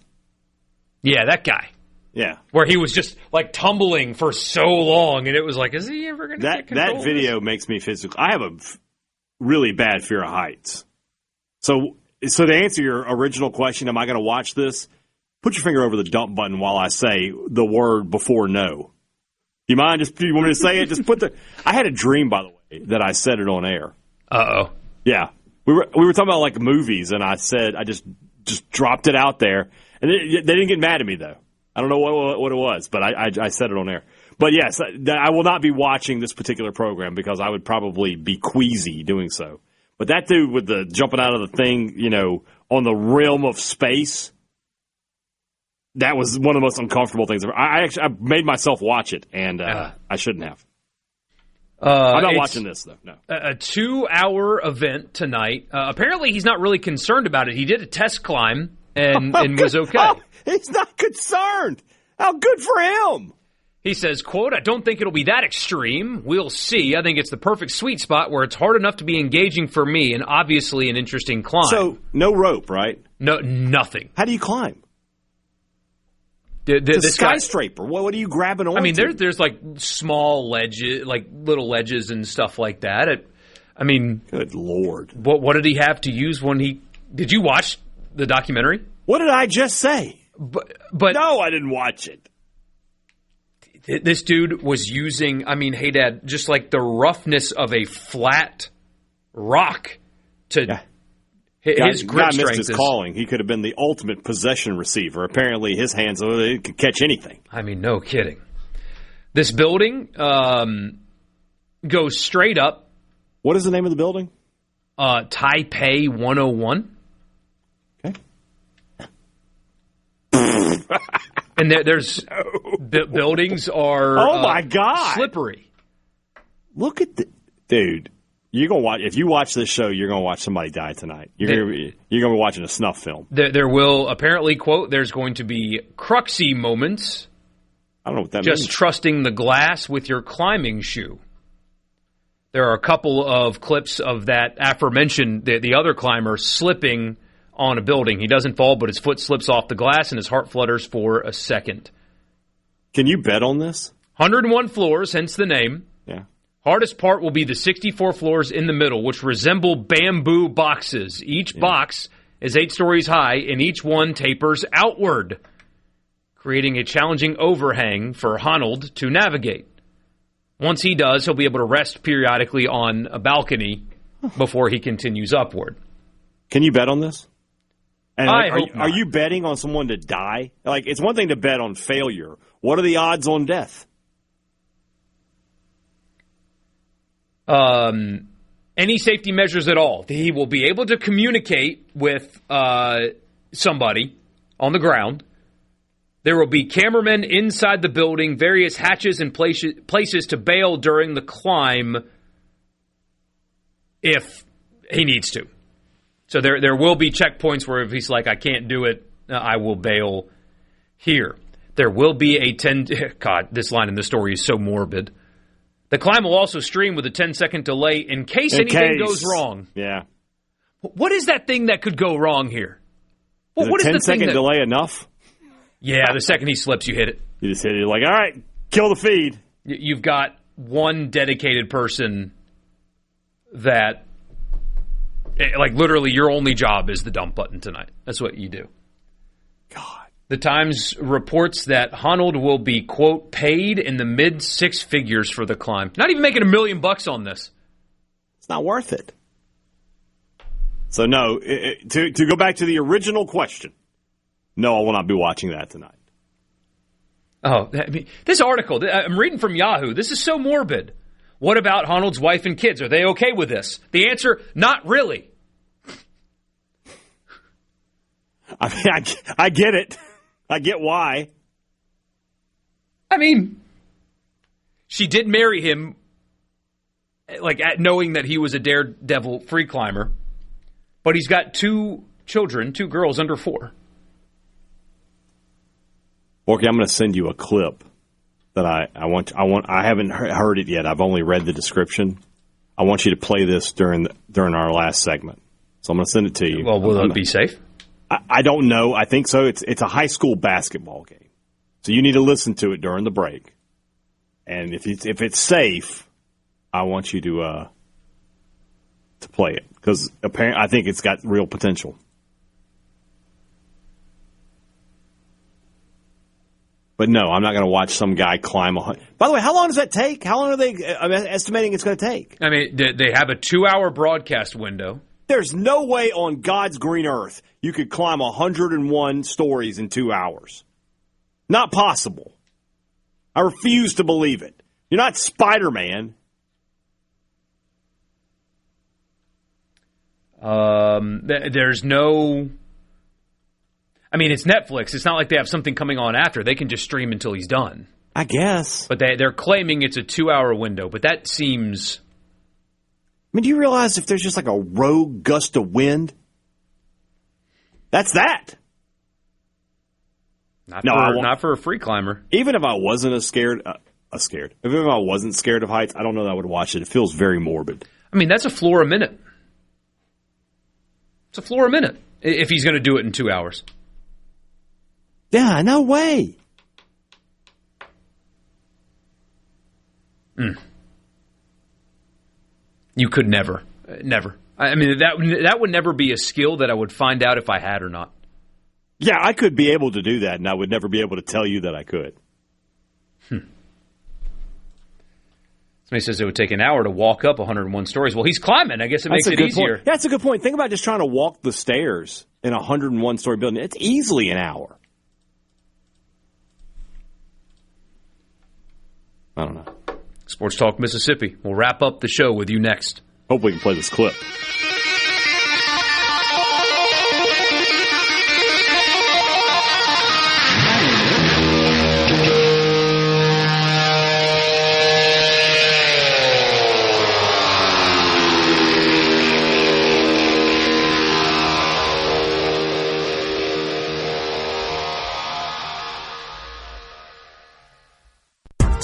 Speaker 3: Yeah, that guy.
Speaker 4: Yeah.
Speaker 3: Where he was just like tumbling for so long, and it was like, is he ever going to get control?
Speaker 4: That video makes me physical. I have a really bad fear of heights. So to answer your original question, am I going to watch this? Put your finger over the dump button while I say the word before no. Do you mind? Do you want me to say it? Just put I had a dream, by the way, that I said it on air.
Speaker 3: Uh-oh.
Speaker 4: Yeah. We were talking about like movies, and I said I just dropped it out there, and they didn't get mad at me though. I don't know what it was, but I said it on air. But yes, I will not be watching this particular program because I would probably be queasy doing so. But that dude with the jumping out of the thing, on the realm of space, That was one of the most uncomfortable things ever. I made myself watch it, and I shouldn't have. I'm not watching this, though. No.
Speaker 3: A 2-hour event tonight. Apparently, he's not really concerned about it. He did a test climb and was okay.
Speaker 4: Oh, he's not concerned. How good for him.
Speaker 3: He says, quote, I don't think it'll be that extreme. We'll see. I think it's the perfect sweet spot where it's hard enough to be engaging for me and obviously an interesting climb.
Speaker 4: So, no rope, right?
Speaker 3: No, nothing.
Speaker 4: How do you climb?
Speaker 3: The
Speaker 4: skyscraper. What are you grabbing onto?
Speaker 3: I mean, there's like small ledges, like little ledges and stuff like that.
Speaker 4: Good Lord.
Speaker 3: What did he have to use when he... Did you watch the documentary?
Speaker 4: What did I just say?
Speaker 3: But
Speaker 4: no, I didn't watch it.
Speaker 3: This dude was using, hey, Dad, just like the roughness of a flat rock to... Yeah. His grip strength
Speaker 4: missed his calling. He could have been the ultimate possession receiver. Apparently, his hands could catch anything.
Speaker 3: No kidding. This building goes straight up.
Speaker 4: What is the name of the building?
Speaker 3: Taipei 101.
Speaker 4: Okay.
Speaker 3: And there's buildings are
Speaker 4: my God,
Speaker 3: slippery.
Speaker 4: Look at the dude. You're gonna watch. If you watch this show, you're gonna watch somebody die tonight. You're gonna be watching a snuff film.
Speaker 3: There will apparently, quote, there's going to be cruxy moments.
Speaker 4: I don't know what that means.
Speaker 3: Just trusting the glass with your climbing shoe. There are a couple of clips of that aforementioned the other climber slipping on a building. He doesn't fall, but his foot slips off the glass and his heart flutters for a second.
Speaker 4: Can you bet on this?
Speaker 3: 101 floors, hence the name.
Speaker 4: Yeah.
Speaker 3: Hardest part will be the 64 floors in the middle, which resemble bamboo boxes. Each box is 8 stories high, and each one tapers outward, creating a challenging overhang for Honnold to navigate. Once he does, he'll be able to rest periodically on a balcony before he continues upward.
Speaker 4: Can you bet on this? And
Speaker 3: are
Speaker 4: you betting on someone to die? Like, it's one thing to bet on failure. What are the odds on death?
Speaker 3: Any safety measures at all. He will be able to communicate with somebody on the ground. There will be cameramen inside the building, various hatches and places to bail during the climb if he needs to. So there will be checkpoints where if he's like, I can't do it, I will bail here. There will be a 10... God, this line in the story is so morbid. The climb will also stream with a 10-second delay in case anything goes wrong.
Speaker 4: Yeah.
Speaker 3: What is that thing that could go wrong here?
Speaker 4: What is the 10-second delay enough?
Speaker 3: Yeah, the second he slips, you hit it.
Speaker 4: You just hit it. You're like, all right, kill the feed.
Speaker 3: You've got one dedicated person that, like, literally your only job is the dump button tonight. That's what you do.
Speaker 4: God.
Speaker 3: The Times reports that Honnold will be, quote, paid in the mid-6 figures for the climb. Not even making $1 million on this.
Speaker 4: It's not worth it. So, no, to go back to the original question, no, I will not be watching that tonight.
Speaker 3: Oh, this article, I'm reading from Yahoo. This is so morbid. What about Honnold's wife and kids? Are they okay with this? The answer, not really.
Speaker 4: I mean, I get it. I get why.
Speaker 3: I mean, she did marry him, like, knowing that he was a daredevil free climber. But he's got 2 children, 2 girls under 4.
Speaker 4: Borky, I'm going to send you a clip that I haven't heard it yet. I've only read the description. I want you to play this during our last segment. So I'm going to send it to you.
Speaker 3: Well, will it be safe?
Speaker 4: I don't know. I think so. It's a high school basketball game. So you need to listen to it during the break. And if it's safe, I want you to play it because apparently I think it's got real potential. But no, I'm not going to watch some guy climb a... By the way, how long does that take? How long are they estimating it's going to take?
Speaker 3: I mean, they have a 2-hour broadcast window.
Speaker 4: There's no way on God's green earth you could climb 101 stories in 2 hours. Not possible. I refuse to believe it. You're not Spider-Man.
Speaker 3: There's no... I mean, it's Netflix. It's not like they have something coming on after. They can just stream until he's done.
Speaker 4: I guess.
Speaker 3: But they're claiming it's a 2-hour window, but that seems...
Speaker 4: I mean, do you realize if there's just like a rogue gust of wind, that's that?
Speaker 3: Not for a free climber.
Speaker 4: Even if I wasn't even if I wasn't scared of heights, I don't know that I would watch it. It feels very morbid.
Speaker 3: I mean, that's a floor a minute. It's a floor a minute if he's going to do it in 2 hours.
Speaker 4: Yeah, no way.
Speaker 3: You could never. I mean, that would never be a skill that I would find out if I had or not.
Speaker 4: Yeah, I could be able to do that, and I would never be able to tell you that I could.
Speaker 3: Somebody says it would take an hour to walk up 101 stories. Well, he's climbing. I guess it makes it easier.
Speaker 4: Yeah, that's a good point. Think about just trying to walk the stairs in a 101-story building. It's easily an hour. I don't know.
Speaker 3: Sports Talk Mississippi. We'll wrap up the show with you next.
Speaker 4: Hope we can play this clip.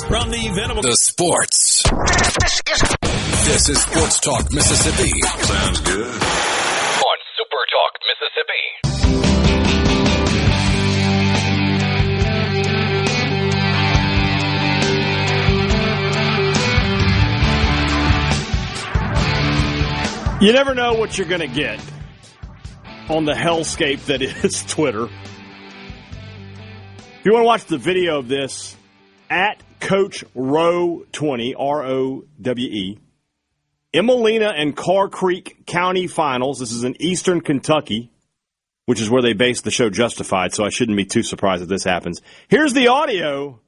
Speaker 2: From the Venable...
Speaker 8: The sports. This is Sports Talk Mississippi.
Speaker 10: Sounds good.
Speaker 8: On Super Talk Mississippi.
Speaker 4: You never know what you're going to get on the hellscape that is Twitter. If you want to watch the video of this, at Coach Rowe20, R-O-W-E, Emelina and Carr Creek County Finals. This is in eastern Kentucky, which is where they based the show Justified, so I shouldn't be too surprised if this happens. Here's the audio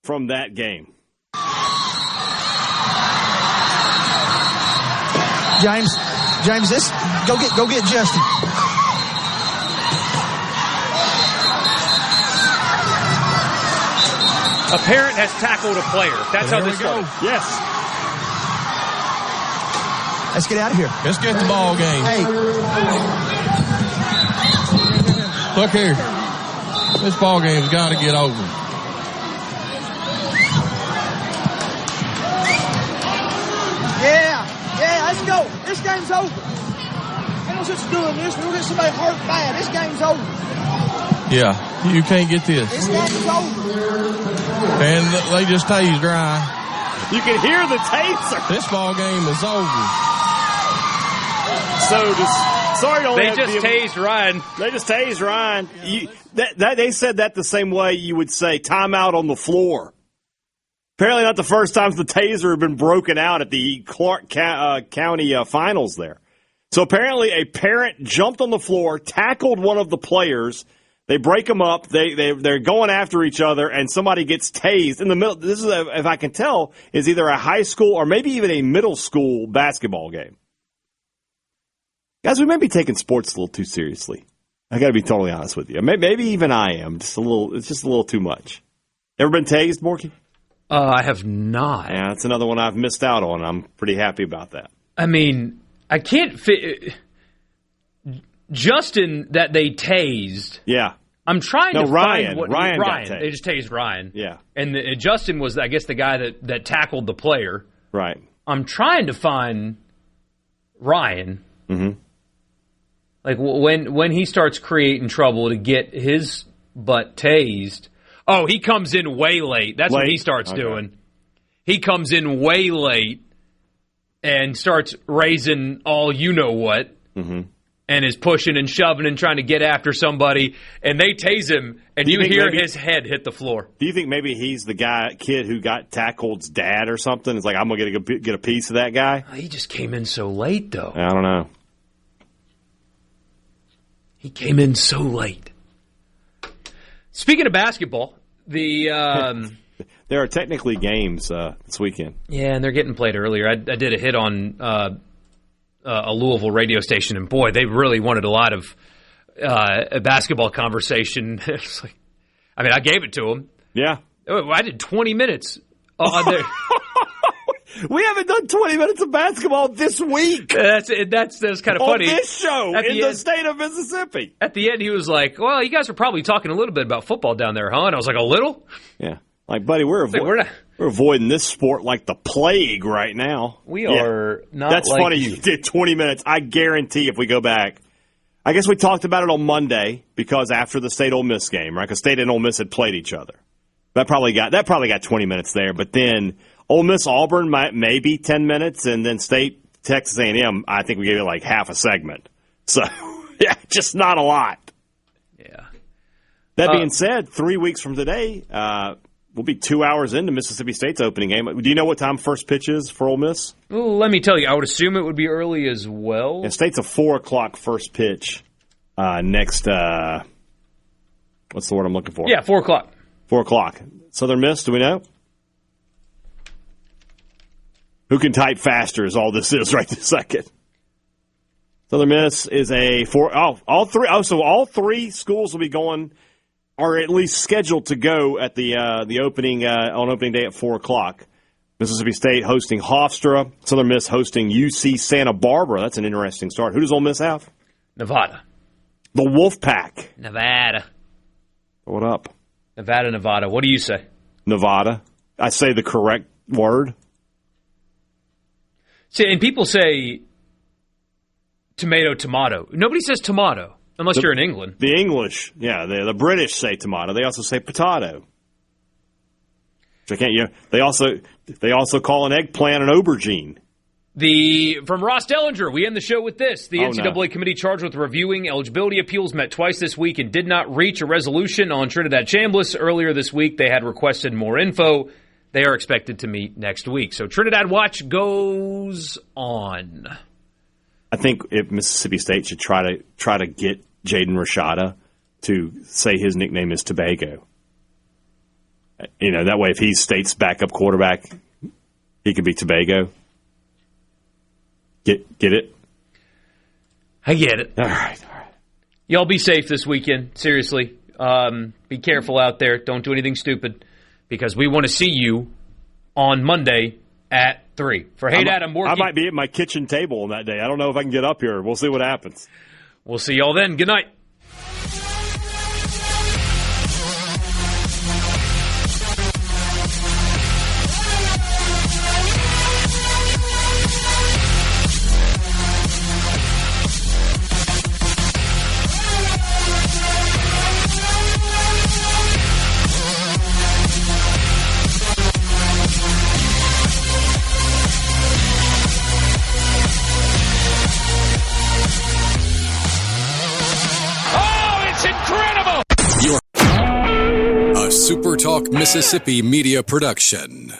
Speaker 4: from that game.
Speaker 13: James, this go get Justin.
Speaker 3: A parent has tackled a player. That's how this goes.
Speaker 4: Yes.
Speaker 13: Let's get out of here.
Speaker 14: Let's get the ball game.
Speaker 13: Hey.
Speaker 14: Look here. This ball game's got to get over.
Speaker 13: Yeah, let's go. This game's over. Ain't no sense doing this. We'll get somebody hurt bad. This game's over.
Speaker 14: Yeah, you can't get this.
Speaker 13: This game's over.
Speaker 14: And they just tased Ryan.
Speaker 4: You can hear the taser.
Speaker 14: This ball game is over.
Speaker 3: They just tased Ryan.
Speaker 4: They just tased Ryan. They said that the same way you would say timeout on the floor. Apparently not the first time the taser had been broken out at the Clark County finals there. So apparently a parent jumped on the floor, tackled one of the players. They break them up. They're going after each other, and somebody gets tased in the middle. This is, if I can tell, is either a high school or maybe even a middle school basketball game. Guys, we may be taking sports a little too seriously. I got to be totally honest with you. Maybe even I am. It's just a little too much. Ever been tased, Borky?
Speaker 3: I have not.
Speaker 4: Yeah, that's another one I've missed out on. I'm pretty happy about that.
Speaker 3: I mean, I can't fit Justin that they tased.
Speaker 4: Yeah.
Speaker 3: I'm trying to
Speaker 4: Ryan.
Speaker 3: find what
Speaker 4: Ryan got tased.
Speaker 3: They just tased Ryan.
Speaker 4: Yeah.
Speaker 3: And Justin was, I guess, the guy that tackled the player.
Speaker 4: Right.
Speaker 3: I'm trying to find Ryan.
Speaker 4: Mm-hmm.
Speaker 3: Like when he starts creating trouble to get his butt tased. Oh, he comes in way late. That's what he starts doing. He comes in way late and starts raising all you know what.
Speaker 4: Mm-hmm.
Speaker 3: And is pushing and shoving and trying to get after somebody, and they tase him, and you hear his head hit the floor.
Speaker 4: Do you think maybe he's the kid who got tackled's dad or something? It's like, I'm going to get a piece of that guy?
Speaker 3: Oh, he just came in so late, though.
Speaker 4: I don't know.
Speaker 3: He came in so late. Speaking of basketball, there
Speaker 4: are technically games this weekend.
Speaker 3: Yeah, and they're getting played earlier. I did a hit on a Louisville radio station, and boy, they really wanted a lot of a basketball conversation. It's like, I mean, I gave it to him.
Speaker 4: Yeah.
Speaker 3: I did 20 minutes on there.
Speaker 4: We haven't done 20 minutes of basketball this week.
Speaker 3: That's kind of funny.
Speaker 4: On this show in the state of Mississippi.
Speaker 3: At the end, he was like, well, you guys were probably talking a little bit about football down there, huh? And I was like, a little?
Speaker 4: Yeah. Like, buddy, we're avoiding this sport like the plague right now.
Speaker 3: We are not.
Speaker 4: That's
Speaker 3: like
Speaker 4: funny.
Speaker 3: You.
Speaker 4: You did 20 minutes. I guarantee if we go back, I guess we talked about it on Monday because after the State Ole Miss game, right? Because State and Ole Miss had played each other. That probably got 20 minutes there. But then Ole Miss Auburn maybe 10 minutes, and then State Texas A&M. I think we gave it like half a segment. So yeah, just not a lot.
Speaker 3: Yeah.
Speaker 4: That being said, 3 weeks from today, we'll be 2 hours into Mississippi State's opening game. Do you know what time first pitch is for Ole Miss?
Speaker 3: Well, let me tell you. I would assume it would be early as well.
Speaker 4: Yeah, State's a 4 o'clock first pitch next. What's the word I'm looking for?
Speaker 3: Yeah, 4 o'clock.
Speaker 4: 4 o'clock. Southern Miss, do we know? Who can type faster is all this is right this second. Southern Miss is a 4. All three schools will be going, or at least scheduled to go at the opening on opening day at 4 o'clock. Mississippi State hosting Hofstra. Southern Miss hosting UC Santa Barbara. That's an interesting start. Who does Ole Miss have?
Speaker 3: Nevada.
Speaker 4: The Wolfpack.
Speaker 3: Nevada.
Speaker 4: What up?
Speaker 3: Nevada. What do you say?
Speaker 4: Nevada. I say the correct word.
Speaker 3: See, and people say tomato. Nobody says tomato unless you're in England.
Speaker 4: The English, yeah, the British say tomato. They also say potato. Which I can't. Yeah, they also call an eggplant an aubergine.
Speaker 3: From Ross Dellinger, we end the show with this. The NCAA committee charged with reviewing eligibility appeals met twice this week and did not reach a resolution on Trinidad Chambliss. Earlier this week, they had requested more info. They are expected to meet next week. So Trinidad Watch goes on.
Speaker 4: I think if Mississippi State should try to get Jaden Rashada to say his nickname is Tobago. You know, that way if he's State's backup quarterback, he could be Tobago. Get it?
Speaker 3: I get it.
Speaker 4: All right.
Speaker 3: Y'all be safe this weekend. Seriously. Be careful out there. Don't do anything stupid because we want to see you on Monday at 3. For Adam Borky.
Speaker 4: I might be at my kitchen table on that day. I don't know if I can get up here. We'll see what happens.
Speaker 3: We'll see y'all then. Good night.
Speaker 8: SuperTalk Mississippi Media Production.